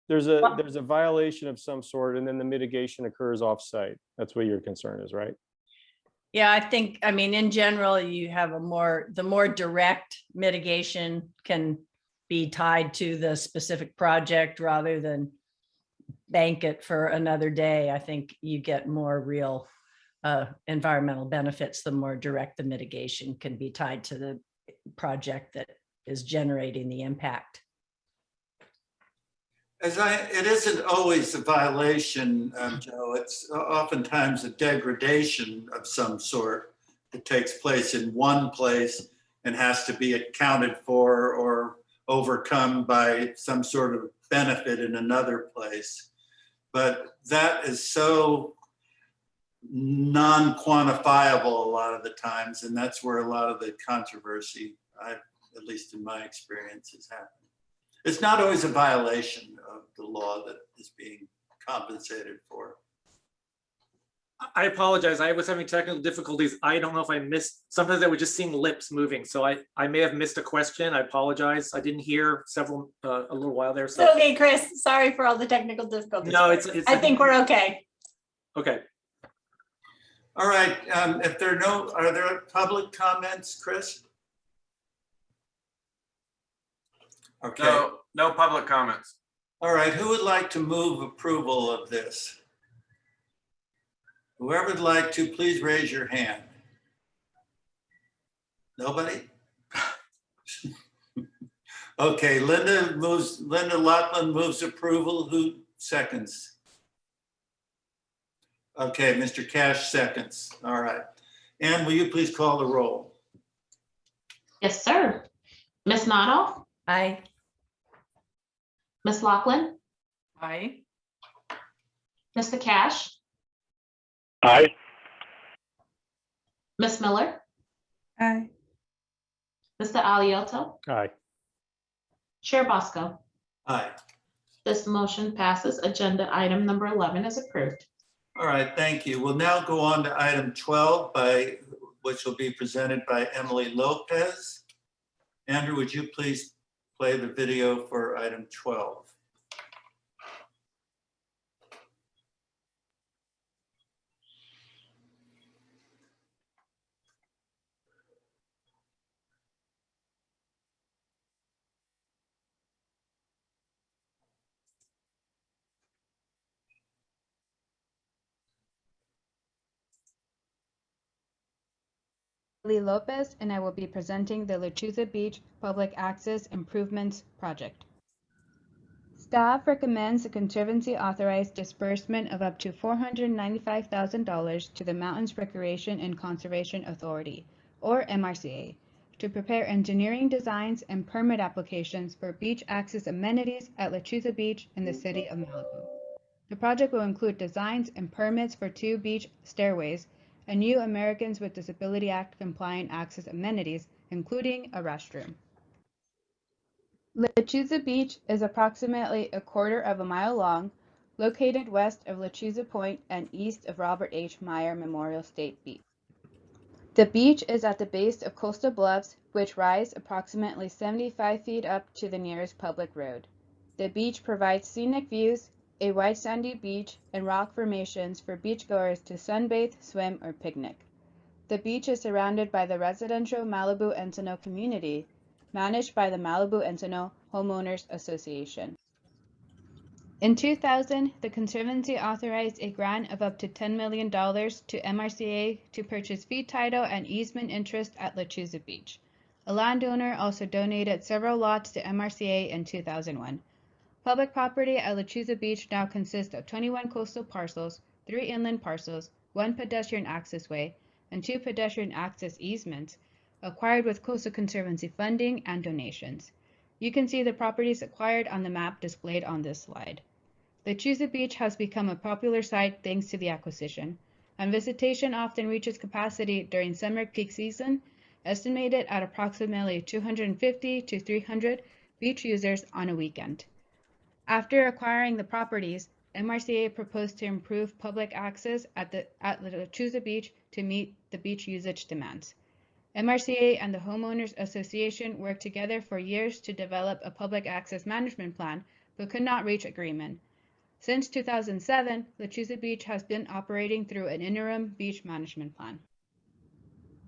There's a violation of some sort and then the mitigation occurs offsite. That's what your concern is, right? Yeah, I mean, in general, you have the more direct mitigation can be tied to the specific project rather than bank it for another day. I think you get more real environmental benefits the more direct the mitigation can be tied to the project that is generating the impact. It isn't always a violation, Joe. It's oftentimes a degradation of some sort that takes place in one place and has to be accounted for or overcome by some sort of benefit in another place. But that is so non-quantifiable a lot of the times, and that's where a lot of the controversy, at least in my experience, has happened. It's not always a violation of the law that is being compensated for. I apologize. I was having technical difficulties. I don't know if I missed, sometimes I was just seeing lips moving. So I may have missed a question. I apologize. I didn't hear several, a little while there. So. It's okay, Chris. Sorry for all the technical difficulties. No, I think we're okay. Okay. All right. If there are there public comments, Chris? Okay. No public comments. All right. Who would like to move approval of this? Whoever would like to, please raise your hand. Nobody? Okay, Linda Loughlin moves approval. Who seconds? Okay, Mr. Cash seconds. All right. Ann, will you please call the roll? Yes, sir. Ms. Noddle? Aye. Ms. Loughlin? Aye. Mr. Cash? Aye. Ms. Miller? Aye. Mr. Aliotto? Aye. Chair Bosco? Aye. This motion passes. Agenda item number 11 is approved. All right, thank you. We'll now go on to item 12, which will be presented by Emily Lopez. Andrew, would you please play the video for item 12. Lee Lopez, and I will be presenting the Lechuza Beach Public Access Improvements Project. Staff recommends the Conservancy authorize disbursement of up to $495,000 to the Mountains Recreation and Conservation Authority, or MRCA, to prepare engineering designs and permit applications for beach access amenities at Lechuza Beach in the city of Malibu. The project will include designs and permits for 2 beach stairways and new Americans with Disability Act compliant access amenities, including a restroom. Lechuza Beach is approximately 1/4 mile long, located west of Lechuza Point and east of Robert H. Meyer Memorial State Beach. The beach is at the base of coastal bluffs, which rise approximately 75 feet up to the nearest public road. The beach provides scenic views, a wide sandy beach, and rock formations for beachgoers to sunbathe, swim, or picnic. The beach is surrounded by the residential Malibu Encino community, managed by the Malibu Encino Homeowners Association. In 2000, the Conservancy authorized a grant of up to $10 million to MRCA to purchase fee title and easement interest at Lechuza Beach. A landowner also donated several lots to MRCA in 2001. Public property at Lechuza Beach now consists of 21 coastal parcels, 3 inland parcels, 1 pedestrian access way, and 2 pedestrian access easements, acquired with Coastal Conservancy funding and donations. You can see the properties acquired on the map displayed on this slide. Lechuza Beach has become a popular site thanks to the acquisition, and visitation often reaches capacity during summer peak season, estimated at approximately 250 to 300 beach users on a weekend. After acquiring the properties, MRCA proposed to improve public access at Lechuza Beach to meet the beach usage demands. MRCA and the Homeowners Association worked together for years to develop a public access management plan, but could not reach agreement. Since 2007, Lechuza Beach has been operating through an interim beach management plan.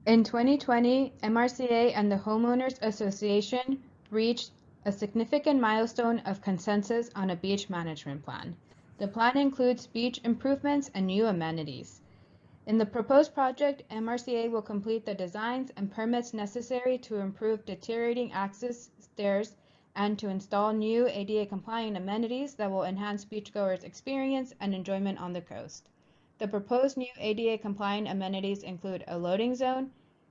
In 2020, MRCA and the Homeowners Association reached a significant milestone of consensus on a beach management plan. The plan includes beach improvements and new amenities. In the proposed project, MRCA will complete the designs and permits necessary to improve deteriorating access stairs and to install new ADA-compliant amenities that will enhance beachgoers' experience and enjoyment on the coast. The proposed new ADA-compliant amenities include a loading zone,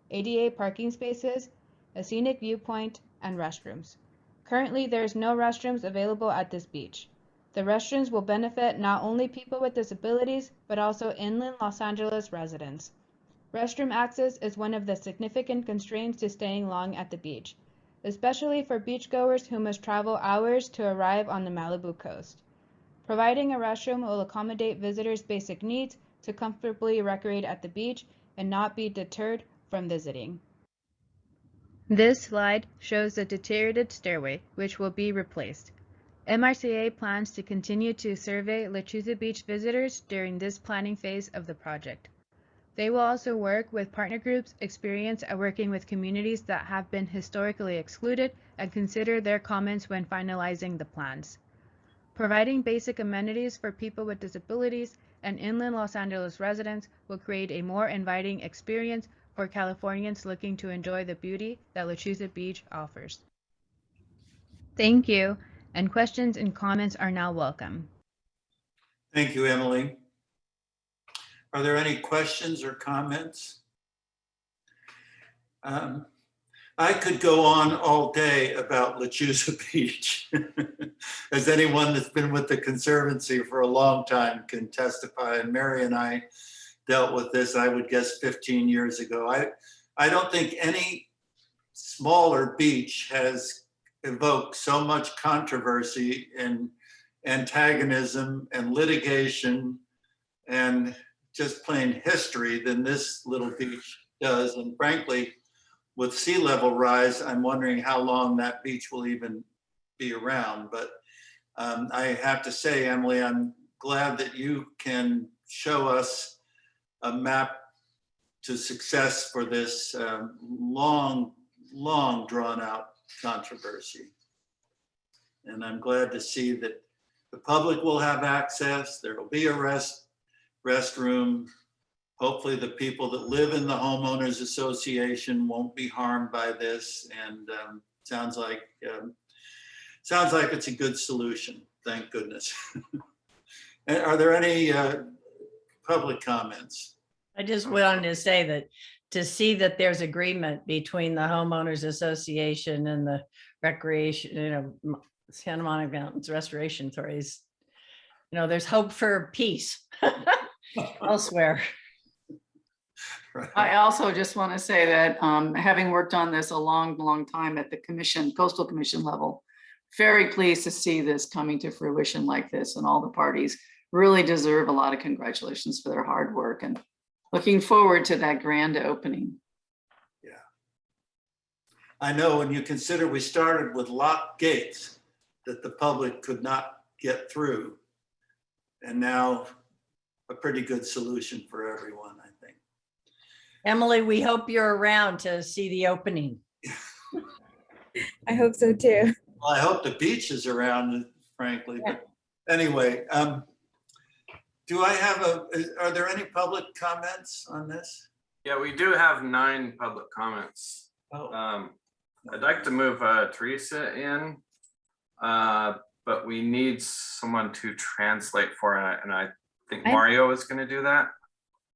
ADA parking spaces, a scenic viewpoint, and restrooms. Currently, there is no restrooms available at this beach. The restrooms will benefit not only people with disabilities, but also inland Los Angeles residents. Restroom access is one of the significant constraints to staying long at the beach, especially for beachgoers who must travel hours to arrive on the Malibu coast. Providing a restroom will accommodate visitors' basic needs to comfortably recreate at the beach and not be deterred from visiting. This slide shows the deteriorated stairway, which will be replaced. MRCA plans to continue to survey Lechuza Beach visitors during this planning phase of the project. They will also work with partner groups experienced at working with communities that have been historically excluded and consider their comments when finalizing the plans. Providing basic amenities for people with disabilities and inland Los Angeles residents will create a more inviting experience for Californians looking to enjoy the beauty that Lechuza Beach offers. Thank you, and questions and comments are now welcome. Thank you, Emily. Are there any questions or comments? I could go on all day about Lechuza Beach. As anyone that's been with the Conservancy for a long time can testify, and Mary and I dealt with this, I would guess 15 years ago. I don't think any smaller beach has evoked so much controversy and antagonism and litigation and just plain history than this little beach does. And frankly, with sea level rise, I'm wondering how long that beach will even be around. But I have to say, Emily, I'm glad that you can show us a map to success for this long drawn out controversy. And I'm glad to see that the public will have access. There will be a restroom. Hopefully the people that live in the homeowners association won't be harmed by this. And sounds like it's a good solution. Thank goodness. Are there any public comments? I just wanted to say that to see that there's agreement between the homeowners association and the recreation, Santa Monica Mountains Restoration Authorities, there's hope for peace elsewhere. Right. I also just want to say that having worked on this a long time at the Coastal Commission level, very pleased to see this coming to fruition like this, and all the parties really deserve a lot of congratulations for their hard work, and looking forward to that grand opening. Yeah. I know when you consider we started with locked gates that the public could not get through, and now a pretty good solution for everyone, I think. Emily, we hope you're around to see the opening. I hope so too. Well, I hope the beach is around, frankly. But anyway, do I have are there any public comments on this? Yeah, we do have 9 public comments. Oh. I'd like to move Teresa in, but we need someone to translate for it, and I think Mario is going to do that.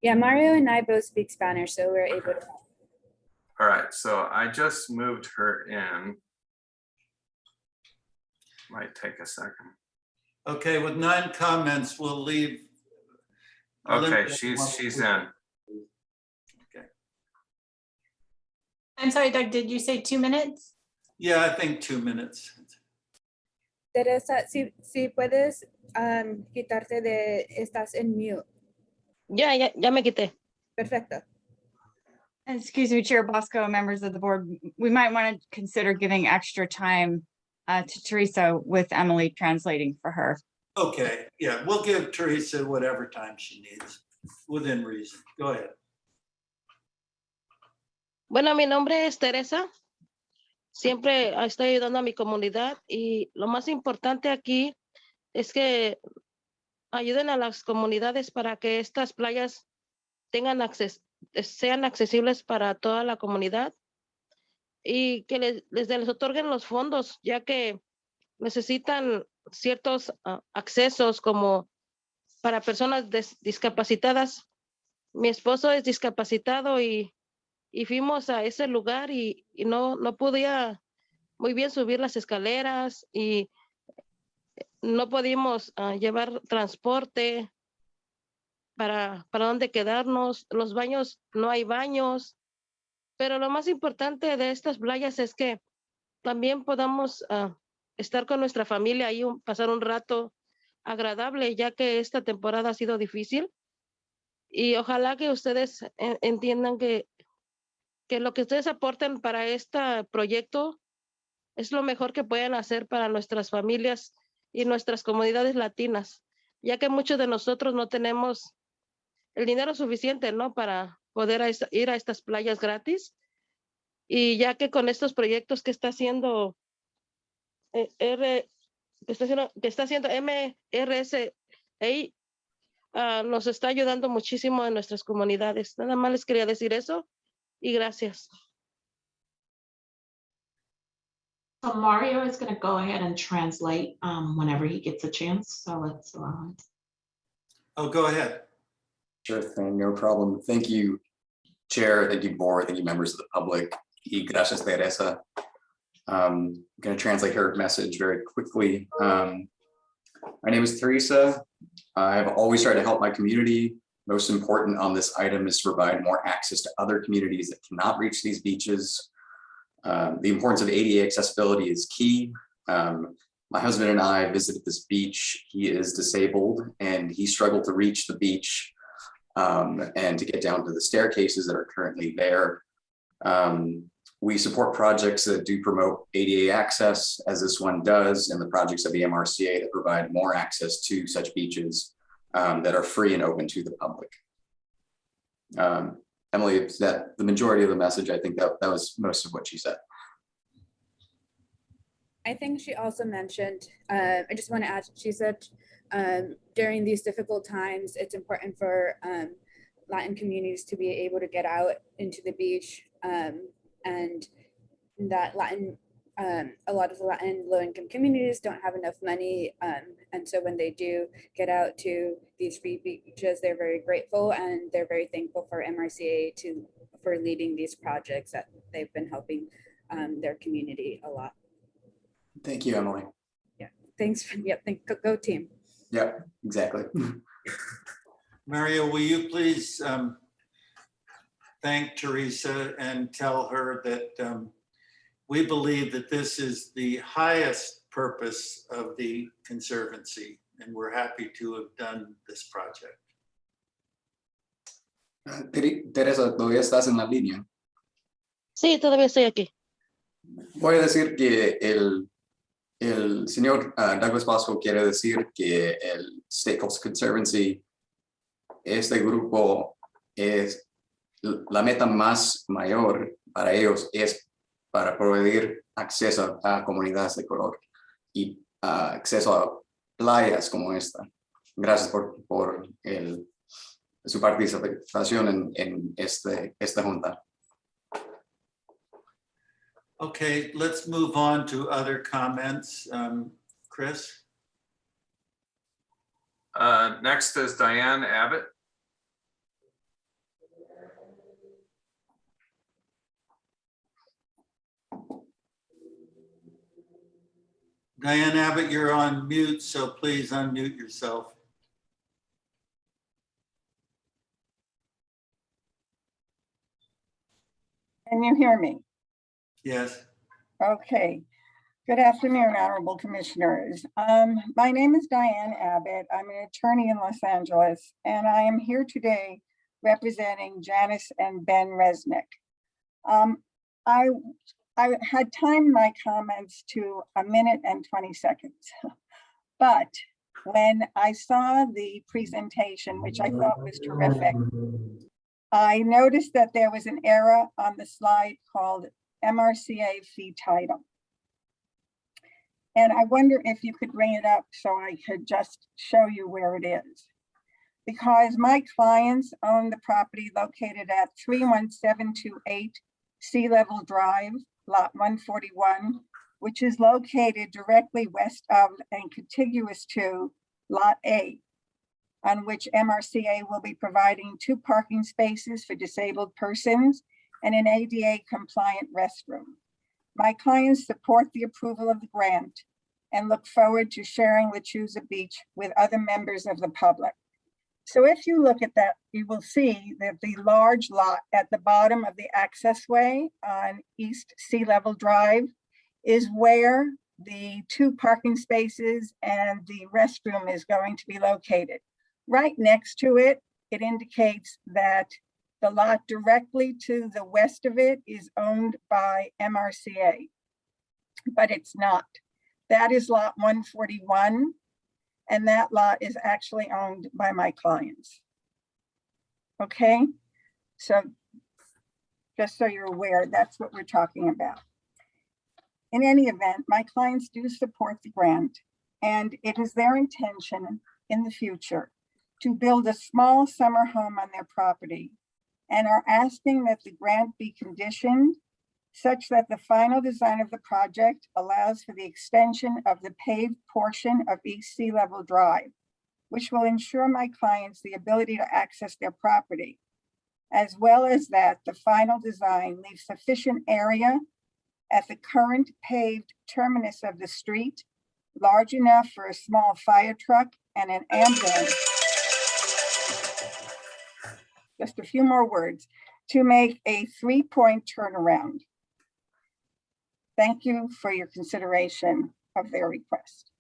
Yeah, Mario and I both speak Spanish, so we're able to. All right, so I just moved her in. Might take a second. Okay, with 9 comments, we'll leave. Okay, she's in. Okay. I'm sorry, Doug, did you say 2 minutes? Yeah, I think 2 minutes. Teresa, si puedes quitarte estás en mute. Ya me quité. Perfecto. Excuse me, Chair Bosco, members of the board, we might want to consider giving extra time to Teresa with Emily translating for her. Okay, yeah, we'll give Teresa whatever time she needs, within reason. Go ahead. Bueno, mi nombre es Teresa. Siempre estoy ayudando a mi comunidad, y lo más importante aquí es que ayuden a las comunidades para que estas playas sean accesibles para toda la comunidad, y que les otorguen los fondos, ya que necesitan ciertos accesos como para personas discapacitadas. Mi esposo es discapacitado y fuimos a ese lugar y no podía muy bien subir las escaleras, y no podíamos llevar transporte para dónde quedarnos. Los baños, no hay baños, pero lo más importante de estas playas es que también podamos estar con nuestra familia y pasar un rato agradable, ya que esta temporada ha sido difícil, y ojalá que ustedes entiendan que lo que ustedes aporten para este proyecto es lo mejor que pueden hacer para nuestras familias y nuestras comunidades latinas, ya que muchos de nosotros no tenemos el dinero suficiente, ¿no?, para poder ir a estas playas gratis, y ya que con estos proyectos que está haciendo MRSA, nos está ayudando muchísimo en nuestras comunidades. Nada más les quería decir eso, y gracias. So Mario is going to go ahead and translate whenever he gets a chance. So let's allow him. Oh, go ahead. Sure thing, no problem. Thank you, Chair. Thank you, Board. Thank you, members of the public. Y gracias, Teresa. I'm going to translate her message very quickly. My name is Teresa. I've always tried to help my community. Most important on this item is to provide more access to other communities that cannot reach these beaches. The importance of ADA accessibility is key. My husband and I visited this beach. He is disabled and he struggled to reach the beach and to get down to the staircases that are currently there. We support projects that do promote ADA access, as this one does, and the projects of the MRCA that provide more access to such beaches that are free and open to the public. Emily, is that the majority of the message? I think that was most of what she said. I think she also mentioned, I just want to add, she said during these difficult times, it's important for Latin communities to be able to get out into the beach, and that a lot of the Latin low-income communities don't have enough money, and so when they do get out to these free beaches, they're very grateful, and they're very thankful for MRCA for leading these projects that they've been helping their community a lot. Thank you, Emily. Yeah, thanks. Yep, go team. Yeah, exactly. Mario, will you please thank Teresa and tell her that we believe that this is the highest purpose of the Conservancy, and we're happy to have done this project. Teresa, ¿todavía estás en la línea? Sí, todavía estoy aquí. Voy a decir que el señor Douglas Bosco quiere decir que el State Coastal Conservancy, este grupo, es la meta más mayor para ellos es para proveer acceso a comunidades de color y acceso a playas como esta. Gracias por su participación en esta junta. Okay, let's move on to other comments. Chris? Next is Diane Abbott. Diane Abbott, you're on mute, so please unmute yourself. Can you hear me? Yes. Okay. Good afternoon, honorable commissioners. My name is Diane Abbott. I'm an attorney in Los Angeles, and I am here today representing Janice and Ben Resnick. I had timed my comments to 1 minute and 20 seconds, but when I saw the presentation, which I thought was terrific, I noticed that there was an error on the slide called MRCA fee title. And I wonder if you could bring it up so I could just show you where it is. Because my clients own the property located at 31728 Sea Level Drive, lot 141, which is located directly west of and contiguous to lot A, on which MRCA will be providing 2 parking spaces for disabled persons and an ADA compliant restroom. My clients support the approval of the grant and look forward to sharing Lechuza Beach with other members of the public. So if you look at that, you will see that the large lot at the bottom of the accessway on East Sea Level Drive is where the 2 parking spaces and the restroom is going to be located. Right next to it, it indicates that the lot directly to the west of it is owned by MRCA, but it's not. That is lot 141. And that lot is actually owned by my clients. Okay, so just so you're aware, that's what we're talking about. In any event, my clients do support the grant, and it is their intention in the future to build a small summer home on their property, and are asking that the grant be conditioned such that the final design of the project allows for the extension of the paved portion of East Sea Level Drive, which will ensure my clients the ability to access their property, as well as that the final design leaves sufficient area at the current paved terminus of the street, large enough for a small fire truck and an ambulance. Just a few more words, to make a 3-point turnaround. Thank you for your consideration of their request.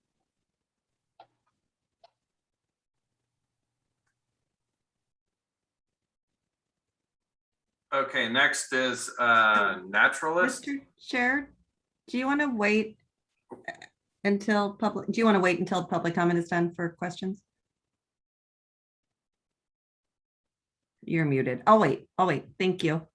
Okay, next is naturalist. Mr. Chair, do you want to wait until public comment is done for questions? You're muted. I'll wait. Thank you.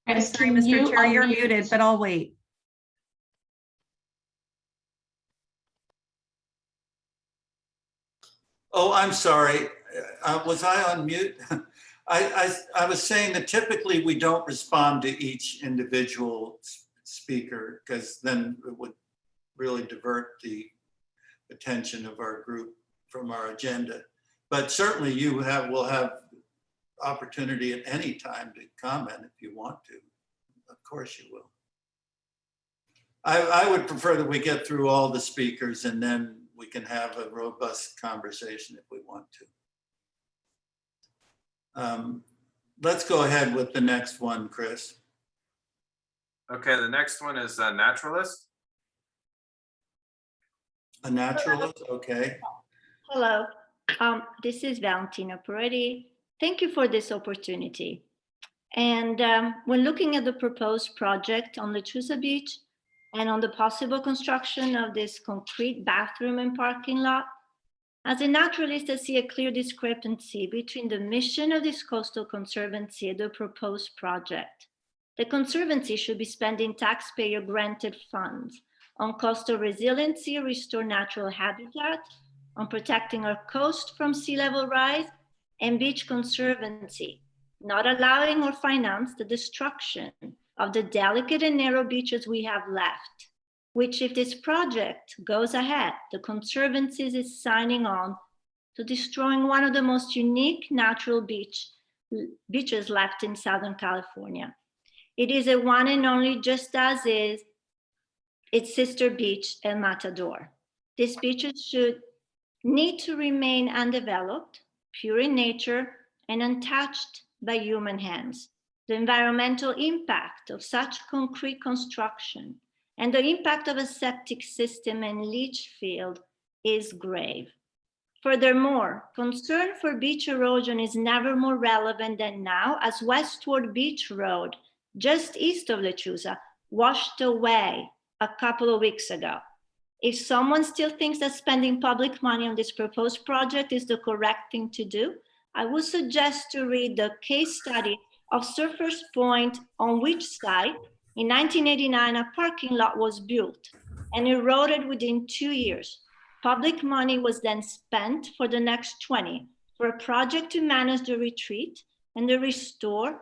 I'm sorry, Mr. Chair, you're muted, but I'll wait. Oh, I'm sorry. Was I on mute? I was saying that typically we don't respond to each individual speaker because then it would really divert the attention of our group from our agenda. But certainly you will have opportunity at any time to comment if you want to. Of course you will. I would prefer that we get through all the speakers and then we can have a robust conversation if we want to. Let's go ahead with the next one, Chris. Okay, the next one is a naturalist. A naturalist, okay. Hello, this is Valentina Peretti. Thank you for this opportunity. And when looking at the proposed project on Lechuza Beach and on the possible construction of this concrete bathroom and parking lot, as a naturalist, I see a clear discrepancy between the mission of this coastal conservancy and the proposed project. The Conservancy should be spending taxpayer-granted funds on coastal resiliency, restore natural habitat, on protecting our coast from sea level rise, and beach conservancy, not allowing or finance the destruction of the delicate and narrow beaches we have left, which if this project goes ahead, the Conservancy is signing on to destroying one of the most unique natural beaches left in Southern California. It is a one and only, just as is its sister beach, El Matador. These beaches should need to remain undeveloped, pure in nature, and untouched by human hands. The environmental impact of such concrete construction and the impact of a septic system and leach field is grave. Furthermore, concern for beach erosion is never more relevant than now, as Westward Beach Road, just east of Lechuza, washed away a couple of weeks ago. If someone still thinks that spending public money on this proposed project is the correct thing to do, I would suggest to read the case study of Surfers Point, on which site in 1989 a parking lot was built and eroded within 2 years. Public money was then spent for the next 20 for a project to manage the retreat and restore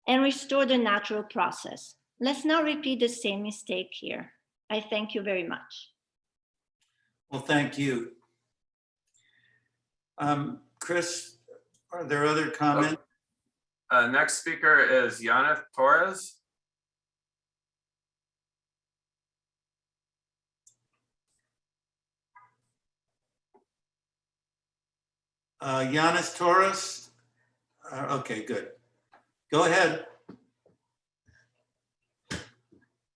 the natural process. Let's not repeat the same mistake here. I thank you very much. Well, thank you. Chris, are there other comments? Next speaker is Yaneth Torres. Yaneth Torres? Okay, good. Go ahead.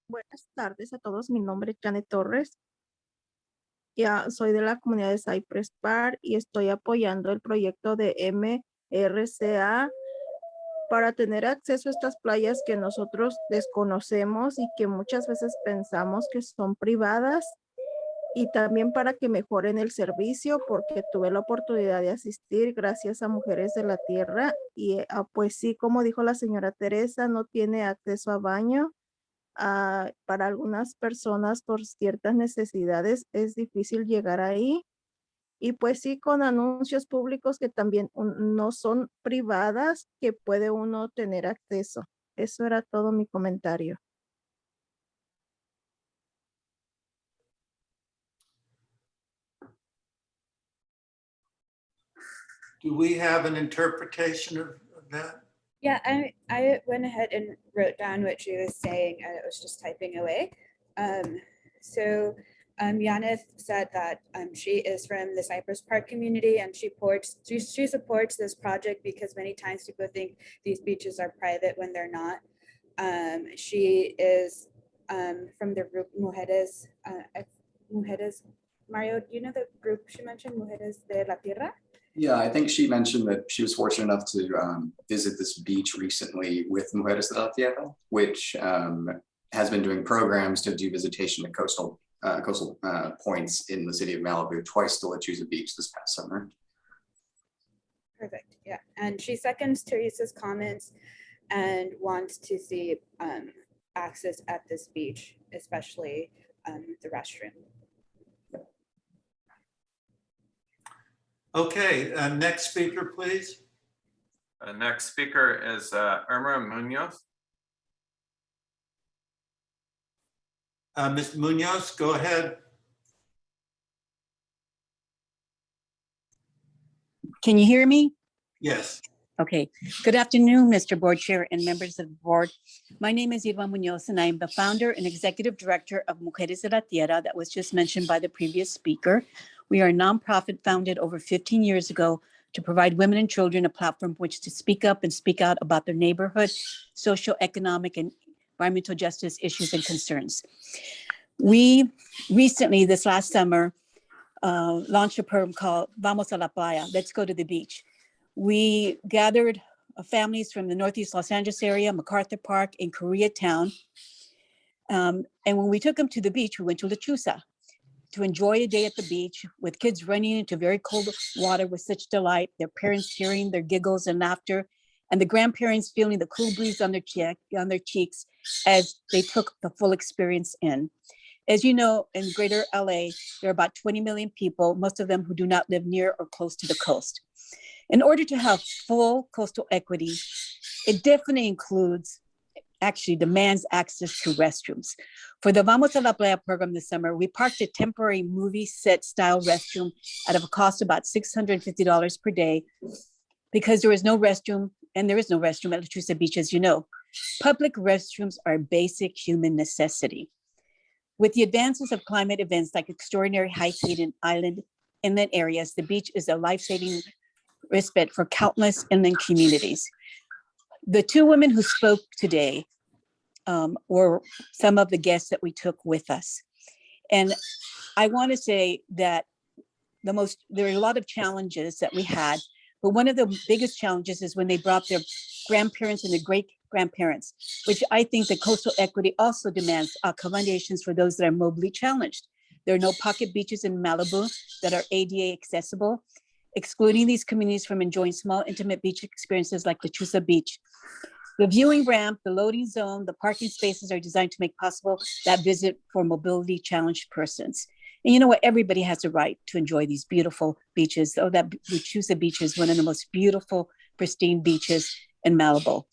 Buenas tardes a todos. Mi nombre es Janet Torres. Ya soy de la comunidad de Cypress Park y estoy apoyando el proyecto de MRCA para tener acceso a estas playas que nosotros desconocemos y que muchas veces pensamos que son privadas, y también para que mejoren el servicio, porque tuve la oportunidad de asistir gracias a Mujeres de la Tierra y pues sí, como dijo la señora Teresa, no tiene acceso a baño. Para algunas personas por ciertas necesidades es difícil llegar ahí, y pues sí, con anuncios públicos que también no son privadas, que puede uno tener acceso. Eso era todo mi comentario. Do we have an interpretation of that? Yeah, I went ahead and wrote down what she was saying, and it was just typing away. Yaneth said that she is from the Cypress Park community, and she supports this project because many times people think these beaches are private when they're not. She is from the group Mujeres, Mujeres. Mario, do you know the group she mentioned, Mujeres de la Tierra? Yeah, I think she mentioned that she was fortunate enough to visit this beach recently with Mujeres de la Tierra, which has been doing programs to do visitation to coastal points in the city of Malibu, twice to Lechuza Beach this past summer. Perfect, yeah. And she seconds Teresa's comments and wants to see access at this beach, especially the restroom. Okay, next speaker, please. Next speaker is Irma Munoz. Ms. Munoz, go ahead. Can you hear me? Yes. Okay. Good afternoon, Mr. Board Chair and members of the board. My name is Irma Munoz, and I am the founder and executive director of Mujeres de la Tierra that was just mentioned by the previous speaker. We are a nonprofit founded over 15 years ago to provide women and children a platform from which to speak up and speak out about their neighborhood, social, economic, and environmental justice issues and concerns. We recently, this last summer, launched a program called Vamos a la Playa, Let's Go to the Beach. We gathered families from the Northeast Los Angeles area, MacArthur Park, and Koreatown. And when we took them to the beach, we went to Lechuza to enjoy a day at the beach with kids running into very cold water with such delight, their parents hearing their giggles and laughter, and the grandparents feeling the cool breeze on their cheeks as they took the full experience in. As you know, in greater LA, there are about 20 million people, most of them who do not live near or close to the coast. In order to have full coastal equity, it definitely includes, actually demands access to restrooms. For the Vamos a la Playa program this summer, we parked a temporary movie set style restroom at a cost of about $650 per day because there is no restroom, and there is no restroom at Lechuza Beach, as you know. Public restrooms are a basic human necessity. With the advances of climate events like extraordinary high heat in inland areas, the beach is a life-saving respite for countless inland communities. The two women who spoke today were some of the guests that we took with us. And I want to say that there are a lot of challenges that we had, but one of the biggest challenges is when they brought their grandparents and their great-grandparents, which I think the coastal equity also demands accommodations for those that are mobilely challenged. There are no pocket beaches in Malibu that are ADA accessible, excluding these communities from enjoying small, intimate beach experiences like Lechuza Beach. The viewing ramp, the loading zone, the parking spaces are designed to make possible that visit for mobility challenged persons. And you know what? Everybody has a right to enjoy these beautiful beaches. So that Lechuza Beach is one of the most beautiful, pristine beaches in Malibu.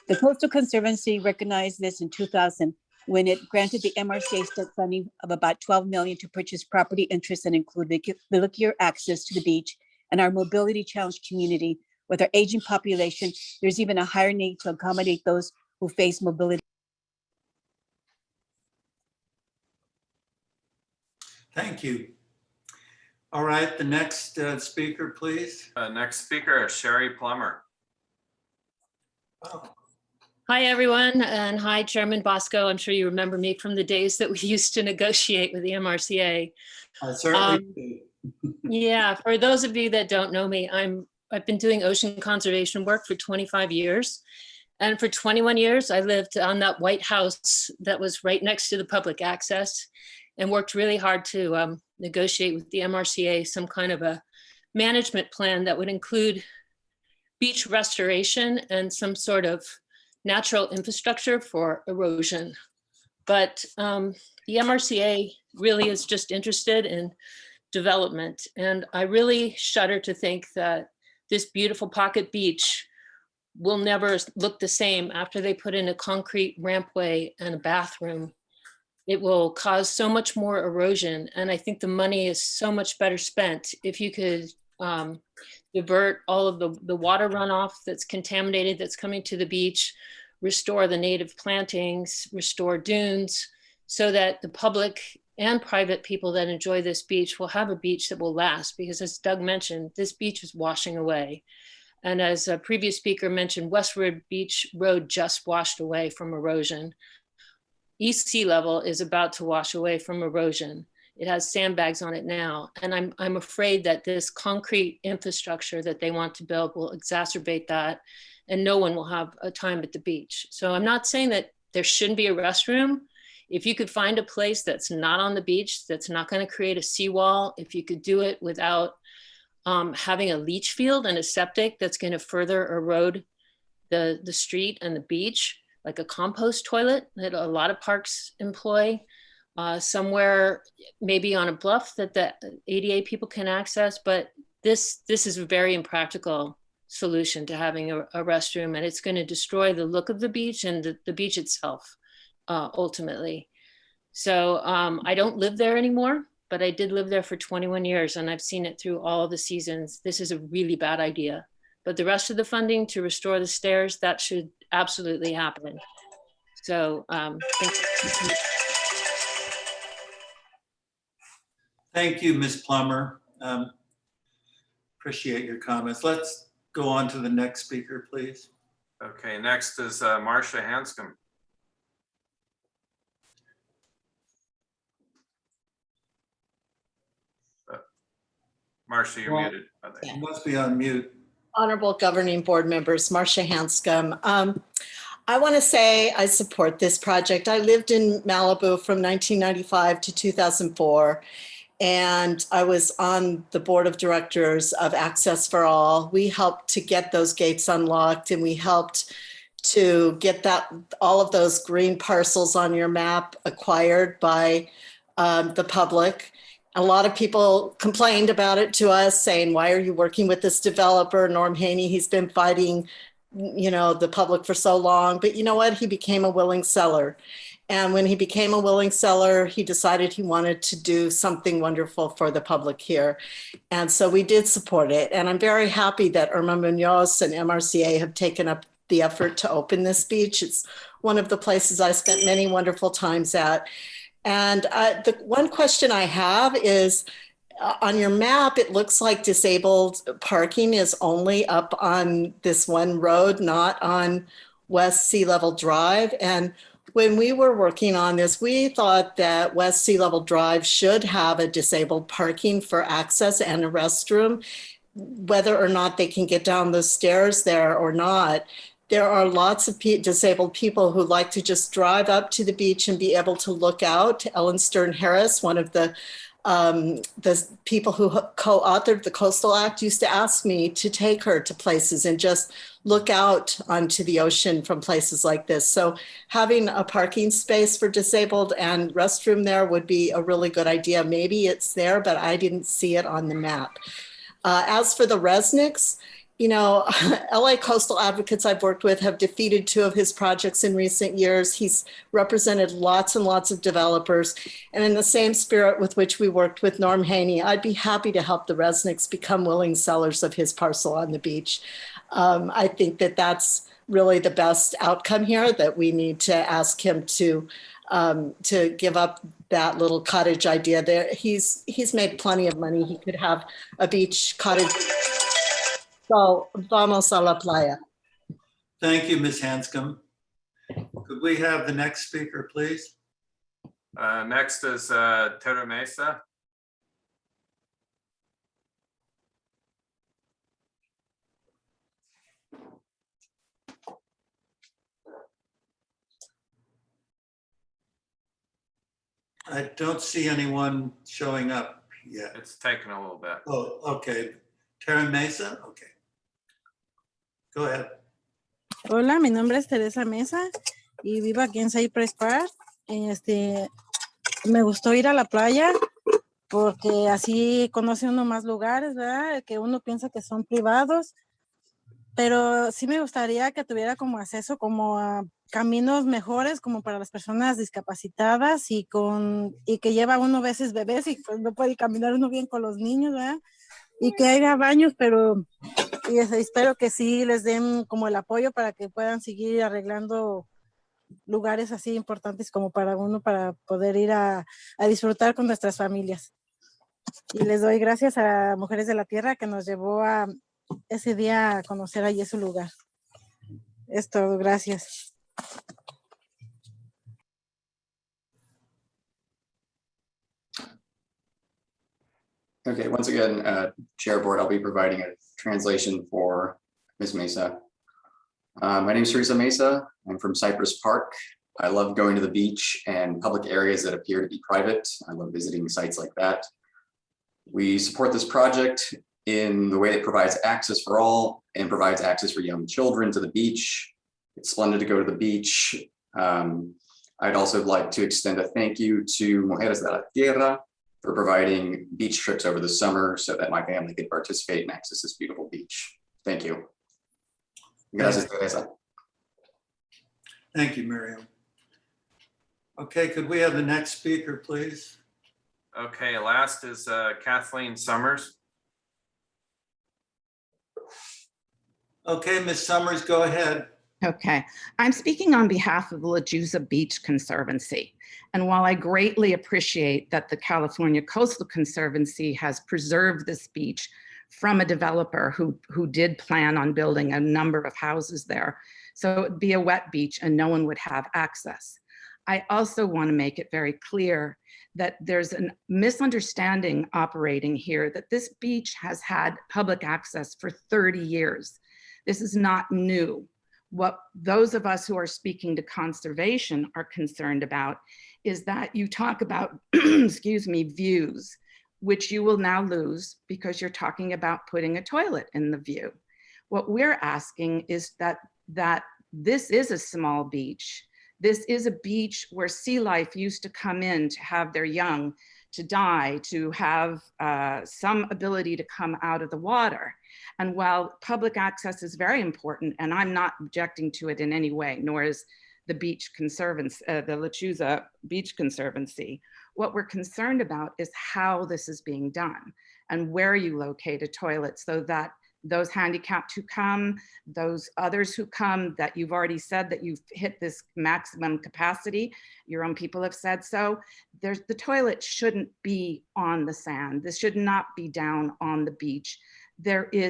The Coastal Conservancy recognized this in 2000 when it granted the MRCA state funding of about $12 million to purchase property interests and include vehicular access to the beach and our mobility challenged community. With our aging population, there's even a higher need to accommodate those who face mobility. Thank you. All right, the next speaker, please. Next speaker is Sherry Plummer. Oh. Hi, everyone, and hi, Chairman Bosco. I'm sure you remember me from the days that we used to negotiate with the MRCA. I certainly do. Yeah, for those of you that don't know me, I've been doing ocean conservation work for 25 years. And for 21 years, I lived on that white house that was right next to the public access and worked really hard to negotiate with the MRCA some kind of a management plan that would include beach restoration and some sort of natural infrastructure for erosion. But the MRCA really is just interested in development. And I really shudder to think that this beautiful pocket beach will never look the same after they put in a concrete rampway and a bathroom. It will cause so much more erosion. And I think the money is so much better spent if you could divert all of the water runoff that's contaminated, that's coming to the beach, restore the native plantings, restore dunes, so that the public and private people that enjoy this beach will have a beach that will last. Because as Doug mentioned, this beach is washing away. And as a previous speaker mentioned, Westward Beach Road just washed away from erosion. East sea level is about to wash away from erosion. It has sandbags on it now. And I'm afraid that this concrete infrastructure that they want to build will exacerbate that, and no one will have a time at the beach. So I'm not saying that there shouldn't be a restroom. If you could find a place that's not on the beach, that's not going to create a seawall, if you could do it without having a leach field and a septic that's going to further erode the street and the beach, like a compost toilet that a lot of parks employ, somewhere maybe on a bluff that the ADA people can access. But this is a very impractical solution to having a restroom, and it's going to destroy the look of the beach and the beach itself ultimately. So I don't live there anymore, but I did live there for 21 years and I've seen it through all of the seasons. This is a really bad idea, but the rest of the funding to restore the stairs, that should absolutely happen. So Thank you, Ms. Plummer. Appreciate your comments. Let's go on to the next speaker, please. Okay, next is Marcia Hanscom. Marcia, you're muted. You must be on mute. Honorable governing board members, Marcia Hanscom. I want to say I support this project. I lived in Malibu from 1995 to 2004, and I was on the board of directors of Access for All. We helped to get those gates unlocked, and we helped to get all of those green parcels on your map acquired by the public. A lot of people complained about it to us, saying, why are you working with this developer, Norm Haney? He's been fighting, the public for so long. But you know what? He became a willing seller. And when he became a willing seller, he decided he wanted to do something wonderful for the public here. And so we did support it. And I'm very happy that Irma Munoz and MRCA have taken up the effort to open this beach. It's one of the places I spent many wonderful times at. And the one question I have is, on your map, it looks like disabled parking is only up on this one road, not on West Sea Level Drive. And when we were working on this, we thought that West Sea Level Drive should have a disabled parking for access and a restroom, whether or not they can get down the stairs there or not. There are lots of disabled people who like to just drive up to the beach and be able to look out. Ellen Stern Harris, one of the people who co-authored the Coastal Act, used to ask me to take her to places and just look out onto the ocean from places like this. So having a parking space for disabled and restroom there would be a really good idea. Maybe it's there, but I didn't see it on the map. As for the Resnicks, LA Coastal Advocates I've worked with have defeated 2 of his projects in recent years. He's represented lots and lots of developers. And in the same spirit with which we worked with Norm Haney, I'd be happy to help the Resnicks become willing sellers of his parcel on the beach. I think that that's really the best outcome here, that we need to ask him to give up that little cottage idea there. He's made plenty of money. He could have a beach cottage. So, vamos a la playa. Thank you, Ms. Hanscom. Could we have the next speaker, please? Next is Terra Mesa. I don't see anyone showing up yet. It's taken a little bit. Oh, okay. Terra Mesa, okay. Go ahead. Hola, mi nombre es Teresa Mesa y vivo aquí en Cypress Park. Me gustó ir a la playa porque así conoce uno más lugares, ¿verdad? Que uno piensa que son privados, pero sí me gustaría que tuviera como acceso como a caminos mejores como para las personas discapacitadas y que lleva uno a veces bebés y pues no puede caminar uno bien con los niños, ¿verdad? Y que haya baños, pero espero que sí les den como el apoyo para que puedan seguir arreglando lugares así importantes como para uno, para poder ir a disfrutar con nuestras familias. Y les doy gracias a Mujeres de la Tierra que nos llevó a ese día a conocer allí su lugar. Es todo, gracias. Okay, once again, Chair Board, I'll be providing a translation for Ms. Mesa. My name is Teresa Mesa. I'm from Cypress Park. I love going to the beach and public areas that appear to be private. I love visiting sites like that. We support this project in the way it provides access for all and provides access for young children to the beach. It's splendid to go to the beach. I'd also like to extend a thank you to Mujeres de la Tierra for providing beach trips over the summer so that my family could participate and access this beautiful beach. Thank you. Gracias, Teresa. Thank you, Miriam. Okay, could we have the next speaker, please? Okay, last is Kathleen Summers. Okay, Ms. Summers, go ahead. Okay, I'm speaking on behalf of the Lechuza Beach Conservancy. And while I greatly appreciate that the California Coastal Conservancy has preserved this beach from a developer who did plan on building a number of houses there, so it'd be a wet beach and no one would have access. I also want to make it very clear that there's a misunderstanding operating here that this beach has had public access for 30 years. This is not new. What those of us who are speaking to conservation are concerned about is that you talk about, excuse me, views, which you will now lose because you're talking about putting a toilet in the view. What we're asking is that this is a small beach. This is a beach where sea life used to come in to have their young, to die, to have some ability to come out of the water. And while public access is very important, and I'm not objecting to it in any way, nor is the Beach Conservancy, the Lechuza Beach Conservancy, what we're concerned about is how this is being done and where you locate a toilet so that those handicapped who come, those others who come, that you've already said that you've hit this maximum capacity, your own people have said so, the toilet shouldn't be on the sand. This should not be down on the beach.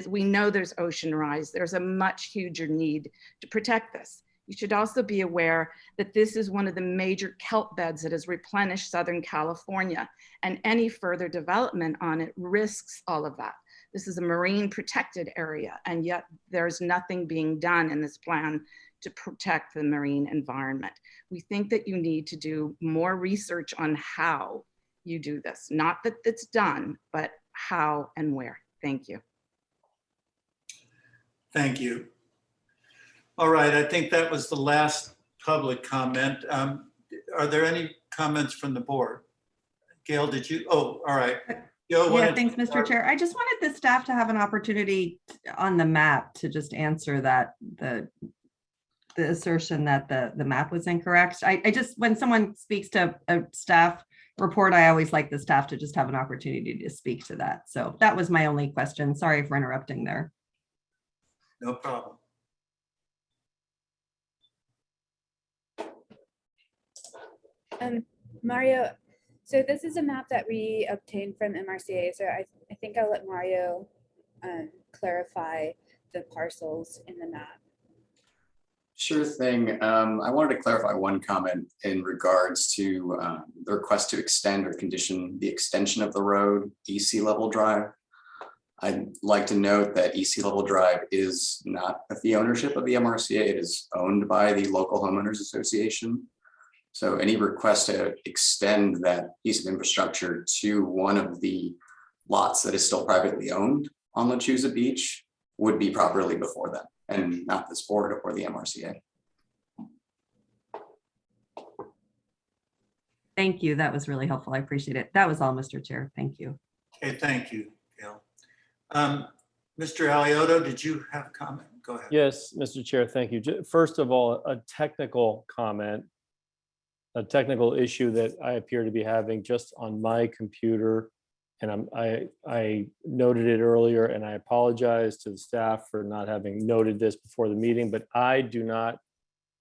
We know there's ocean rise. There's a much huger need to protect this. You should also be aware that this is one of the major kelp beds that has replenished Southern California, and any further development on it risks all of that. This is a marine protected area, and yet there's nothing being done in this plan to protect the marine environment. We think that you need to do more research on how you do this. Not that it's done, but how and where. Thank you. Thank you. All right, I think that was the last public comment. Are there any comments from the board? Gail, did you? Oh, all right. Yeah, thanks, Mr. Chair. I just wanted the staff to have an opportunity on the map to just answer that, the assertion that the map was incorrect. I just, when someone speaks to a staff report, I always like the staff to just have an opportunity to speak to that. So that was my only question. Sorry for interrupting there. No problem. Mario, so this is a map that we obtained from MRCA. So I think I'll let Mario clarify the parcels in the map. Sure thing. I wanted to clarify one comment in regards to the request to extend or condition the extension of the road, East Sea Level Drive. I'd like to note that East Sea Level Drive is not at the ownership of the MRCA. It is owned by the local homeowners association. So any request to extend that piece of infrastructure to one of the lots that is still privately owned on Lechuza Beach would be properly before them and not this board or the MRCA. Thank you. That was really helpful. I appreciate it. That was all, Mr. Chair. Thank you. Okay, thank you, Gail. Mr. Alioto, did you have a comment? Go ahead. Yes, Mr. Chair, thank you. First of all, a technical comment, a technical issue that I appear to be having just on my computer. And I noted it earlier, and I apologize to the staff for not having noted this before the meeting, but I do not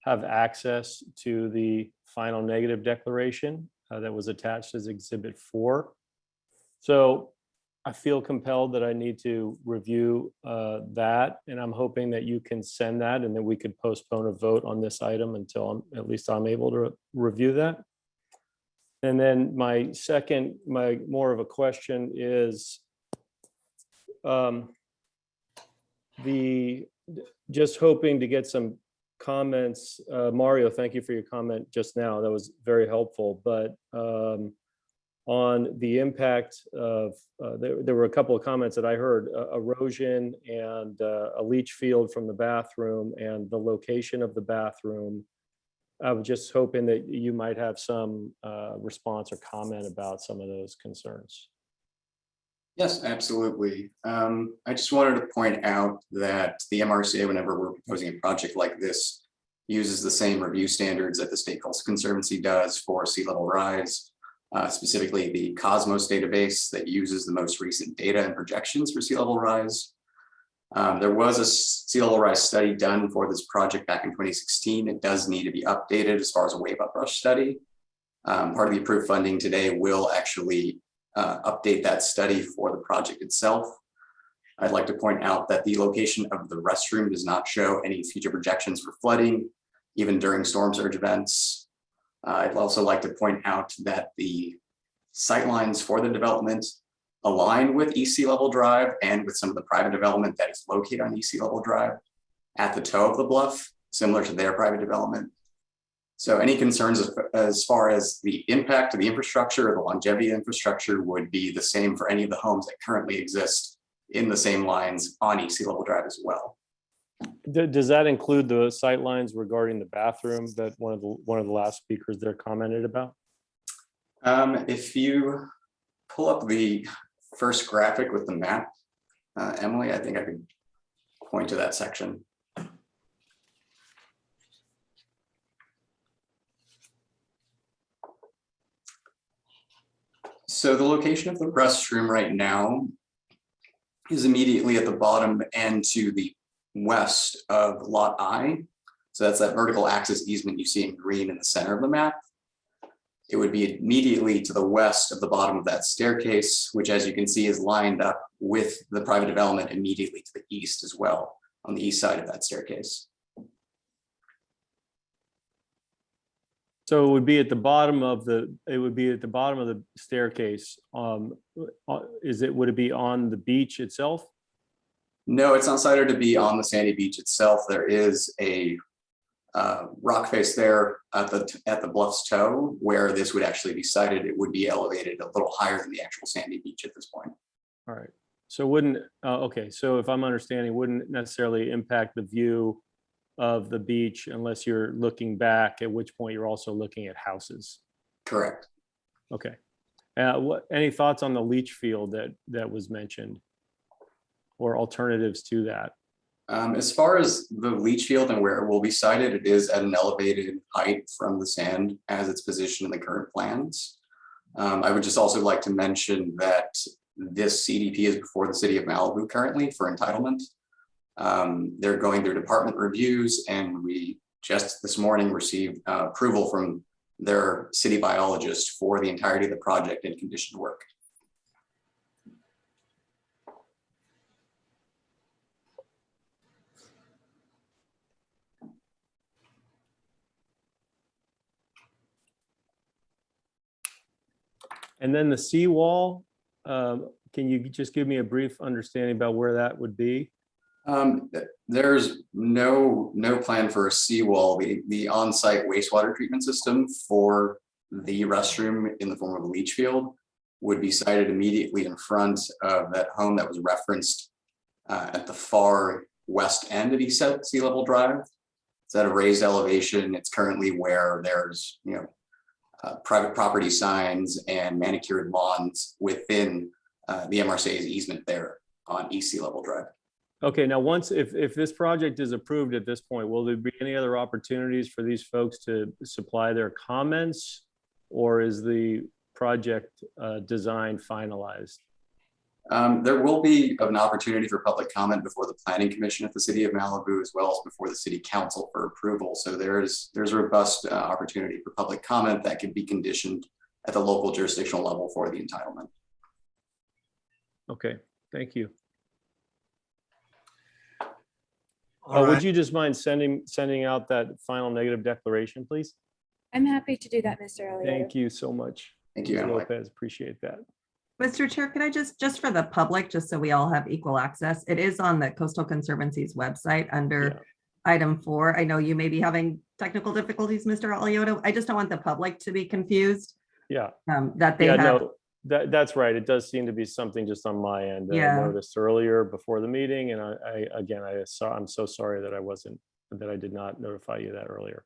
have access to the final negative declaration that was attached as Exhibit 4. So I feel compelled that I need to review that, and I'm hoping that you can send that and that we could postpone a vote on this item until at least I'm able to review that. And then my more of a question is, just hoping to get some comments. Mario, thank you for your comment just now. That was very helpful. But on the impact of, there were a couple of comments that I heard, erosion and a leach field from the bathroom and the location of the bathroom. I was just hoping that you might have some response or comment about some of those concerns. Yes, absolutely. I just wanted to point out that the MRCA, whenever we're proposing a project like this, uses the same review standards that the State Coastal Conservancy does for sea level rise, specifically the Cosmos database that uses the most recent data and projections for sea level rise. There was a sea level rise study done for this project back in 2016. It does need to be updated as far as a wave uprush study. Part of the approved funding today will actually update that study for the project itself. I'd like to point out that the location of the restroom does not show any future projections for flooding, even during storm surge events. I'd also like to point out that the sightlines for the development align with East Sea Level Drive and with some of the private development that is located on East Sea Level Drive at the toe of the bluff, similar to their private development. So any concerns as far as the impact of the infrastructure or the longevity of infrastructure would be the same for any of the homes that currently exist in the same lines on East Sea Level Drive as well. Does that include the sight lines regarding the bathroom that one of the last speakers there commented about? If you pull up the first graphic with the map, Emily, I think I could point to that section. So the location of the restroom right now is immediately at the bottom and to the west of Lot I. So that's that vertical axis easement you see in green in the center of the map. It would be immediately to the west of the bottom of that staircase, which, as you can see, is lined up with the private development immediately to the east as well, on the east side of that staircase. So it would be at the bottom of the, staircase. Would it be on the beach itself? No, it's not cited to be on the sandy beach itself. There is a rock face there at the bluff's toe where this would actually be sited. It would be elevated a little higher than the actual sandy beach at this point. All right. So wouldn't, okay. So if I'm understanding, wouldn't necessarily impact the view of the beach unless you're looking back, at which point you're also looking at houses. Correct. Okay. Any thoughts on the leach field that was mentioned or alternatives to that? As far as the leach field and where it will be sited, it is at an elevated height from the sand as it's positioned in the current plans. I would just also like to mention that this CDP is before the city of Malibu currently for entitlement. They're going through department reviews, and we just this morning received approval from their city biologist for the entirety of the project and conditioned work. And then the seawall, can you just give me a brief understanding about where that would be? There's no plan for a seawall. The on-site wastewater treatment system for the restroom in the form of a leach field would be sited immediately in front of that home that was referenced at the far west end of East Sea Level Drive. It's at a raised elevation. It's currently where there's private property signs and manicured lawns within the MRCA's easement there on East Sea Level Drive. Okay, now if this project is approved at this point, will there be any other opportunities for these folks to supply their comments, or is the project design finalized? There will be an opportunity for public comment before the Planning Commission at the City of Malibu, as well as before the City Council for approval. So there's robust opportunity for public comment that can be conditioned at the local jurisdictional level for the entitlement. Okay, thank you. Would you just mind sending out that final negative declaration, please? I'm happy to do that, Mr. Elliott. Thank you so much. Thank you, Ms. Emily. Lopez, appreciate that. Mr. Chair, could I just for the public, just so we all have equal access, it is on the Coastal Conservancy's website under item 4. I know you may be having technical difficulties, Mr. Alioto. I just don't want the public to be confused. Yeah. That they have. No, that's right. It does seem to be something just on my end that I noticed earlier before the meeting. And I'm so sorry that I did not notify you that earlier.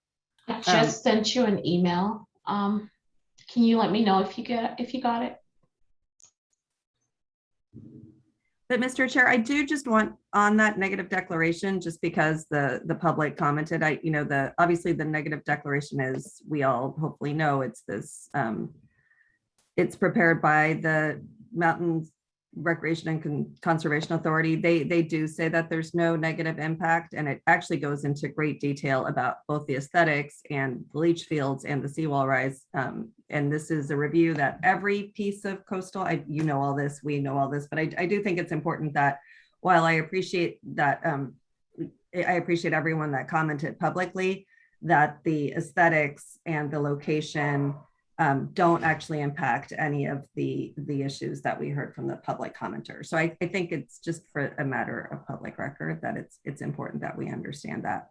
I just sent you an email. Can you let me know if you got it? But Mr. Chair, I do just want on that negative declaration, just because the public commented, obviously the negative declaration is, we all hopefully know, it's this, it's prepared by the Mountain Recreation and Conservation Authority. They do say that there's no negative impact, and it actually goes into great detail about both the aesthetics and the leach fields and the seawall rise. And this is a review that every piece of coastal, you know all this, we know all this, but I do think it's important that while I appreciate that, I appreciate everyone that commented publicly, that the aesthetics and the location don't actually impact any of the issues that we heard from the public commenters. So I think it's just for a matter of public record that it's important that we understand that,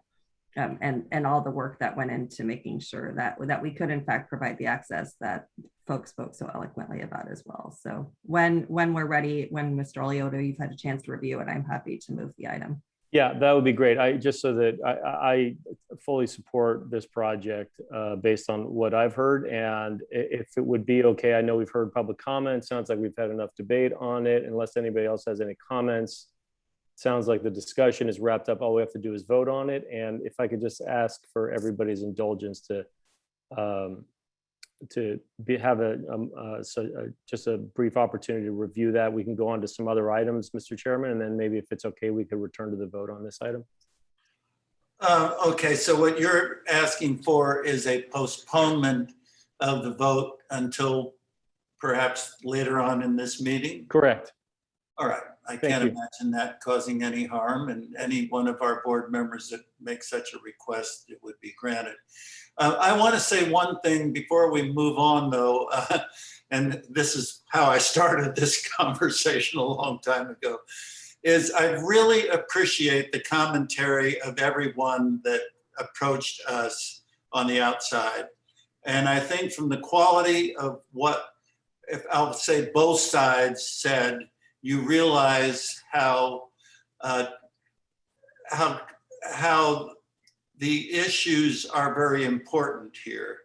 and all the work that went into making sure that we could in fact provide the access that folks spoke so eloquently about as well. So when we're ready, when Mr. Alioto, you've had a chance to review it, I'm happy to move the item. Yeah, that would be great. Just so that I fully support this project based on what I've heard. And if it would be okay, I know we've heard public comments. Sounds like we've had enough debate on it. Unless anybody else has any comments, sounds like the discussion is wrapped up. All we have to do is vote on it. And if I could just ask for everybody's indulgence to have just a brief opportunity to review that. We can go on to some other items, Mr. Chairman, and then maybe if it's okay, we could return to the vote on this item. Okay, so what you're asking for is a postponement of the vote until perhaps later on in this meeting? Correct. All right, I can't imagine that causing any harm, and any one of our board members that makes such a request, it would be granted. I want to say one thing before we move on, though, and this is how I started this conversation a long time ago, is I really appreciate the commentary of everyone that approached us on the outside. And I think from the quality of what, if I'll say both sides said, you realize how the issues are very important here.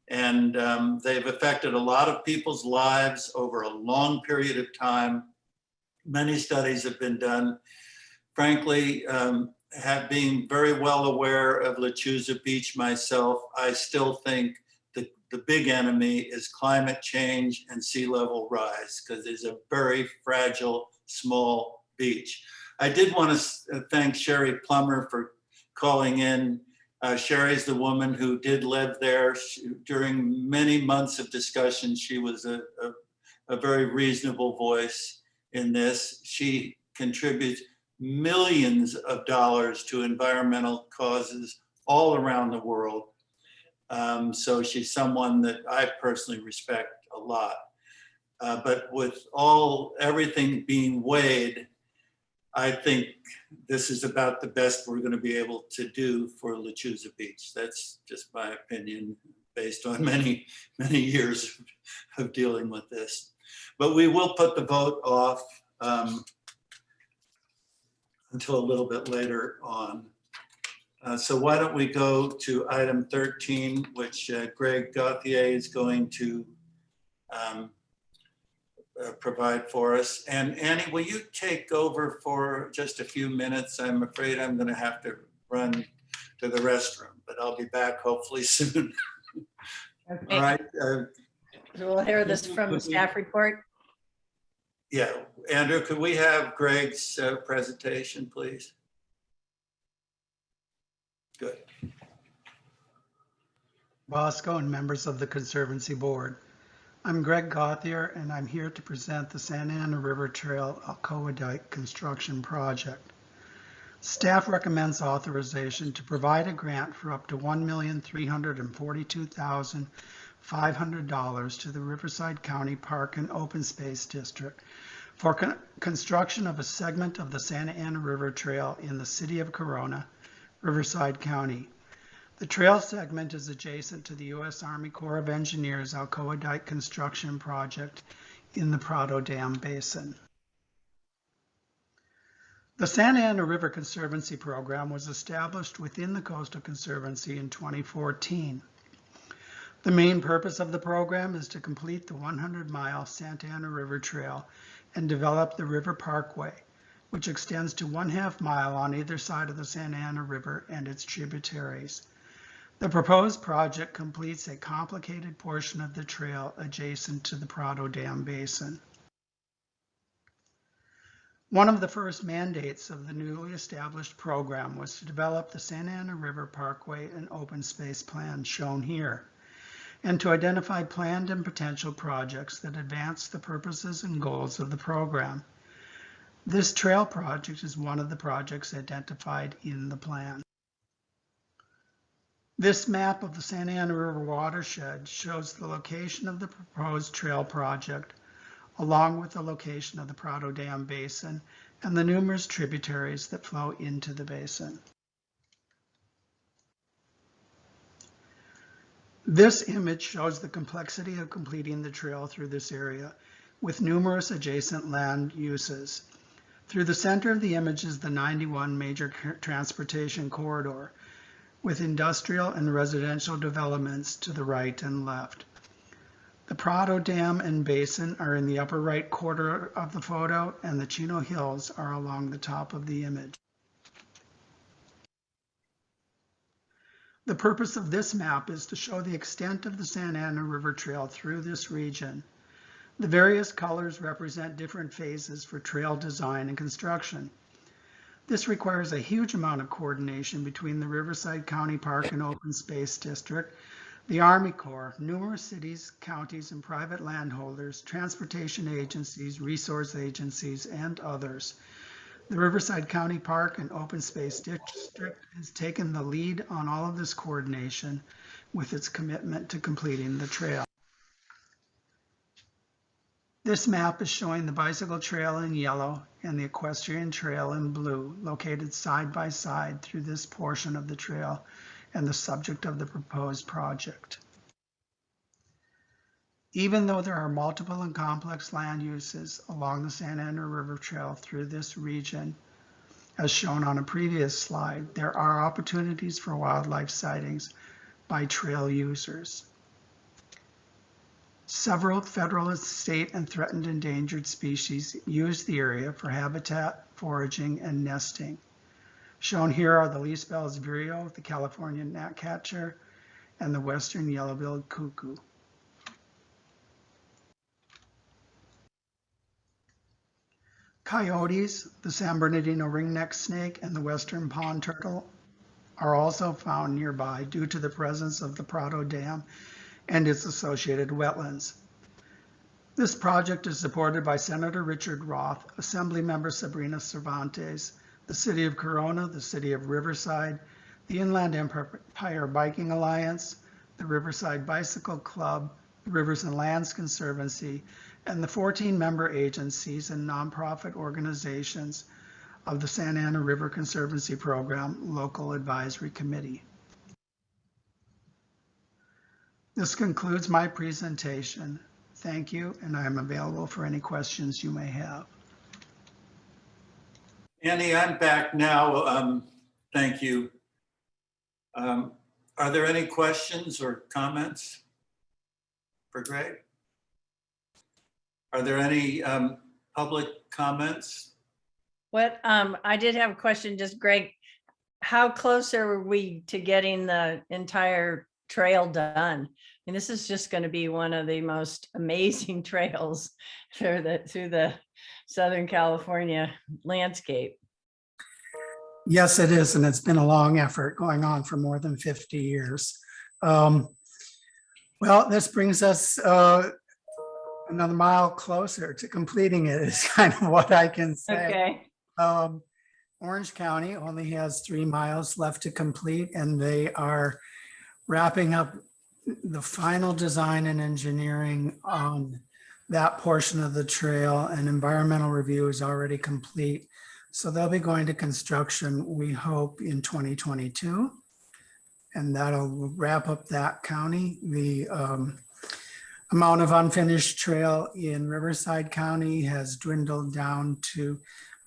And they've affected a lot of people's lives over a long period of time. Many studies have been done. Frankly, being very well aware of Lechuza Beach myself, I still think the big enemy is climate change and sea level rise, because it's a very fragile, small beach. I did want to thank Sherry Plummer for calling in. Sherry's the woman who did live there. During many months of discussion, she was a very reasonable voice in this. She contributes millions of dollars to environmental causes all around the world. So she's someone that I personally respect a lot. But with everything being weighed, I think this is about the best we're going to be able to do for Lechuza Beach. That's just my opinion based on many, many years of dealing with this. But we will put the vote off until a little bit later on. So why don't we go to item 13, which Greg Gauthier is going to provide for us. And Annie, will you take over for just a few minutes? I'm afraid I'm going to have to run to the restroom, but I'll be back hopefully soon. Okay. All right. We'll hear this from the staff report. Yeah, Andrew, could we have Greg's presentation, please? Good. Bosco and members of the Conservancy Board. I'm Greg Gauthier, and I'm here to present the Santa Ana River Trail Alcoa Dike construction project. Staff recommends authorization to provide a grant for up to $1,342,500 $500 to the Riverside County Park and Open Space District for construction of a segment of the Santa Ana River Trail in the city of Corona, Riverside County. The trail segment is adjacent to the U.S. Army Corps of Engineers Alcoa Dike construction project in the Prado Dam Basin. The Santa Ana River Conservancy program was established within the Coastal Conservancy in 2014. The main purpose of the program is to complete the 100-mile Santa Ana River Trail and develop the River Parkway, which extends to 1/2 mile on either side of the Santa Ana River and its tributaries. The proposed project completes a complicated portion of the trail adjacent to the Prado Dam Basin. One of the first mandates of the newly established program was to develop the Santa Ana River Parkway and Open Space Plan shown here, and to identify planned and potential projects that advance the purposes and goals of the program. This trail project is one of the projects identified in the plan. This map of the Santa Ana River watershed shows the location of the proposed trail project, along with the location of the Prado Dam Basin and the numerous tributaries that flow into the basin. This image shows the complexity of completing the trail through this area, with numerous adjacent land uses. Through the center of the image is the 91 major transportation corridor, with industrial and residential developments to the right and left. The Prado Dam and Basin are in the upper right quarter of the photo, and the Chino Hills are along the top of the image. The purpose of this map is to show the extent of the Santa Ana River Trail through this region. The various colors represent different phases for trail design and construction. This requires a huge amount of coordination between the Riverside County Park and Open Space District, the Army Corps, numerous cities, counties, and private landholders, transportation agencies, resource agencies, and others. The Riverside County Park and Open Space District has taken the lead on all of this coordination with its commitment to completing the trail. This map is showing the bicycle trail in yellow and the equestrian trail in blue, located side by side through this portion of the trail and the subject of the proposed project. Even though there are multiple and complex land uses along the Santa Ana River Trail through this region, as shown on a previous slide, there are opportunities for wildlife sightings by trail users. Several federal, state, and threatened endangered species use the area for habitat, foraging, and nesting. Shown here are the least-bell's vireo, the California gnatcatcher, and the western yellow-billed cuckoo. Coyotes, the San Bernardino ringneck snake, and the western pond turtle are also found nearby due to the presence of the Prado Dam and its associated wetlands. This project is supported by Senator Richard Roth, Assemblymember Sabrina Cervantes, the City of Corona, the City of Riverside, the Inland Empire Biking Alliance, the Riverside Bicycle Club, the Rivers and Lands Conservancy, and the 14 member agencies and nonprofit organizations of the Santa Ana River Conservancy Program Local Advisory Committee. This concludes my presentation. Thank you, and I am available for any questions you may have. Annie, I'm back now. Thank you. Are there any questions or comments for Greg? Are there any public comments? What, I did have a question, just Greg, how close are we to getting the entire trail done? I mean, this is just going to be one of the most amazing trails through the Southern California landscape. Yes, it is, and it's been a long effort going on for more than 50 years. Well, this brings us another mile closer to completing it is kind of what I can say. Okay. Orange County only has 3 miles left to complete, and they are wrapping up the final design and engineering on that portion of the trail and environmental review is already complete. So they'll be going to construction, we hope, in 2022. And that'll wrap up that county. The amount of unfinished trail in Riverside County has dwindled down to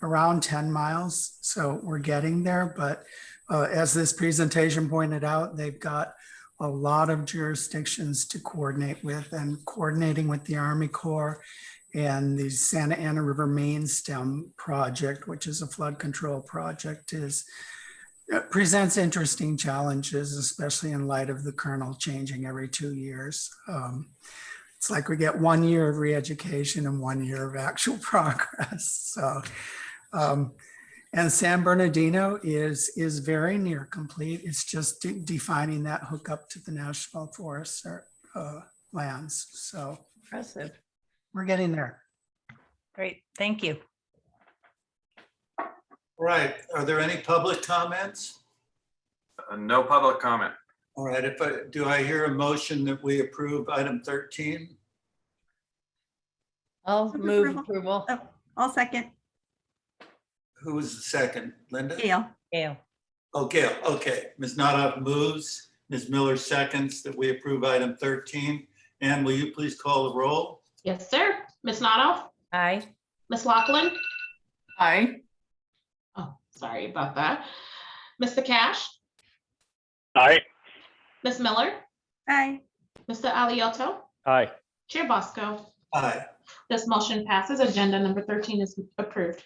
around 10 miles. So we're getting there, but as this presentation pointed out, they've got a lot of jurisdictions to coordinate with, and coordinating with the Army Corps and the Santa Ana River Main Stem project, which is a flood control project, presents interesting challenges, especially in light of the kernel changing every 2 years. It's like we get 1 year of re-education and 1 year of actual progress. So, and San Bernardino is very near complete. It's just defining that hookup to the National Forest lands. So Impressive. we're getting there. Great. Thank you. All right, are there any public comments? No public comment. All right, do I hear a motion that we approve item 13? I'll move approval. Oh, I'll second. Who was the second? Linda? Gail. Gail. Oh, Gail, okay. Ms. Nodoff moves, Ms. Miller seconds that we approve item 13. And will you please call the roll? Yes, sir. Ms. Nodoff? Aye. Ms. Lachlan? Aye. Oh, sorry about that. Mr. Cash? Aye. Ms. Miller? Aye. Mr. Aliotto? Aye. Chair Bosco? Aye. This motion passes. Agenda number 13 is approved.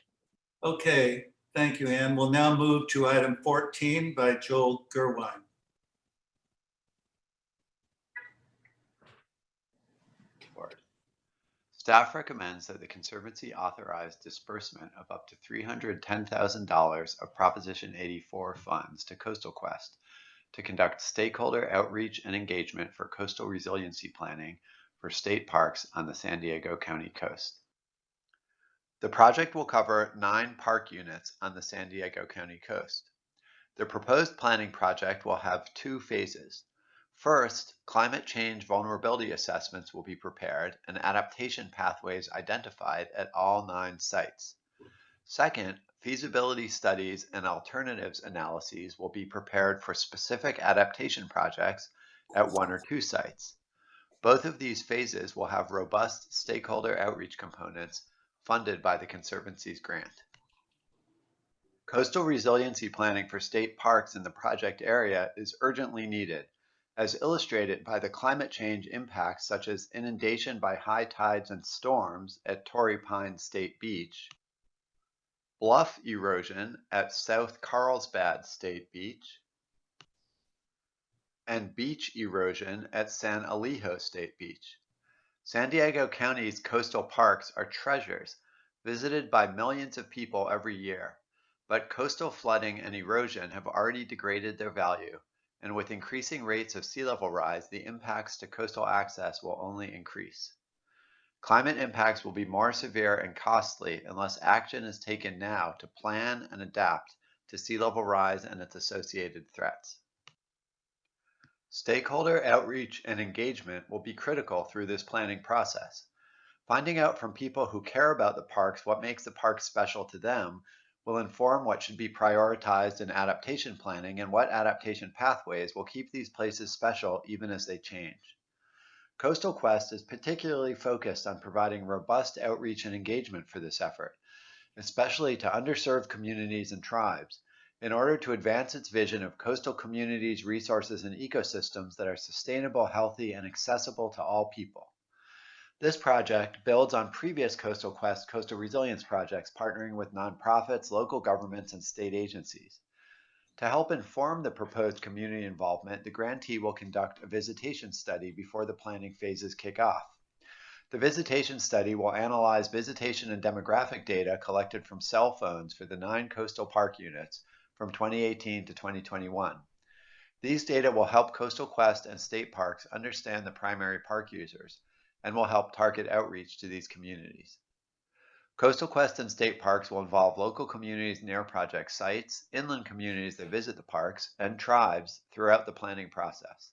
Okay, thank you, Ann. We'll now move to item 14 by Joel Gerwine. Staff recommends that the Conservancy authorize disbursement of up to $310,000 of Proposition 84 funds to Coastal Quest to conduct stakeholder outreach and engagement for coastal resiliency planning for state parks on the San Diego County coast. The project will cover 9 park units on the San Diego County coast. The proposed planning project will have 2 phases. First, climate change vulnerability assessments will be prepared and adaptation pathways identified at all 9 sites. Second, feasibility studies and alternatives analyses will be prepared for specific adaptation projects at 1 or 2 sites. Both of these phases will have robust stakeholder outreach components funded by the Conservancy's grant. Coastal resiliency planning for state parks in the project area is urgently needed, as illustrated by the climate change impacts such as inundation by high tides and storms at Torrey Pines State Beach, bluff erosion at South Carlsbad State Beach, and beach erosion at San Elijo State Beach. San Diego County's coastal parks are treasures visited by millions of people every year, but coastal flooding and erosion have already degraded their value, and with increasing rates of sea level rise, the impacts to coastal access will only increase. Climate impacts will be more severe and costly unless action is taken now to plan and adapt to sea level rise and its associated threats. Stakeholder outreach and engagement will be critical through this planning process. Finding out from people who care about the parks what makes the parks special to them will inform what should be prioritized in adaptation planning and what adaptation pathways will keep these places special even as they change. Coastal Quest is particularly focused on providing robust outreach and engagement for this effort, especially to underserved communities and tribes, in order to advance its vision of coastal communities, resources, and ecosystems that are sustainable, healthy, and accessible to all people. This project builds on previous Coastal Quest coastal resilience projects, partnering with nonprofits, local governments, and state agencies. To help inform the proposed community involvement, the grantee will conduct a visitation study before the planning phases kick off. The visitation study will analyze visitation and demographic data collected from cell phones for the 9 coastal park units from 2018 to 2021. These data will help Coastal Quest and state parks understand the primary park users and will help target outreach to these communities. Coastal Quest and state parks will involve local communities near project sites, inland communities that visit the parks, and tribes throughout the planning process.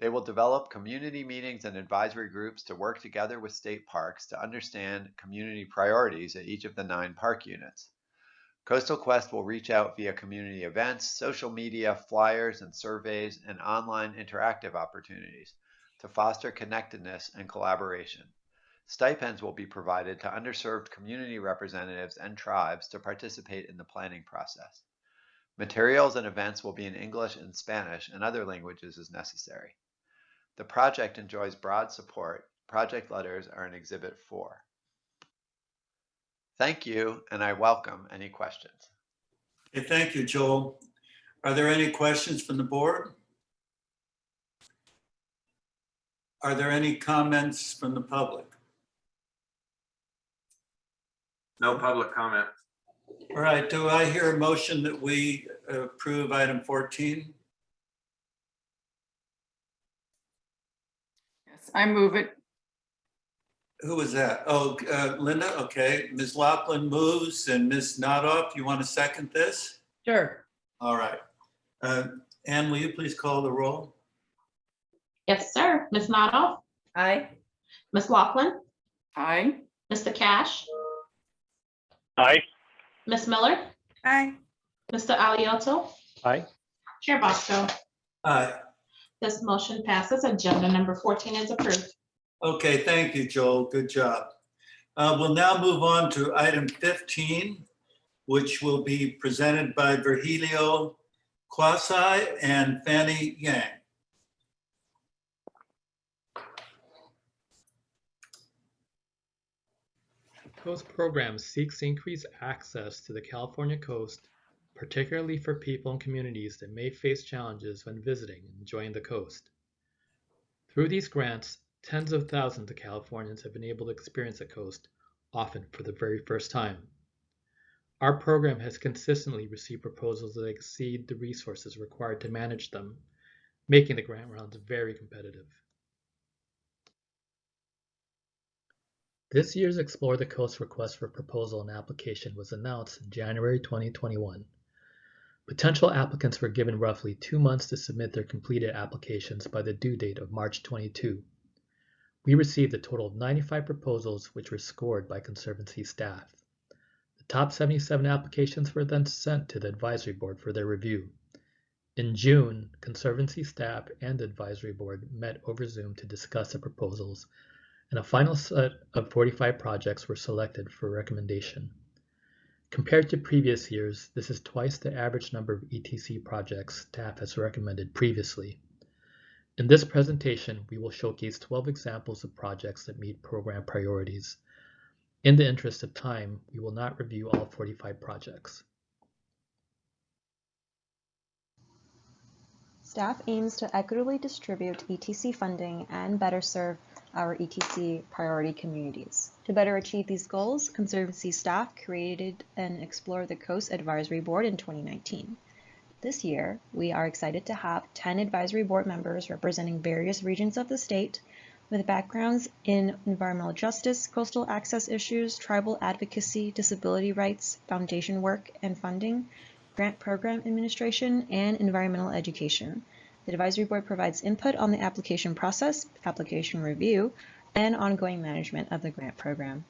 They will develop community meetings and advisory groups to work together with state parks to understand community priorities at each of the 9 park units. Coastal Quest will reach out via community events, social media, flyers and surveys, and online interactive opportunities to foster connectedness and collaboration. Stipends will be provided to underserved community representatives and tribes to participate in the planning process. Materials and events will be in English and Spanish and other languages as necessary. The project enjoys broad support. Project letters are in Exhibit 4. Thank you, and I welcome any questions. Okay, thank you, Joel. Are there any questions from the board? Are there any comments from the public? No public comment. All right, do I hear a motion that we approve item 14? Yes, I move it. Who was that? Oh, Linda, okay. Ms. Laughlin moves and Ms. Nodoff, you want to second this? Sure. All right. Anne, will you please call the roll? Yes, sir. Ms. Nodoff? Aye. Ms. Laughlin? Aye. Mr. Cash? Aye. Ms. Miller? Aye. Mr. Aliotto? Aye. Chair Bosco? Aye. This motion passes. Agenda number 14 is approved. Okay, thank you, Joel. Good job. We'll now move on to item 15, which will be presented by Virgilio Quasi and Fanny Yang. Coast program seeks to increase access to the California coast, particularly for people and communities that may face challenges when visiting and enjoying the coast. Through these grants, tens of thousands of Californians have been able to experience the coast, often for the very first time. Our program has consistently received proposals that exceed the resources required to manage them, making the grant rounds very competitive. This year's Explore the Coast request for proposal and application was announced in January 2021. Potential applicants were given roughly 2 months to submit their completed applications by the due date of March 22. We received a total of 95 proposals which were scored by Conservancy staff. The top 77 applications were then sent to the advisory board for their review. In June, Conservancy staff and the advisory board met over Zoom to discuss the proposals, and a final set of 45 projects were selected for recommendation. Compared to previous years, this is twice the average number of ETC projects staff has recommended previously. In this presentation, we will showcase 12 examples of projects that meet program priorities. In the interest of time, we will not review all 45 projects. Staff aims to equitably distribute ETC funding and better serve our ETC priority communities. To better achieve these goals, Conservancy staff created an Explore the Coast Advisory Board in 2019. This year, we are excited to have 10 advisory board members representing various regions of the state with backgrounds in environmental justice, coastal access issues, tribal advocacy, disability rights, foundation work and funding, grant program administration, and environmental education. The advisory board provides input on the application process, application review, and ongoing management of the grant program.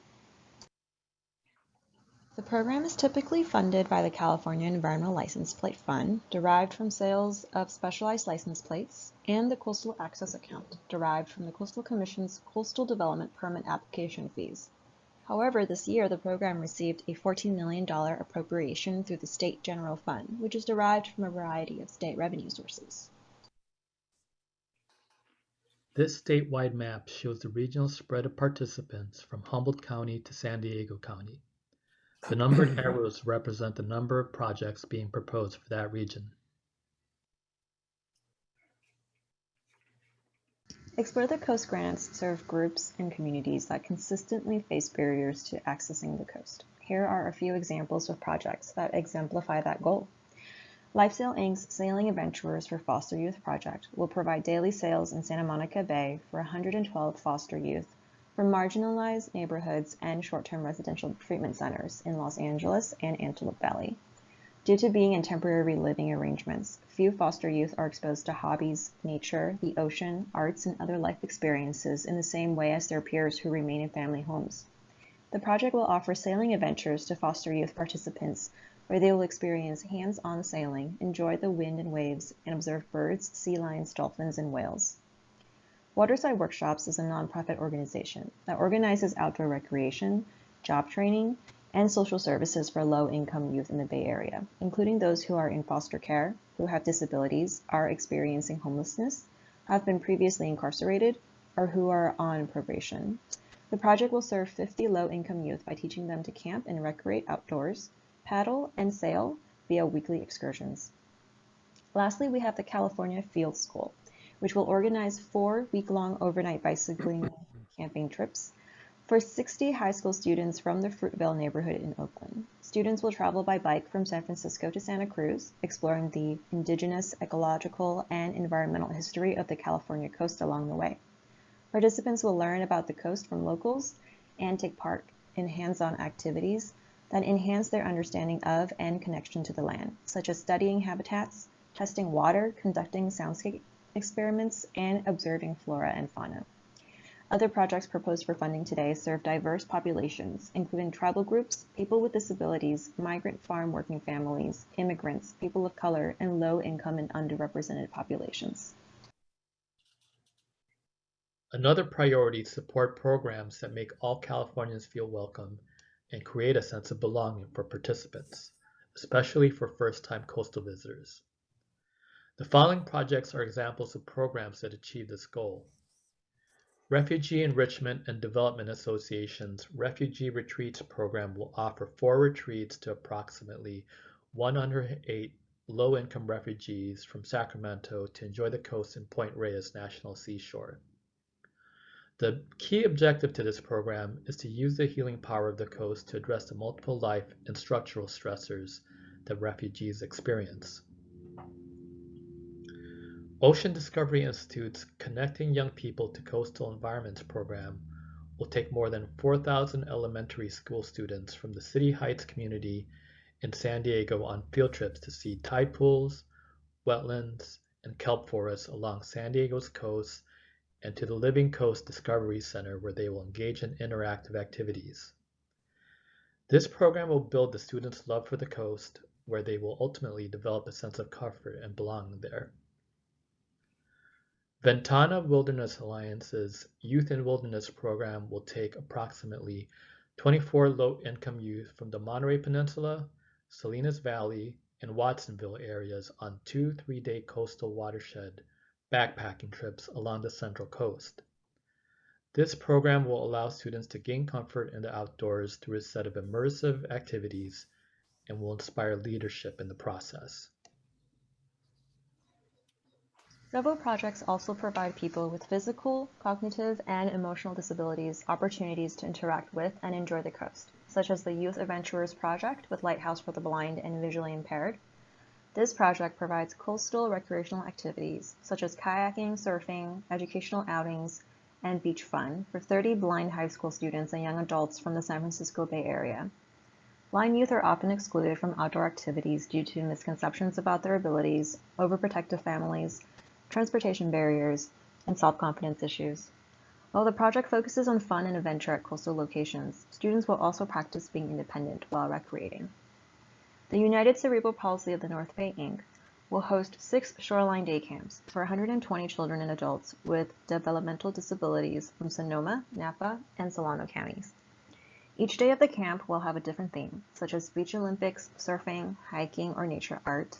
The program is typically funded by the California Environmental License Plate Fund, derived from sales of specialized license plates, and the Coastal Access Account, derived from the Coastal Commission's Coastal Development Permit application fees. However, this year the program received a $14 million appropriation through the State General Fund, which is derived from a variety of state revenue sources. This statewide map shows the regional spread of participants from Humboldt County to San Diego County. The numbered arrows represent the number of projects being proposed for that region. Explore the Coast grants serve groups and communities that consistently face barriers to accessing the coast. Here are a few examples of projects that exemplify that goal. Lifesail Inc.'s Sailing Adventurers for Foster Youth project will provide daily sails in Santa Monica Bay for 112 foster youth from marginalized neighborhoods and short-term residential treatment centers in Los Angeles and Antelope Valley. Due to being in temporary living arrangements, few foster youth are exposed to hobbies, nature, the ocean, arts, and other life experiences in the same way as their peers who remain in family homes. The project will offer sailing adventures to foster youth participants, where they will experience hands-on sailing, enjoy the wind and waves, and observe birds, sea lions, dolphins, and whales. Waterside Workshops is a nonprofit organization that organizes outdoor recreation, job training, and social services for low-income youth in the Bay Area, including those who are in foster care, who have disabilities, are experiencing homelessness, have been previously incarcerated, or who are on probation. The project will serve 50 low-income youth by teaching them to camp and recreate outdoors, paddle, and sail via weekly excursions. Lastly, we have the California Field School, which will organize 4 week-long overnight bicycling camping trips for 60 high school students from the Fruitvale neighborhood in Oakland. Students will travel by bike from San Francisco to Santa Cruz, exploring the indigenous, ecological, and environmental history of the California coast along the way. Participants will learn about the coast from locals and take part in hands-on activities that enhance their understanding of and connection to the land, such as studying habitats, testing water, conducting soundscape experiments, and observing flora and fauna. Other projects proposed for funding today serve diverse populations, including tribal groups, people with disabilities, migrant farm working families, immigrants, people of color, and low-income and underrepresented populations. Another priority is support programs that make all Californians feel welcome and create a sense of belonging for participants, especially for first-time coastal visitors. The following projects are examples of programs that achieve this goal. Refugee Enrichment and Development Association's Refugee Retreats program will offer 4 retreats to approximately 108 low-income refugees from Sacramento to enjoy the coast in Point Reyes National Seashore. The key objective to this program is to use the healing power of the coast to address the multiple life and structural stressors that refugees experience. Ocean Discovery Institute's Connecting Young People to Coastal Environments program will take more than 4,000 elementary school students from the City Heights community in San Diego on field trips to see tide pools, wetlands, and kelp forests along San Diego's coast and to the Living Coast Discovery Center, where they will engage in interactive activities. This program will build the students' love for the coast, where they will ultimately develop a sense of comfort and belonging there. Ventana Wilderness Alliance's Youth in Wilderness program will take approximately 24 low-income youth from the Monterey Peninsula, Salinas Valley, and Watsonville areas on 2 3-day coastal watershed backpacking trips along the Central Coast. This program will allow students to gain comfort in the outdoors through a set of immersive activities and will inspire leadership in the process. Several projects also provide people with physical, cognitive, and emotional disabilities opportunities to interact with and enjoy the coast, such as the Youth Adventurers Project with Lighthouse for the Blind and Visually Impaired. This project provides coastal recreational activities such as kayaking, surfing, educational outings, and beach fun for 30 blind high school students and young adults from the San Francisco Bay Area. Blind youth are often excluded from outdoor activities due to misconceptions about their abilities, overprotective families, transportation barriers, and self-confidence issues. While the project focuses on fun and adventure at coastal locations, students will also practice being independent while recreating. The United Cerebral Palsy of the North Bay, Inc. will host 6 shoreline day camps for 120 children and adults with developmental disabilities from Sonoma, Napa, and Solano counties. Each day of the camp will have a different theme, such as beach Olympics, surfing, hiking, or nature art.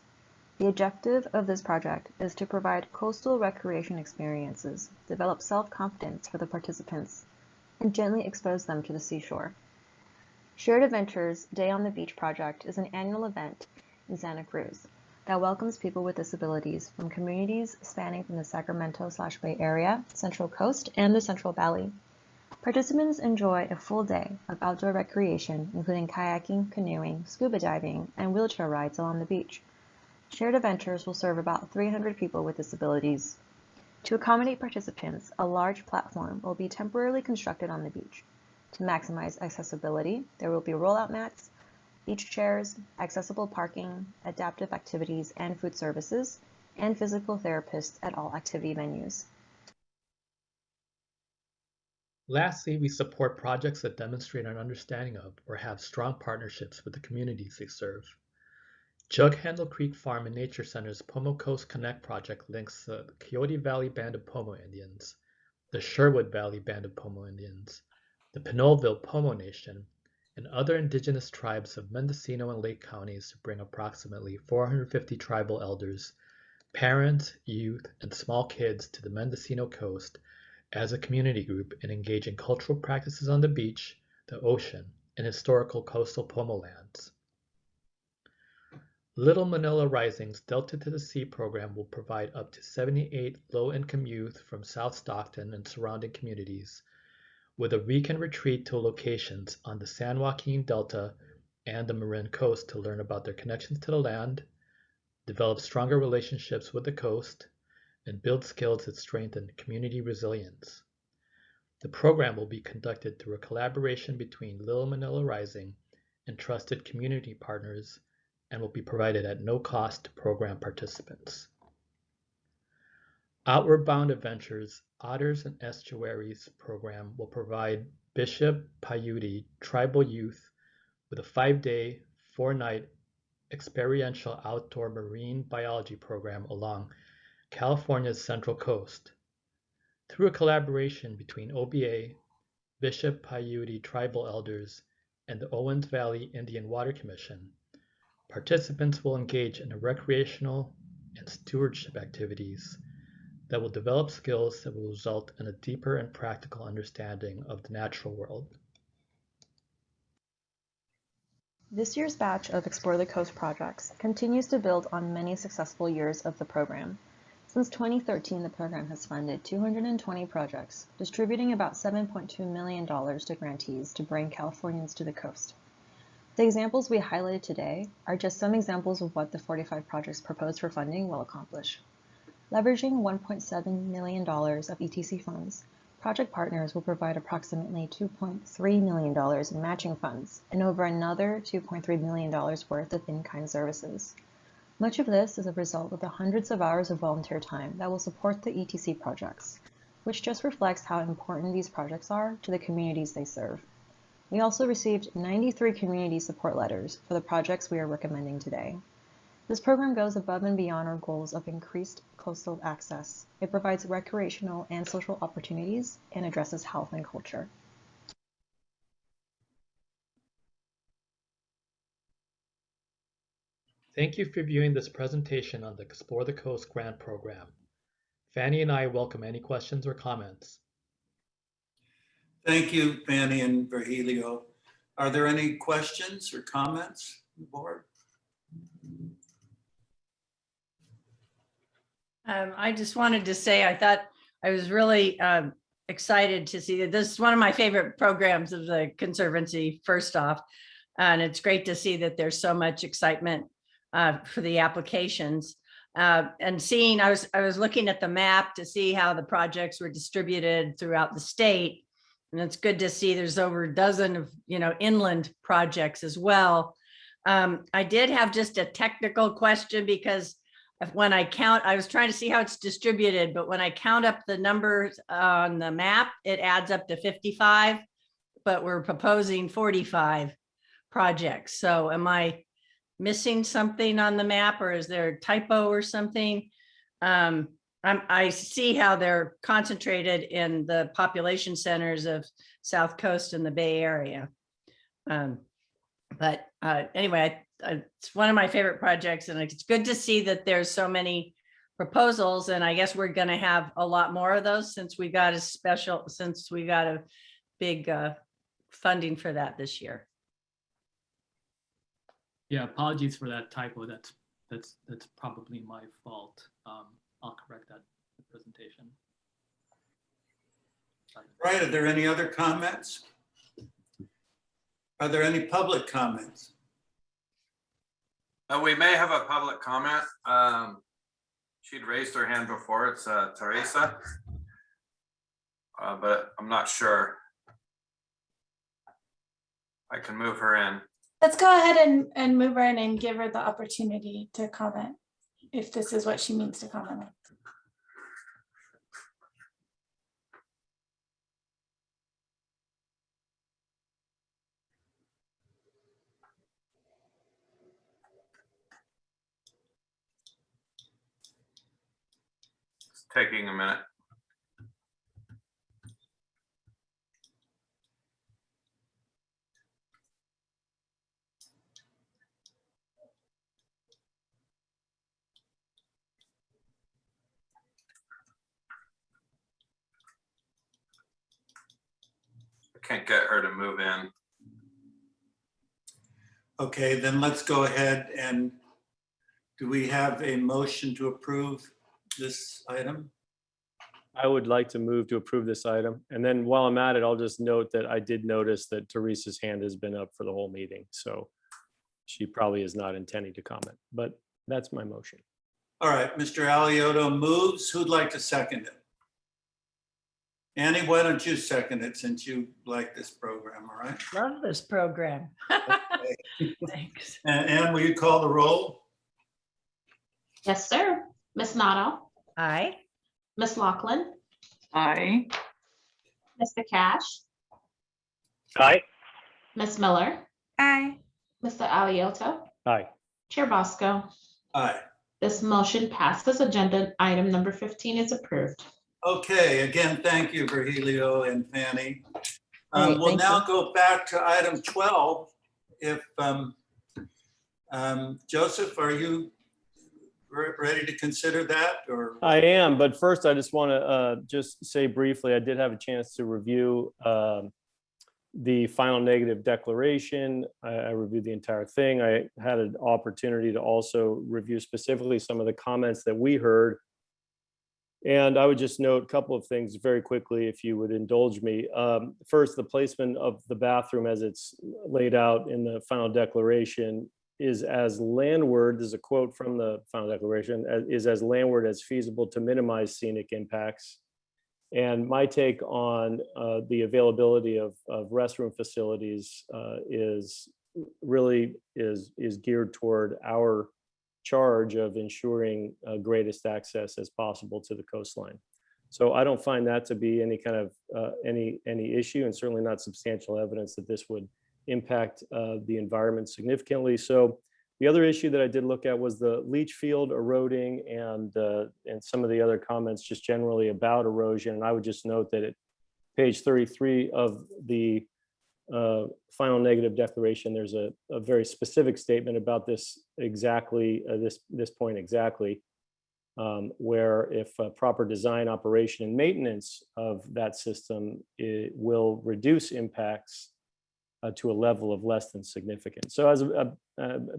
The objective of this project is to provide coastal recreation experiences, develop self-confidence for the participants, and gently expose them to the seashore. Shared Adventures Day on the Beach project is an annual event in Santa Cruz that welcomes people with disabilities from communities spanning from the Sacramento/Bay Area, Central Coast, and the Central Valley. Participants enjoy a full day of outdoor recreation, including kayaking, canoeing, scuba diving, and wheelchair rides along the beach. Shared Adventures will serve about 300 people with disabilities. To accommodate participants, a large platform will be temporarily constructed on the beach. To maximize accessibility, there will be rollout mats, beach chairs, accessible parking, adaptive activities and food services, and physical therapists at all activity venues. Lastly, we support projects that demonstrate an understanding of or have strong partnerships with the communities they serve. Jug Handle Creek Farm and Nature Center's Pomo Coast Connect project links the Coyote Valley Band of Pomo Indians, the Sherwood Valley Band of Pomo Indians, the Pinoleville Pomo Nation, and other indigenous tribes of Mendocino and Lake counties to bring approximately 450 tribal elders, parents, youth, and small kids to the Mendocino coast as a community group and engage in cultural practices on the beach, the ocean, and historical coastal Pomo lands. Little Manila Rising's Delta to the Sea program will provide up to 78 low-income youth from South Stockton and surrounding communities with a weekend retreat to locations on the San Joaquin Delta and the Marin Coast to learn about their connections to the land, develop stronger relationships with the coast, and build skills that strengthen community resilience. The program will be conducted through a collaboration between Little Manila Rising and trusted community partners and will be provided at no cost to program participants. Outward Bound Adventures Otters and Estuaries program will provide Bishop Paiute tribal youth with a 5-day, 4-night experiential outdoor marine biology program along California's Central Coast. Through a collaboration between OBA, Bishop Paiute tribal elders, and the Owens Valley Indian Water Commission, participants will engage in recreational and stewardship activities that will develop skills that will result in a deeper and practical understanding of the natural world. This year's batch of Explore the Coast projects continues to build on many successful years of the program. Since 2013, the program has funded 220 projects, distributing about $7.2 million to grantees to bring Californians to the coast. The examples we highlighted today are just some examples of what the 45 projects proposed for funding will accomplish. Leveraging $1.7 million of ETC funds, project partners will provide approximately $2.3 million in matching funds and over another $2.3 million worth of in-kind services. Much of this is a result of the hundreds of hours of volunteer time that will support the ETC projects, which just reflects how important these projects are to the communities they serve. We also received 93 community support letters for the projects we are recommending today. This program goes above and beyond our goals of increased coastal access. It provides recreational and social opportunities and addresses health and culture. Thank you for viewing this presentation on the Explore the Coast Grant Program. Fanny and I welcome any questions or comments. Thank you, Fanny and Virgilio. Are there any questions or comments on the board? I just wanted to say, I thought I was really excited to see that this is one of my favorite programs of the Conservancy, first off. And it's great to see that there's so much excitement for the applications. And seeing, I was looking at the map to see how the projects were distributed throughout the state. And it's good to see there's over a dozen of, inland projects as well. I did have just a technical question because when I count, I was trying to see how it's distributed, but when I count up the numbers on the map, it adds up to 55, but we're proposing 45 projects. So am I missing something on the map, or is there a typo or something? I see how they're concentrated in the population centers of South Coast and the Bay Area. But anyway, it's one of my favorite projects, and it's good to see that there's so many proposals, and I guess we're going to have a lot more of those since we got a big funding for that this year. Yeah, apologies for that typo. That's probably my fault. I'll correct that in the presentation. Right, are there any other comments? Are there any public comments? We may have a public comment. She'd raised her hand before. It's Teresa, but I'm not sure. I can move her in. Let's go ahead and move her in and give her the opportunity to comment, if this is what she means to comment on. It's taking a minute. I can't get her to move in. Okay, then let's go ahead and do we have a motion to approve this item? I would like to move to approve this item. And then while I'm at it, I'll just note that I did notice that Teresa's hand has been up for the whole meeting. So she probably is not intending to comment, but that's my motion. All right, Mr. Alioto moves. Who'd like to second it? Annie, why don't you second it since you like this program, all right? Love this program. Thanks. And Anne, will you call the roll? Yes, sir. Ms. Nato, Aye. Ms. Lachlan, Aye. Mr. Cash, Aye. Ms. Miller, Aye. Mr. Alioto, Aye. Chair Bosco. Aye. This motion passes. Agenda item number 15 is approved. Okay, again, thank you, Virgilio and Fanny. Great, We'll thank now you. go back to item 12. If Joseph, are you ready to consider that or? I am, but first I just want to just say briefly, I did have a chance to review the final negative declaration. I reviewed the entire thing. I had an opportunity to also review specifically some of the comments that we heard. And I would just note a couple of things very quickly, if you would indulge me. First, the placement of the bathroom as it's laid out in the final declaration is as landward, there's a quote from the final declaration, is as landward as feasible to minimize scenic impacts. And my take on the availability of restroom facilities is geared toward our charge of ensuring greatest access as possible to the coastline. So I don't find that to be any kind of any issue, and certainly not substantial evidence that this would impact the environment significantly. So the other issue that I did look at was the leach field eroding and some of the other comments just generally about erosion. And I would just note that at page 33 of the final negative declaration, there's a very specific statement about this exactly, this point exactly, where if proper design, operation, and maintenance of that system, it will reduce impacts to a level of less than significant. So as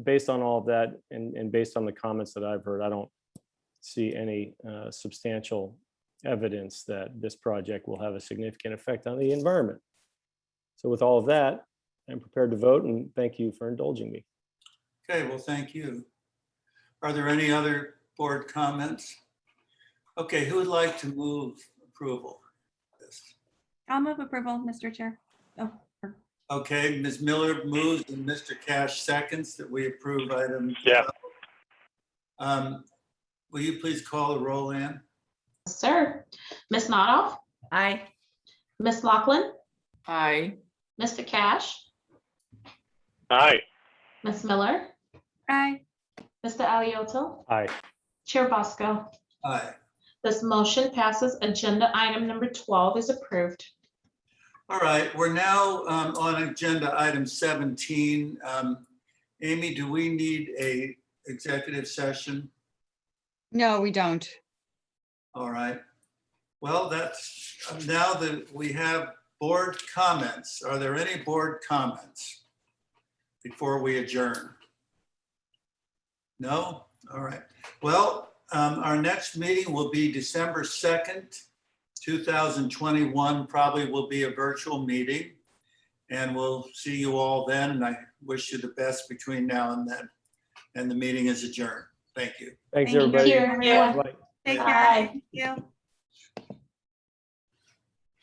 based on all of that and based on the comments that I've heard, I don't see any substantial evidence that this project will have a significant effect on the environment. So with all of that, I'm prepared to vote, and thank you for indulging me. Okay, well, thank you. Are there any other board comments? Okay, who would like to move approval? I'll move approval, Mr. Chair. Oh, Okay, Ms. Miller moves and Mr. Cash seconds that we approve item. Yeah. Will you please call the roll, Ann? Yes, sir. Ms. Nato, Aye. Ms. Lachlan, Aye. Mr. Cash, Aye. Ms. Miller, Aye. Mr. Alioto, Aye. Chair Bosco. Aye. This motion passes. Agenda item number 12 is approved. All right, we're now on agenda item 17. Amy, do we need a executive session? No, we don't. All right. Well, that's now that we have board comments. Are there any board comments before we adjourn? No? All right. Well, our next meeting will be December 2nd, 2021, probably will be a virtual meeting. And we'll see you all then. And I wish you the best between now and then. And the meeting is adjourned. Thank you. Thanks, Thank you, everybody. everyone. Bye. take care. Aye. Thank you.